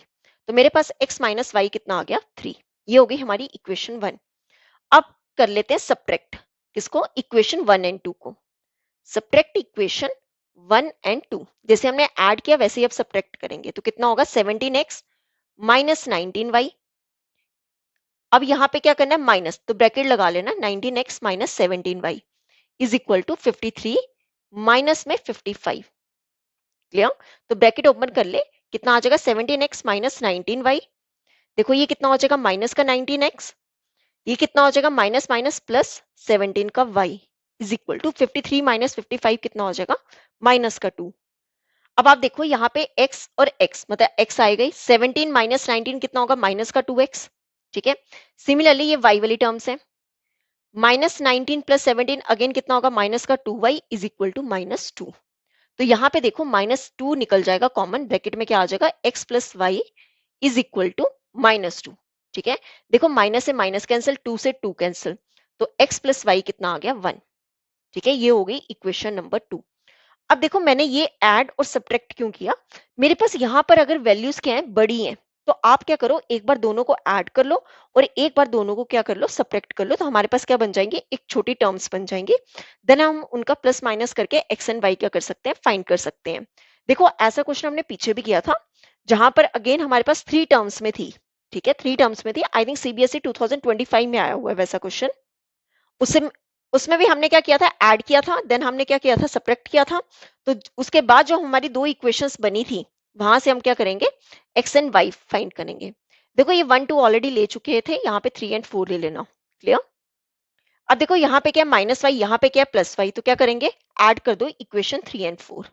Speaker 1: तो मेरे पास x माइनस वाई कितना आ गया, 3। ये हो गई हमारी इक्वेशन 1। अब कर लेते हैं सब्ट्रैक्ट, किसको, इक्वेशन 1 एंड 2 को। सब्ट्रैक्ट इक्वेशन 1 एंड 2, जैसे हमने ऐड किया वैसे ही अब सब्ट्रैक्ट करेंगे। तो कितना होगा, 17x माइनस 19y। अब यहाँ पे क्या करना है, माइनस, तो ब्रैकेट लगा लेना, 19x minus 17y is equal to 53 minus में 55। क्लियर, तो ब्रैकेट ओपन कर ले, कितना आ जाएगा, 17x माइनस 19y। देखो ये कितना हो जाएगा, माइनस का 19x, ये कितना हो जाएगा, माइनस माइनस प्लस 17 का y is equal to 53 minus 55 कितना हो जाएगा, माइनस का 2। अब आप देखो यहाँ पे x और x, मतलब x आएगा ही, 17 माइनस 19 कितना होगा, माइनस का 2x। ठीक है, सिमिलरली ये y वाली टर्म्स है, माइनस 19 प्लस 17 अगेन कितना होगा, माइनस का 2y is equal to minus 2। तो यहाँ पे देखो माइनस 2 निकल जाएगा कॉमन, ब्रैकेट में क्या आ जाएगा, x plus y is equal to minus 2। ठीक है, देखो माइनस से माइनस कैंसिल, 2 से 2 कैंसिल, तो x प्लस वाई कितना आ गया, 1। ठीक है, ये हो गई इक्वेशन नंबर 2। अब देखो मैंने ये ऐड और सब्ट्रैक्ट क्यों किया, मेरे पास यहाँ पर अगर वैल्यूज क्या है, बड़ी हैं, तो आप क्या करो, एक बार दोनों को ऐड कर लो और एक बार दोनों को क्या कर लो, सब्ट्रैक्ट कर लो, तो हमारे पास क्या बन जाएंगे, एक छोटी टर्म्स बन जाएंगे। देन हम उनका प्लस माइनस करके एक्स एंड वाई क्या कर सकते हैं, फाइंड कर सकते हैं। देखो ऐसा क्वेश्चन हमने पीछे भी किया था, जहां पर अगेन हमारे पास 3 टर्म्स में थी। ठीक है, 3 टर्म्स में थी, आई थिंक सीबीएसई 2025 में आया हुआ है वैसा क्वेश्चन। उससे उसमें भी हमने क्या किया था, ऐड किया था, देन हमने क्या किया था, सब्ट्रैक्ट किया था। तो उसके बाद जो हमारी दो इक्वेशंस बनी थी, वहां से हम क्या करेंगे, एक्स एंड वाई फाइंड करेंगे। देखो ये 1 2 ऑलरेडी ले चुके थे, यहाँ पे 3 एंड 4 ले लेना। क्लियर, अब देखो यहाँ पे क्या है, माइनस वाई, यहाँ पे क्या है, प्लस वाई, तो क्या करेंगे, ऐड कर दो equation 3 and 4।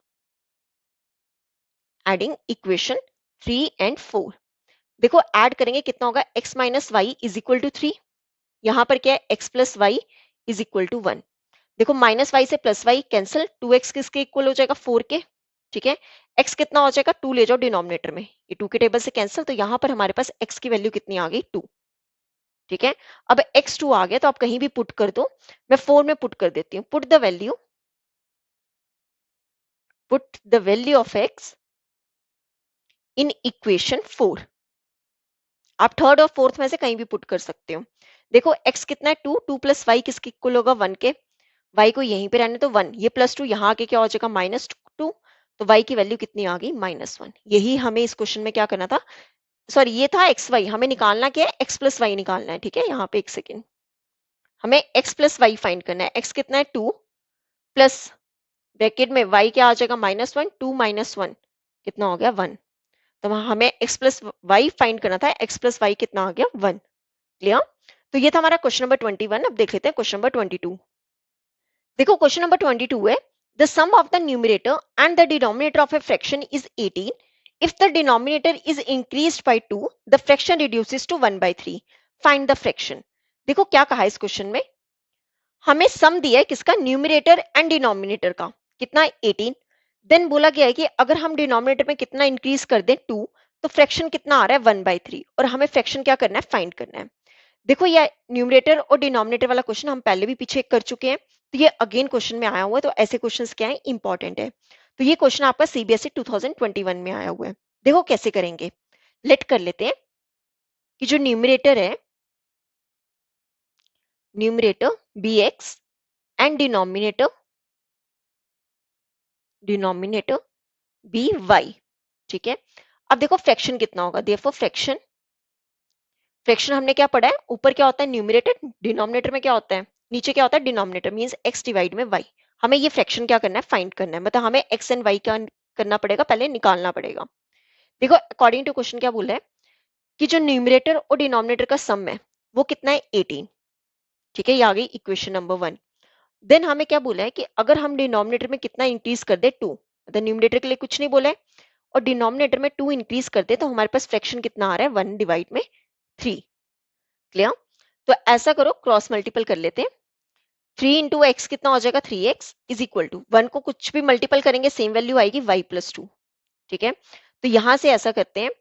Speaker 1: Adding equation 3 and 4, देखो ऐड करेंगे कितना होगा, x minus y is equal to 3, यहाँ पर क्या है, x plus y is equal to 1। देखो माइनस वाई से प्लस वाई कैंसिल, 2x किसके इक्वल हो जाएगा, 4 के। ठीक है, x कितना हो जाएगा, 2 ले जाओ डिनोमिनेटर में, ये 2 के टेबल से कैंसिल, तो यहाँ पर हमारे पास x की वैल्यू कितनी आ गई, 2। ठीक है, अब x2 आ गया, तो आप कहीं भी पुट कर दो, मैं 4 में पुट कर देती हूँ, put the value of x in equation 4। आप थर्ड और फोर्थ में से कहीं भी पुट कर सकते हो। देखो x कितना है, 2, 2 प्लस वाई किसके इक्वल होगा, 1 के। y को यहीं पे रहने तो 1, ये प्लस 2 यहाँ आके क्या हो जाएगा, माइनस 2। तो y की वैल्यू कितनी आ गई, माइनस 1। यही हमें इस क्वेश्चन में क्या करना था, सॉरी ये था एक्स वाई, हमें निकालना क्या है, x प्लस वाई निकालना है। ठीक है, यहाँ पे एक सेकेंड, हमें x प्लस वाई फाइंड करना है। x कितना है, 2 प्लस ब्रैकेट में y क्या आ जाएगा, माइनस 1, 2 माइनस 1 कितना हो गया, 1। तो हमें x प्लस वाई फाइंड करना था, x प्लस वाई कितना आ गया, 1। क्लियर, तो ये था हमारा क्वेश्चन नंबर 21। अब देख लेते हैं क्वेश्चन नंबर 22। देखो क्वेश्चन नंबर 22 है, the sum of the numerator and the denominator of a fraction is 18 If the denominator is increased by 2, the fraction reduces to 1/3. Find the fraction. देखो क्या कहा है इस क्वेश्चन में, हमें सम दिया है किसका, न्यूमरेटर एंड डिनोमिनेटर का, कितना 18। देन बोला गया है कि अगर हम डिनोमिनेटर में कितना इंक्रीज कर दें 2, तो फ्रैक्शन कितना आ रहा है 1/3, और हमें फ्रैक्शन क्या करना है, फाइंड करना है। देखो ये न्यूमरेटर और डिनोमिनेटर वाला क्वेश्चन हम पहले भी पीछे कर चुके हैं, तो ये अगेन क्वेश्चन में आया हुआ है, तो ऐसे क्वेश्चंस क्या है, इंपॉर्टेंट है। तो ये क्वेश्चन आपका सीबीएसई 2021 में आया हुआ है। देखो कैसे करेंगे, लेट कर लेते हैं कि जो न्यूमरेटर है, numerator bx and denominator by, ठीक है। अब देखो फ्रैक्शन कितना होगा, देयरफॉर फ्रैक्शन, फ्रैक्शन हमने क्या पढ़ा है, ऊपर क्या होता है न्यूमरेटर, डिनोमिनेटर में क्या होता है, नीचे क्या होता है डिनोमिनेटर, मींस x डिवाइड में y। हमें ये फ्रैक्शन क्या करना है, फाइंड करना है, मतलब हमें x एंड y क्या करना पड़ेगा, पहले निकालना पड़ेगा। देखो अकॉर्डिंग टू क्वेश्चन क्या बोला है कि जो न्यूमरेटर और डिनोमिनेटर का सम है वो कितना है 18, ठीक है, ये आ गई इक्वेशन नंबर 1। देन हमें क्या बोला है कि अगर हम डिनोमिनेटर में कितना इंक्रीज कर दे 2, मतलब न्यूमरेटर के लिए कुछ नहीं बोला है, और डिनोमिनेटर में 2 इंक्रीज कर दे, तो हमारे पास फ्रैक्शन कितना आ रहा है 1 डिवाइड में 3। क्लियर, तो ऐसा करो क्रॉस मल्टीपल कर लेते हैं। 3 इंटू एक्स कितना हो जाएगा, 3x इज इक्वल टू 1 को कुछ भी मल्टीपल करेंगे सेम वैल्यू आएगी y प्लस 2, ठीक है। तो यहां से ऐसा करते हैं,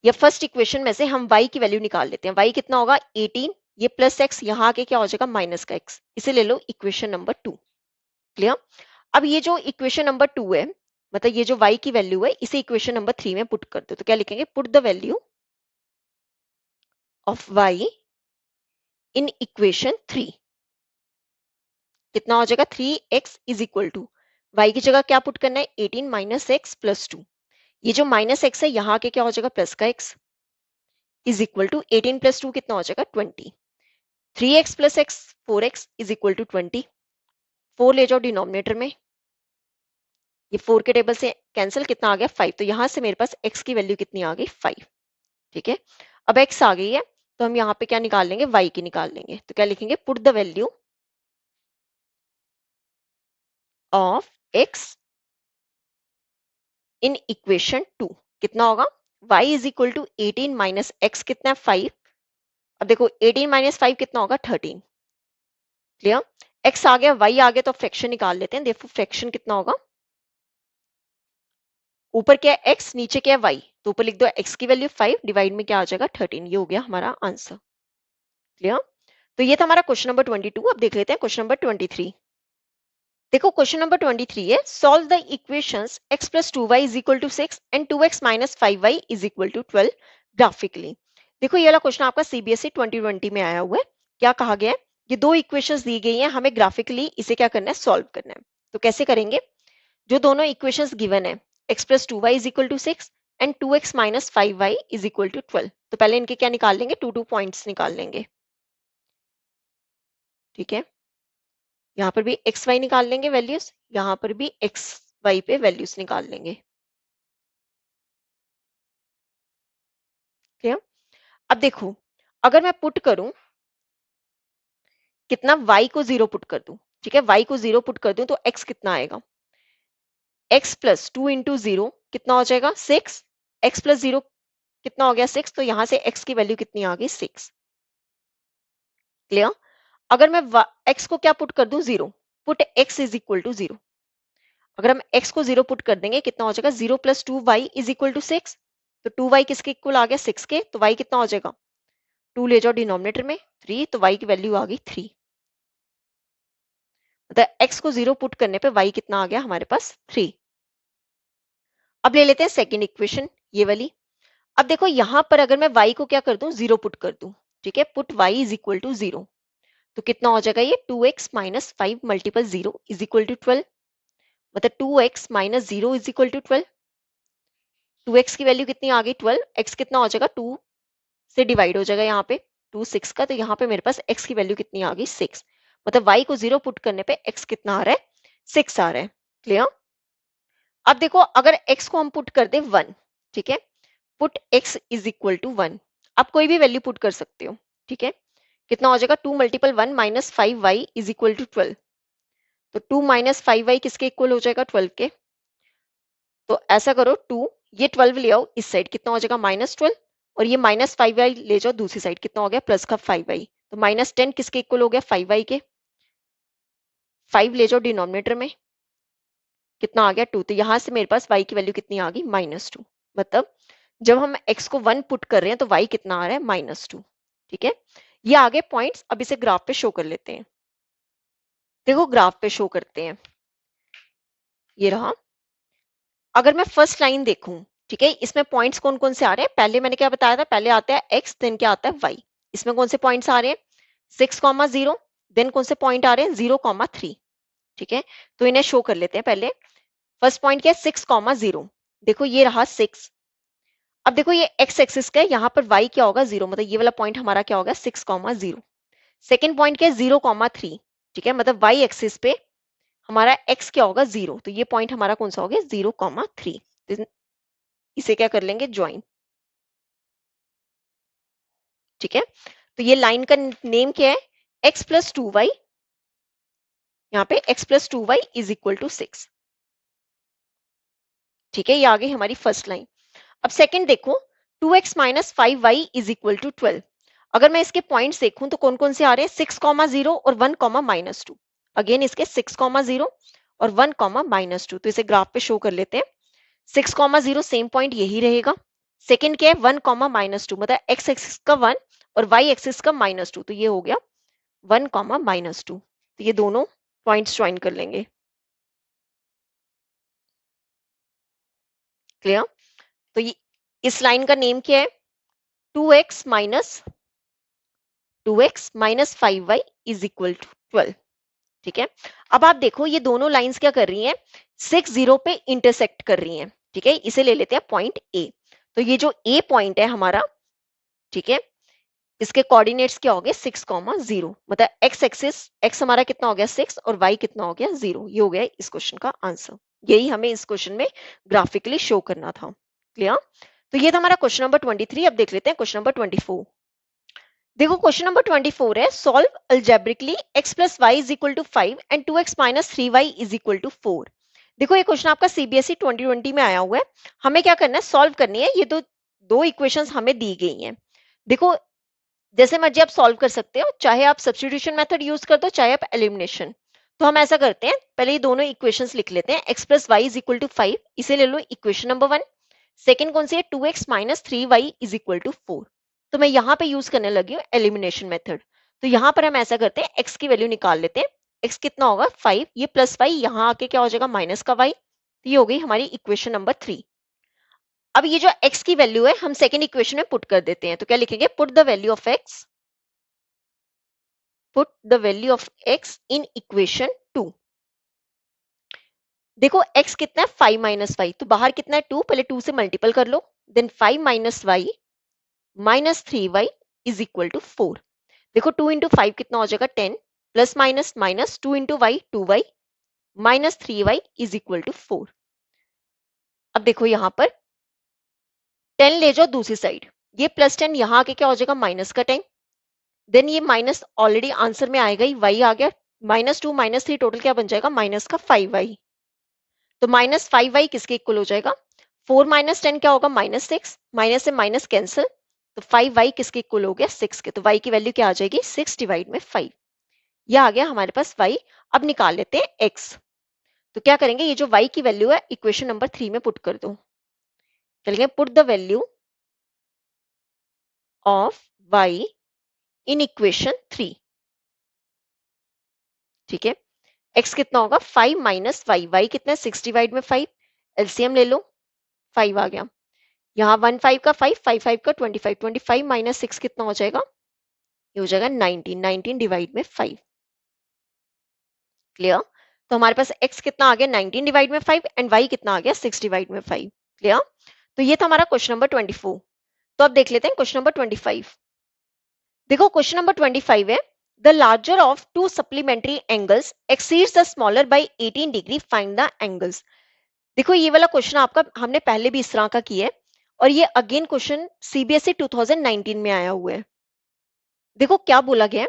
Speaker 1: या फर्स्ट इक्वेशन में से हम y की वैल्यू निकाल लेते हैं। y कितना होगा 18, ये प्लस x, यहाँ आके क्या हो जाएगा माइनस का x, इसे ले लो इक्वेशन नंबर 2। क्लियर, अब ये जो इक्वेशन नंबर 2 है, मतलब ये जो y की वैल्यू है, इसे इक्वेशन नंबर 3 में पुट कर दो। तो क्या लिखेंगे, put the value of y in equation 3। कितना हो जाएगा, 3x is equal to, y की जगह क्या पुट करना है 18 माइनस एक्स प्लस 2, ये जो माइनस एक्स है यहाँ आके क्या हो जाएगा प्लस का x, is equal to 18 plus 2 कितना हो जाएगा 20। 3x plus x 4x is equal to 20। 4 ले जाओ डिनोमिनेटर में, ये 4 के टेबल से कैंसिल, कितना आ गया 5। तो यहां से मेरे पास x की वैल्यू कितनी आ गई 5, ठीक है। अब x आ गई है, तो हम यहाँ पे क्या निकाल लेंगे, y की निकाल लेंगे। तो क्या लिखेंगे, put the value of x in equation 2। कितना होगा, y is equal to 18 minus x कितना है 5। अब देखो 18 माइनस 5 कितना होगा 13। क्लियर, x आ गया, y आ गया, तो फ्रैक्शन निकाल लेते हैं। देखो फ्रैक्शन कितना होगा, ऊपर क्या है x, नीचे क्या है y, तो ऊपर लिख दो x की वैल्यू 5 डिवाइड में क्या आ जाएगा 13, ये हो गया हमारा आंसर। क्लियर, तो ये था हमारा क्वेश्चन नंबर 22। अब देख लेते हैं क्वेश्चन नंबर 23। देखो क्वेश्चन नंबर 23 है, solve the equations x plus 2y is equal to 6 and 2x minus 5y is equal to 12 graphically. देखो ये वाला क्वेश्चन आपका सीबीएसई 2020 में आया हुआ है। क्या कहा गया है, ये दो इक्वेशंस दी गई हैं, हमें ग्राफिकली इसे क्या करना है, सॉल्व करना है। तो कैसे करेंगे, जो दोनों इक्वेशंस गिवन है, x plus 2y is equal to 6 and 2x minus 5y is equal to 12, तो पहले इनके क्या निकाल लेंगे, टू पॉइंट्स निकाल लेंगे, ठीक है। यहाँ पर भी एक्स वाई निकाल लेंगे वैल्यूज, यहाँ पर भी एक्स वाई पे वैल्यूज निकाल लेंगे, ठीक है। अब देखो अगर मैं पुट करूं, कितना y को 0 पुट कर दूं, ठीक है, y को 0 पुट कर दूं तो x कितना आएगा, x प्लस 2 इंटू 0 कितना हो जाएगा 6, x प्लस 0 कितना हो गया 6, तो यहां से x की वैल्यू कितनी आ गई 6। क्लियर, अगर मैं x को क्या पुट कर दूं 0, put x is equal to 0। अगर हम x को 0 पुट कर देंगे कितना हो जाएगा 0 plus 2y is equal to 6, तो 2y किसके इक्वल आ गया 6 के, तो y कितना हो जाएगा, 2 ले जाओ डिनोमिनेटर में 3, तो y की वैल्यू आ गई 3। मतलब x को 0 पुट करने पे y कितना आ गया हमारे पास 3। अब ले लेते हैं सेकंड इक्वेशन, ये वाली। अब देखो यहां पर अगर मैं y को क्या कर दूं 0 पुट कर दूं, ठीक है, put y is equal to 0, तो कितना हो जाएगा ये 2x minus 5 multiple 0 is equal to 12, मतलब 2x minus 0 is equal to 12। 2x की वैल्यू कितनी आ गई 12, x कितना हो जाएगा 2 से डिवाइड हो जाएगा यहाँ पे 2 6 का, तो यहाँ पे मेरे पास x की वैल्यू कितनी आ गई 6, मतलब y को 0 पुट करने पे x कितना आ रहा है 6 आ रहा है। क्लियर, अब देखो अगर x को हम पुट कर दे 1, ठीक है, put x is equal to 1, आप कोई भी वैल्यू पुट कर सकते हो, ठीक है। कितना हो जाएगा 2 multiple 1 minus 5y is equal to 12, तो 2 माइनस 5y किसके इक्वल हो जाएगा 12 के, तो ऐसा करो 2, ये 12 ले आओ इस साइड, कितना हो जाएगा -12, और ये -5y ले जाओ दूसरी साइड, कितना हो गया प्लस का 5y। तो -10 किसके इक्वल हो गया 5y के, 5 ले जाओ डिनोमिनेटर में, कितना आ गया 2। तो यहां से मेरे पास y की वैल्यू कितनी आ गई -2। मतलब जब हम x को 1 पुट कर रहे हैं तो y कितना आ रहा है -2। ठीक है, ये आगे पॉइंट्स अब इसे ग्राफ पे शो कर लेते हैं। देखो ग्राफ पे शो करते हैं, ये रहा। अगर मैं फर्स्ट लाइन देखूं, ठीक है, इसमें पॉइंट्स कौन कौन से आ रहे हैं, पहले मैंने क्या बताया था, पहले आता है x, देन क्या आता है y। इसमें कौन से पॉइंट्स आ रहे हैं 6,0, देन कौन से पॉइंट आ रहे हैं 0,3। ठीक है, तो इन्हें शो कर लेते हैं पहले। फर्स्ट पॉइंट क्या है 6,0, देखो ये रहा 6। अब देखो ये x एक्सिस का है, यहाँ पर y क्या होगा 0, मतलब ये वाला पॉइंट हमारा क्या होगा 6,0। सेकेंड पॉइंट क्या है 0,3, ठीक है, मतलब y एक्सिस पे हमारा x क्या होगा 0, तो ये पॉइंट हमारा कौन सा हो गया 0,3। इसे क्या कर लेंगे ज्वाइन। ठीक है, तो ये लाइन का नेम क्या है x प्लस 2y, यहाँ पे x plus 2y is equal to 6। ठीक है, ये आ गई हमारी फर्स्ट लाइन। अब सेकंड देखो 2x minus 5y is equal to 12। अगर मैं इसके पॉइंट्स देखूं तो कौन कौन से आ रहे हैं 6,0 और 1,-2। अगेन इसके 6,0 और 1,-2, तो इसे ग्राफ पे शो कर लेते हैं। 6,0 सेम पॉइंट यही रहेगा। सेकंड क्या है 1,-2, मतलब x एक्सिस का 1 और y एक्सिस का -2, तो ये हो गया 1,-2। तो ये दोनों पॉइंट्स ज्वाइन कर लेंगे। क्लियर? तो ये इस लाइन का नेम क्या है 2x minus 5y is equal to 12। ठीक है, अब आप देखो ये दोनों लाइंस क्या कर रही हैं 6,0 पे इंटरसेक्ट कर रही हैं। ठीक है, इसे ले लेते हैं पॉइंट ए। तो ये जो ए पॉइंट है हमारा, ठीक है, इसके कोऑर्डिनेट्स क्या हो गए 6,0, मतलब एक्स एक्सिस, एक्स हमारा कितना हो गया 6 और वाई कितना हो गया 0। ये हो गया इस क्वेश्चन का आंसर। यही हमें इस क्वेश्चन में ग्राफिकली शो करना था। क्लियर? तो ये था हमारा क्वेश्चन नंबर 23। अब देख लेते हैं क्वेश्चन नंबर 24। देखो क्वेश्चन नंबर 24 है solve algebraically x plus y is equal to 5 and 2x minus 3y is equal to 4। देखो ये क्वेश्चन आपका सीबीएसई 2020 में आया हुआ है। हमें क्या करना है सॉल्व करनी है। ये दो इक्वेशंस हमें दी गई हैं। देखो जैसे मर्जी आप सॉल्व कर सकते हो, चाहे आप सब्स्टिट्यूशन मेथड यूज कर दो चाहे आप एलिमिनेशन। तो हम ऐसा करते हैं पहले ये दोनों इक्वेशंस लिख लेते हैं। x plus y is equal to 5, इसे ले लो इक्वेशन नंबर 1। सेकेंड कौन सी है 2x minus 3y is equal to 4। तो मैं यहाँ पे यूज करने लगी हूँ एलिमिनेशन मेथड। तो यहाँ पर हम ऐसा करते हैं x की वैल्यू निकाल लेते हैं। x कितना होगा 5, ये प्लस y, यहाँ आके क्या हो जाएगा माइनस का y। तो ये हो गई हमारी इक्वेशन नंबर 3। अब ये जो x की वैल्यू है हम सेकेंड इक्वेशन में पुट कर देते हैं। तो क्या लिखेंगे put the value of x in equation 2। देखो x कितना है 5 माइनस वाई, तो बाहर कितना है 2, पहले 2 से मल्टीपल कर लो, then 5 minus y minus 3y is equal to 4। देखो 2 इंटू 5 कितना हो जाएगा 10, plus minus minus 2 into y 2y minus 3y is equal to 4। अब देखो यहां पर 10 ले जाओ दूसरी साइड, ये प्लस 10 यहाँ आके क्या हो जाएगा माइनस का 10, देन ये माइनस ऑलरेडी आंसर में आएगा ही, y आ गया, -2 -3 टोटल क्या बन जाएगा माइनस का 5y। तो माइनस 5y किसके इक्वल हो जाएगा 4 माइनस 10 क्या होगा -6, माइनस से माइनस कैंसिल, तो 5y किसके इक्वल हो गया 6 के। तो y की वैल्यू क्या आ जाएगी 6 डिवाइड में 5। यह आ गया हमारे पास y। अब निकाल लेते हैं x। तो क्या करेंगे ये जो y की वैल्यू है इक्वेशन नंबर 3 में पुट कर दो। चलिए put the value of y in equation 3। ठीक है, x कितना होगा 5 माइनस y कितना है 6 डिवाइड में 5, एलसीएम ले लो 5 आ गया। यहाँ 1 5 का 5 5 5 का 25, 25 माइनस 6 कितना हो जाएगा ये हो जाएगा 19, 19 डिवाइड में 5। क्लियर? तो हमारे पास x कितना आ गया 19 डिवाइड में 5 एंड y कितना आ गया 6 डिवाइड में 5। क्लियर? तो ये था हमारा क्वेश्चन नंबर 24। तो अब देख लेते हैं क्वेश्चन नंबर 25। देखो क्वेश्चन नंबर 25 है the larger of to supplementary angles exceeds the smaller bye 18 degree, find the angles. देखो ये वाला क्वेश्चन आपका हमने पहले भी इस तरह का किया है और ये अगेन क्वेश्चन सीबीएसई 2019 में आया हुआ है। देखो क्या बोला गया है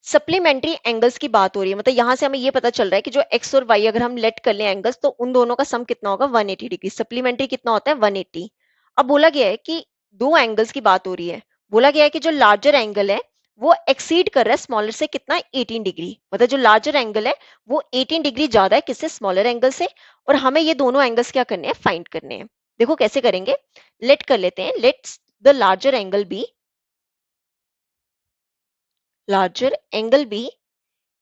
Speaker 1: सप्लीमेंट्री एंगल्स की बात हो रही है, मतलब यहां से हमें ये पता चल रहा है कि जो एक्स और वाई अगर हम लेट कर लें एंगल्स तो उन दोनों का सम कितना होगा 180 डिग्री। सप्लीमेंट्री कितना होता है 180। अब बोला गया है कि दो एंगल्स की बात हो रही है, बोला गया है कि जो लार्जर एंगल है वो एक्सीड कर रहा है स्मॉलर से कितना 18 डिग्री, मतलब जो लार्जर एंगल है वो 18 डिग्री ज्यादा है किससे स्मॉलर एंगल से। और हमें ये दोनों एंगल्स क्या करने हैं फाइंड करने हैं। देखो कैसे करेंगे, लेट कर लेते हैं, let's the larger angle be, larger angle be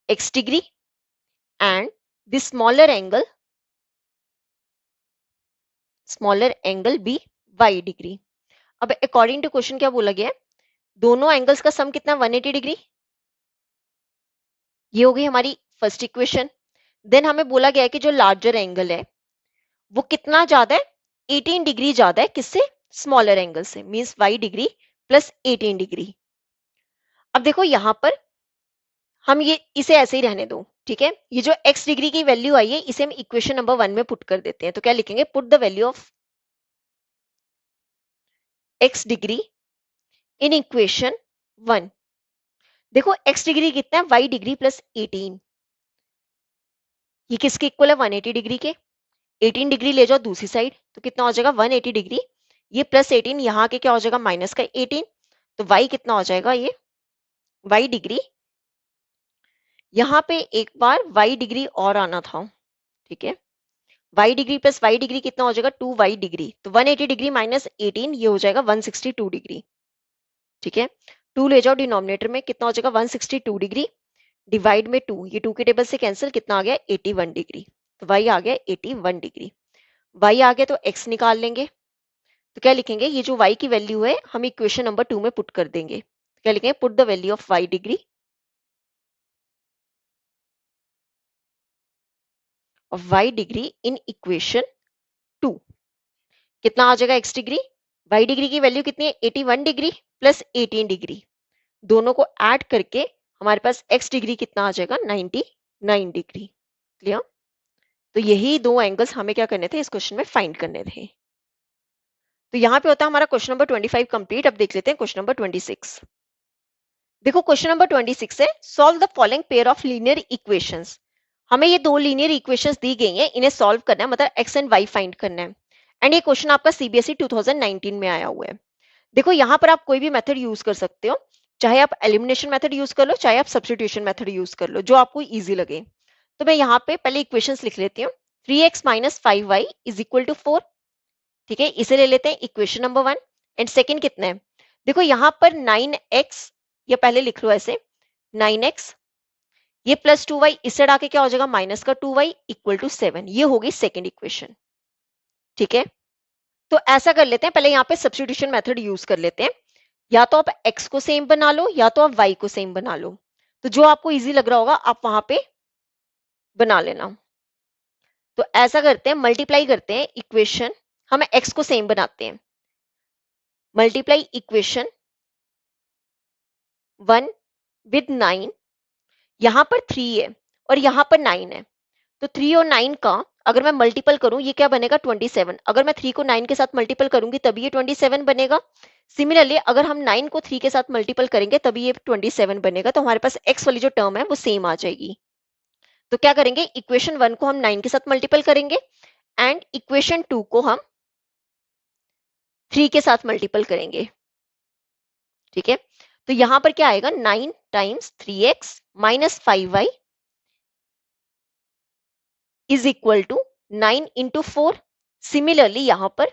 Speaker 1: x degree and the smaller angle be y degree। अब अकॉर्डिंग टू क्वेश्चन क्या बोला गया है, दोनों एंगल्स का सम कितना 180 डिग्री। ये हो गई हमारी फर्स्ट इक्वेशन। देन हमें बोला गया है कि जो लार्जर एंगल है वो कितना ज्यादा है 18 डिग्री ज्यादा है किससे स्मॉलर एंगल से, means y degree plus 18 degree. अब देखो यहां पर हम ये इसे ऐसे ही रहने दो, ठीक है। ये जो x डिग्री की वैल्यू आई है इसे हम इक्वेशन नंबर 1 में पुट कर देते हैं। तो क्या लिखेंगे, put the value of x degree in equation 1। देखो x डिग्री कितना है y डिग्री प्लस 18, ये किसके इक्वल है 180 डिग्री के। 18 डिग्री ले जाओ दूसरी साइड तो कितना हो जाएगा 180 डिग्री, ये प्लस 18 यहाँ के क्या हो जाएगा माइनस का 18, तो y कितना हो जाएगा ये y डिग्री, यहाँ पे एक बार y डिग्री और आना था, ठीक है। y degree plus y degree कितना हो जाएगा 2y डिग्री, तो 180 डिग्री माइनस 18 ये हो जाएगा 162 डिग्री, ठीक है। 2 ले जाओ डिनोमिनेटर में कितना हो जाएगा 162 डिग्री डिवाइड में 2, ये 2 के टेबल से कैंसिल, कितना आ गया 81 डिग्री, तो y आ गया 81 डिग्री। y आ गया तो x निकाल लेंगे, तो क्या लिखेंगे, ये जो y की वैल्यू है हम इक्वेशन नंबर 2 में पुट कर देंगे। तो क्या लिखेंगे, put the value of y degree in equation 2। कितना आ जाएगा x डिग्री, y डिग्री की वैल्यू कितनी है 81 डिग्री प्लस 18 डिग्री, दोनों को ऐड करके हमारे पास x डिग्री कितना आ जाएगा 99 डिग्री। क्लियर। तो यही दो एंगल्स हमें क्या करने थे इस क्वेश्चन में फाइंड करने थे। तो यहाँ पे होता है हमारा क्वेश्चन नंबर 25 कंप्लीट। अब देख लेते हैं क्वेश्चन नंबर 26। देखो क्वेश्चन नंबर 26 है, solve the following pair of linear equations. हमें ये दो लीनियर इक्वेशंस दी गई हैं, इन्हें सॉल्व करना है, मतलब एक्स एंड वाई फाइंड करना है। एंड ये क्वेश्चन आपका सीबीएसई 2019 में आया हुआ है। देखो यहाँ पर आप कोई भी मेथड यूज कर सकते हो, चाहे आप एलिमिनेशन मेथड यूज कर लो, चाहे आप सब्स्टिट्यूशन मेथड यूज कर लो, जो आपको इजी लगे। तो मैं यहाँ पे पहले इक्वेशंस लिख लेती हूँ। 3x minus 5y is equal to 4, ठीक है, इसे ले लेते हैं इक्वेशन नंबर 1। एंड सेकंड कितना है, देखो यहाँ पर 9x, ये पहले लिख लो ऐसे 9x, ये प्लस 2y, इससे हटा के क्या हो जाएगा माइनस का 2y इक्वल टू 7, ये होगी सेकंड इक्वेशन, ठीक है। तो ऐसा कर लेते हैं, पहले यहाँ पे सब्स्टिट्यूशन मेथड यूज कर लेते हैं। या तो आप x को सेम बना लो या तो आप y को सेम बना लो, तो जो आपको इजी लग रहा होगा आप वहां पे बना लेना। तो ऐसा करते हैं, मल्टीप्लाई करते हैं इक्वेशन, हम x को सेम बनाते हैं। मल्टीप्लाई इक्वेशन 1 विद 9, यहां पर 3 है और यहां पर 9 है, तो 3 और 9 का अगर मैं मल्टीपल करूं ये क्या बनेगा 27। अगर मैं 3 को 9 के साथ मल्टीपल करूंगी तभी ये 27 बनेगा। सिमिलरली अगर हम 9 को 3 के साथ मल्टीपल करेंगे तभी ये 27 बनेगा, तो हमारे पास x वाली जो टर्म है वो सेम आ जाएगी। तो क्या करेंगे, इक्वेशन 1 को हम 9 के साथ मल्टीपल करेंगे एंड इक्वेशन 2 को हम 3 के साथ मल्टीपल करेंगे, ठीक है। तो यहां पर क्या आएगा 9 times 3x minus 5y is equal to 9 into 4। Similarly यहां पर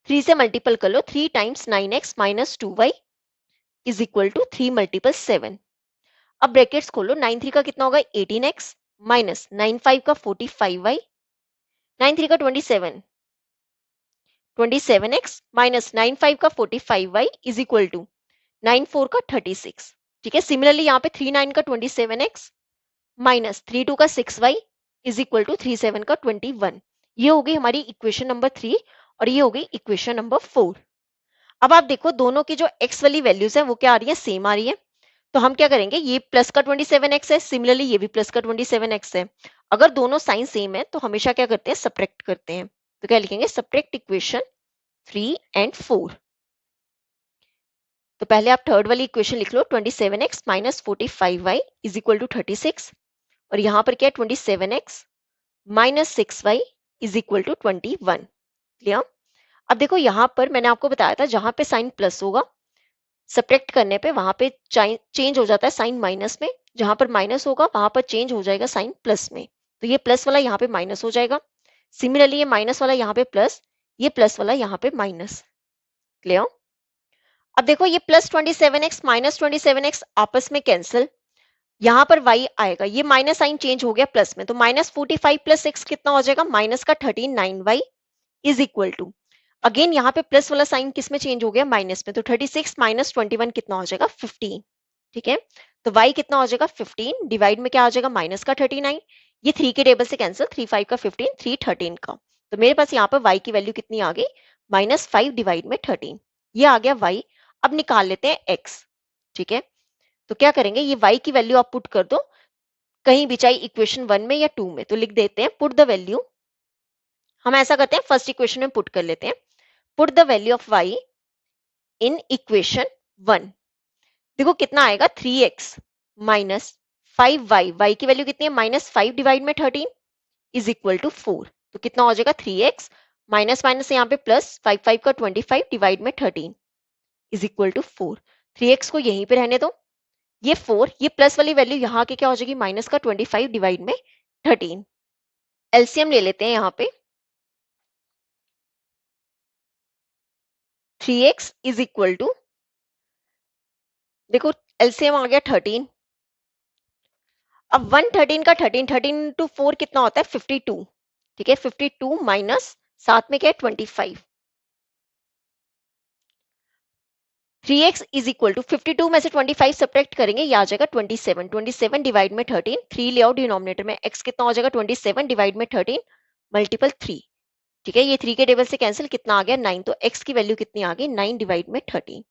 Speaker 1: 3 से मल्टीपल कर लो, 3 times 9x minus 2y is equal to 3 multiple 7। अब ब्रैकेट्स खोलो, 9 3 का कितना होगा 18x माइनस 9 5 का 45y, 9 3 का 27, 27x माइनस 9 5 का 45y इज इक्वल टू 9 4 का 36, ठीक है। सिमिलरली यहाँ पे 3 9 का 27x माइनस 3 2 का 6y इज इक्वल टू 3 7 का 21। ये हो गई हमारी इक्वेशन नंबर 3 और ये हो गई इक्वेशन नंबर 4। अब आप देखो दोनों की जो x वाली वैल्यूज है वो क्या आ रही है, सेम आ रही है। तो हम क्या करेंगे, ये प्लस का 27x है, सिमिलरली ये भी प्लस का 27x है। अगर दोनों साइन सेम है तो हमेशा क्या करते हैं, सब्ट्रैक्ट करते हैं। तो क्या लिखेंगे, सब्ट्रैक्ट इक्वेशन 3 एंड 4। तो पहले आप थर्ड वाली इक्वेशन लिख लो, 27x minus 45y is equal to 36, और यहाँ पर क्या है 27x minus 6y is equal to 21। Clear? अब देखो यहाँ पर मैंने आपको बताया था जहां पे साइन प्लस होगा सब्ट्रैक्ट करने पे वहां पे चेंज हो जाता है साइन माइनस में, जहां पर माइनस होगा वहां पर चेंज हो जाएगा साइन प्लस में। तो ये प्लस वाला यहाँ पे माइनस हो जाएगा, सिमिलरली ये माइनस वाला यहाँ पे प्लस, ये प्लस वाला यहाँ पे माइनस। क्लियर? अब देखो ये प्लस 27x माइनस 27x आपस में कैंसिल, यहाँ पर y आएगा, ये माइनस साइन चेंज हो गया प्लस में, तो माइनस 45 प्लस 6 कितना हो जाएगा, माइनस का 13 9y is equal to, again यहाँ पे प्लस वाला साइन किस में चेंज हो गया, माइनस में, तो 36 माइनस 21 कितना हो जाएगा 15। ठीक है, तो y कितना हो जाएगा 15, डिवाइड में क्या आ जाएगा माइनस का 39, ये 3 के टेबल से कैंसिल, 3 5 का 15, 3 13 का, तो मेरे पास यहाँ पर y की वैल्यू कितनी आ गई, माइनस 5 डिवाइड में 13, ये आ गया y। अब निकाल लेते हैं x। ठीक है, तो क्या करेंगे, ये y की वैल्यू आप पुट कर दो कहीं भी, चाहे इक्वेशन 1 में या 2 में, तो लिख देते हैं पुट द वैल्यू, हम ऐसा करते हैं फर्स्ट इक्वेशन में पुट कर लेते हैं, put the value of y in equation 1। देखो कितना आएगा 3x माइनस 5y, y की वैल्यू कितनी है माइनस 5 डिवाइड में 13 इज इक्वल टू 4, तो कितना हो जाएगा 3x माइनस माइनस यहाँ पे प्लस 5 5 का 25 डिवाइड में 13 इज इक्वल टू 4। 3x को यहीं पे रहने दो, ये 4, ये प्लस वाली वैल्यू यहाँ के क्या हो जाएगी माइनस का 25 डिवाइड में 13। एलसीएम ले लेते हैं यहाँ पे, 3x इज इक्वल टू, देखो एलसीएम आ गया 13, अब 113 का 13, 13 इंटू 4 कितना होता है 52। ठीक है, 52 माइनस साथ में क्या है 25, 3x इज इक्वल टू 52 में से 25 सब्ट्रैक्ट करेंगे, ये आ जाएगा 27, 27 डिवाइड में 13, 3 ले आओ डिनोमिनेटर में, x कितना हो जाएगा 27 डिवाइड में 13 मल्टीपल 3। ठीक है, ये 3 के टेबल से कैंसिल, कितना आ गया 9, तो x की वैल्यू कितनी आ गई 9 डिवाइड में 13।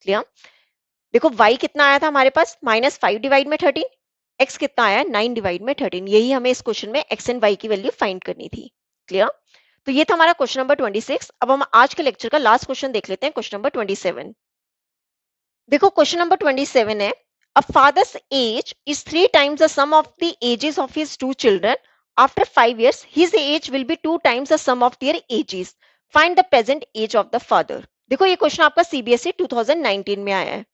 Speaker 1: क्लियर? देखो y कितना आया था हमारे पास माइनस 5 डिवाइड में 13, x कितना आया 9 डिवाइड में 13, यही हमें इस क्वेश्चन में x एंड y की वैल्यू फाइंड करनी थी। क्लियर? तो ये था हमारा क्वेश्चन नंबर 26। अब हम आज के लेक्चर का लास्ट क्वेश्चन देख लेते हैं, क्वेश्चन नंबर 27। देखो क्वेश्चन नंबर 27 है, a father's age is 3 times the sum of the ages of his 2 children, after 5 years his age will be 2 times the sum of their ages, find the present age of the father। देखो ये question आपका CBSE 2019 में आया है।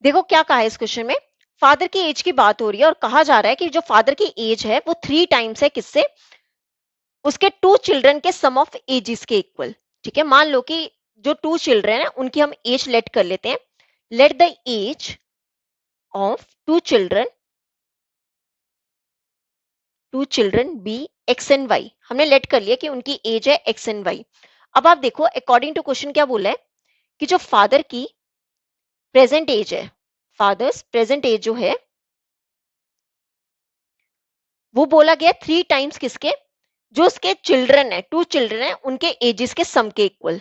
Speaker 1: देखो क्या कहा है इस क्वेश्चन में, फादर की एज की बात हो रही है और कहा जा रहा है कि जो फादर की एज है वो 3 टाइम्स है किससे, उसके 2 चिल्ड्रन के सम ऑफ एजेस के इक्वल। ठीक है, मान लो कि जो 2 चिल्ड्रन है उनकी हम एज लेट कर लेते हैं, let the age of 2 children be x and y, हमने लेट कर लिया कि उनकी एज है एक्स एंड वाई। अब आप देखो अकॉर्डिंग टू क्वेश्चन क्या बोला है कि जो फादर की प्रेजेंट एज है, फादर्स प्रेजेंट एज जो है वो बोला गया 3 टाइम्स किसके, जो उसके चिल्ड्रन है 2 चिल्ड्रन है उनके एजेस के सम के इक्वल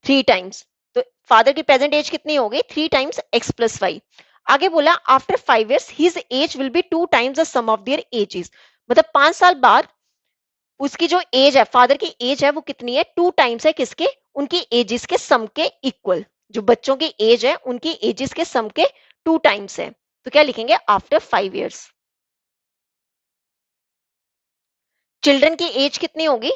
Speaker 1: 3 टाइम्स। तो फादर की प्रेजेंट एज कितनी हो गई 3 टाइम्स एक्स प्लस वाई। आगे बोला after 5 years his age will be 2 times the sum of their ages, मतलब 5 साल बाद उसकी जो एज है फादर की एज है वो कितनी है 2 टाइम्स है किसके, उनकी एजेस के सम के इक्वल। जो बच्चों की एज है उनकी एजेस के सम के 2 टाइम्स है, तो क्या लिखेंगे आफ्टर 5 years। चिल्ड्रन की एज कितनी होगी,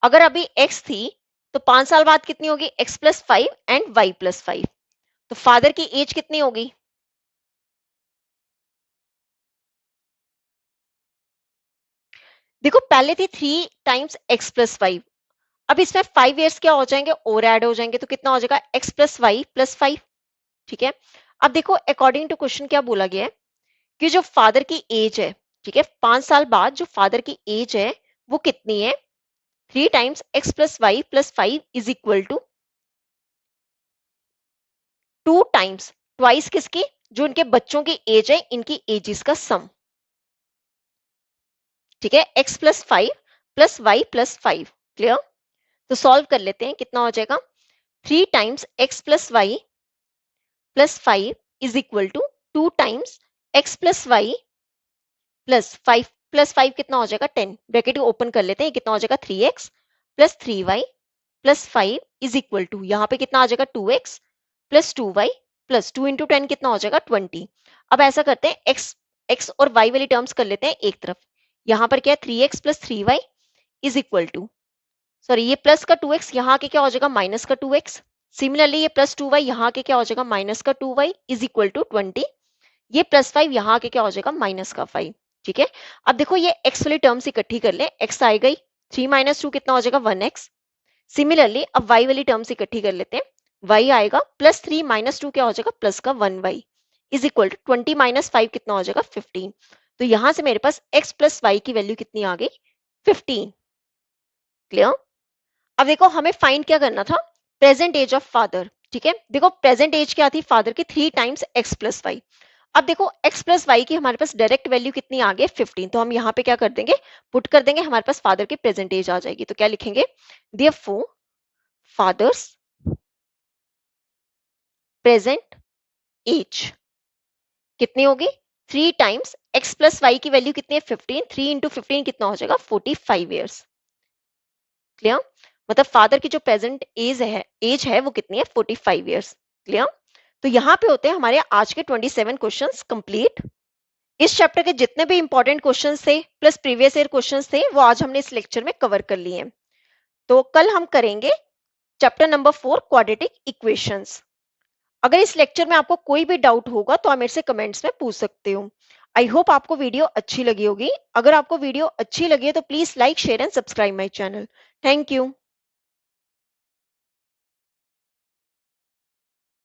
Speaker 1: अगर अभी x थी तो 5 साल बाद कितनी होगी x plus 5 and y plus 5, तो फादर की एज कितनी होगी, देखो पहले थी 3 टाइम्स x प्लस 5, अब इसमें 5 years क्या हो जाएंगे और ऐड हो जाएंगे, तो कितना हो जाएगा x प्लस वाई प्लस 5। ठीक है, अब देखो अकॉर्डिंग टू क्वेश्चन क्या बोला गया है कि जो फादर की एज है, ठीक है 5 साल बाद जो फादर की एज है वो कितनी है 3 times x plus y plus 5 is equal to 2 times twice किसकी, जो इनके बच्चों की एज है इनकी एजेस का सम। ठीक है, x plus 5 plus y plus 5। Clear? तो सॉल्व कर लेते हैं, कितना हो जाएगा 3 times x plus y plus 5 is equal to 2 times x plus y plus 5 कितना हो जाएगा 10, ब्रैकेट को ओपन कर लेते हैं, कितना हो जाएगा 3x plus 3y plus 5 is equal to, यहाँ पे कितना आ जाएगा 2x plus 2y plus 2 into 10 कितना हो जाएगा 20। अब ऐसा करते हैं, x और y वाली टर्म्स कर लेते हैं एक तरफ। यहाँ पर क्या है 3x plus 3y is equal to, sorry ये प्लस का 2x यहाँ आके क्या हो जाएगा माइनस का 2x। सिमिलरली ये प्लस 2y यहाँ आके क्या हो जाएगा माइनस का 2y इज इक्वल टू 20। ये प्लस 5 यहाँ आके क्या हो जाएगा माइनस का 5। ठीक है, अब देखो ये x वाली टर्म्स इकट्ठी कर ले, x आ गई 3 माइनस 2 कितना हो जाएगा 1x। सिमिलरली अब y वाली टर्म्स इकट्ठी कर लेते हैं, y आएगा प्लस 3 माइनस 2 क्या हो जाएगा प्लस का 1y is equal to 20 minus 5 कितना हो जाएगा 15। तो यहां से मेरे पास x प्लस y की वैल्यू कितनी आ गई 15। क्लियर। अब देखो हमें फाइंड क्या करना था, प्रेजेंट एज ऑफ फादर। ठीक है, देखो प्रेजेंट एज क्या थी फादर की 3 टाइम्स x प्लस वाई। अब देखो x प्लस वाई की हमारे पास डायरेक्ट वैल्यू कितनी आ गई 15, तो हम यहाँ पे क्या कर देंगे पुट कर देंगे, हमारे पास फादर की प्रेजेंट एज आ जाएगी। तो क्या लिखेंगे, देयरफॉर फादर्स प्रेजेंट एज कितनी होगी 3 टाइम्स x प्लस वाई की वैल्यू कितनी है 15, 3 इंटू 15 कितना हो जाएगा 45 ईयर्स। क्लियर, मतलब फादर की जो प्रेजेंट एज है वो कितनी है 45 ईयर्स। क्लियर, तो यहाँ पे होते हैं हमारे आज के 27 क्वेश्चंस कंप्लीट। इस चैप्टर के जितने भी इंपॉर्टेंट क्वेश्चंस थे प्लस प्रीवियस ईयर क्वेश्चंस थे वो आज हमने इस लेक्चर में कवर कर लिए हैं। तो कल हम करेंगे चैप्टर नंबर 4 क्वाड्रेटिक इक्वेशंस। अगर इस लेक्चर में आपको कोई भी डाउट होगा तो आप मेरे से कमेंट्स में पूछ सकते हो। आई होप आपको वीडियो अच्छी लगी होगी। अगर आपको वीडियो अच्छी लगी है तो please like share and subscribe my channel. Thank you.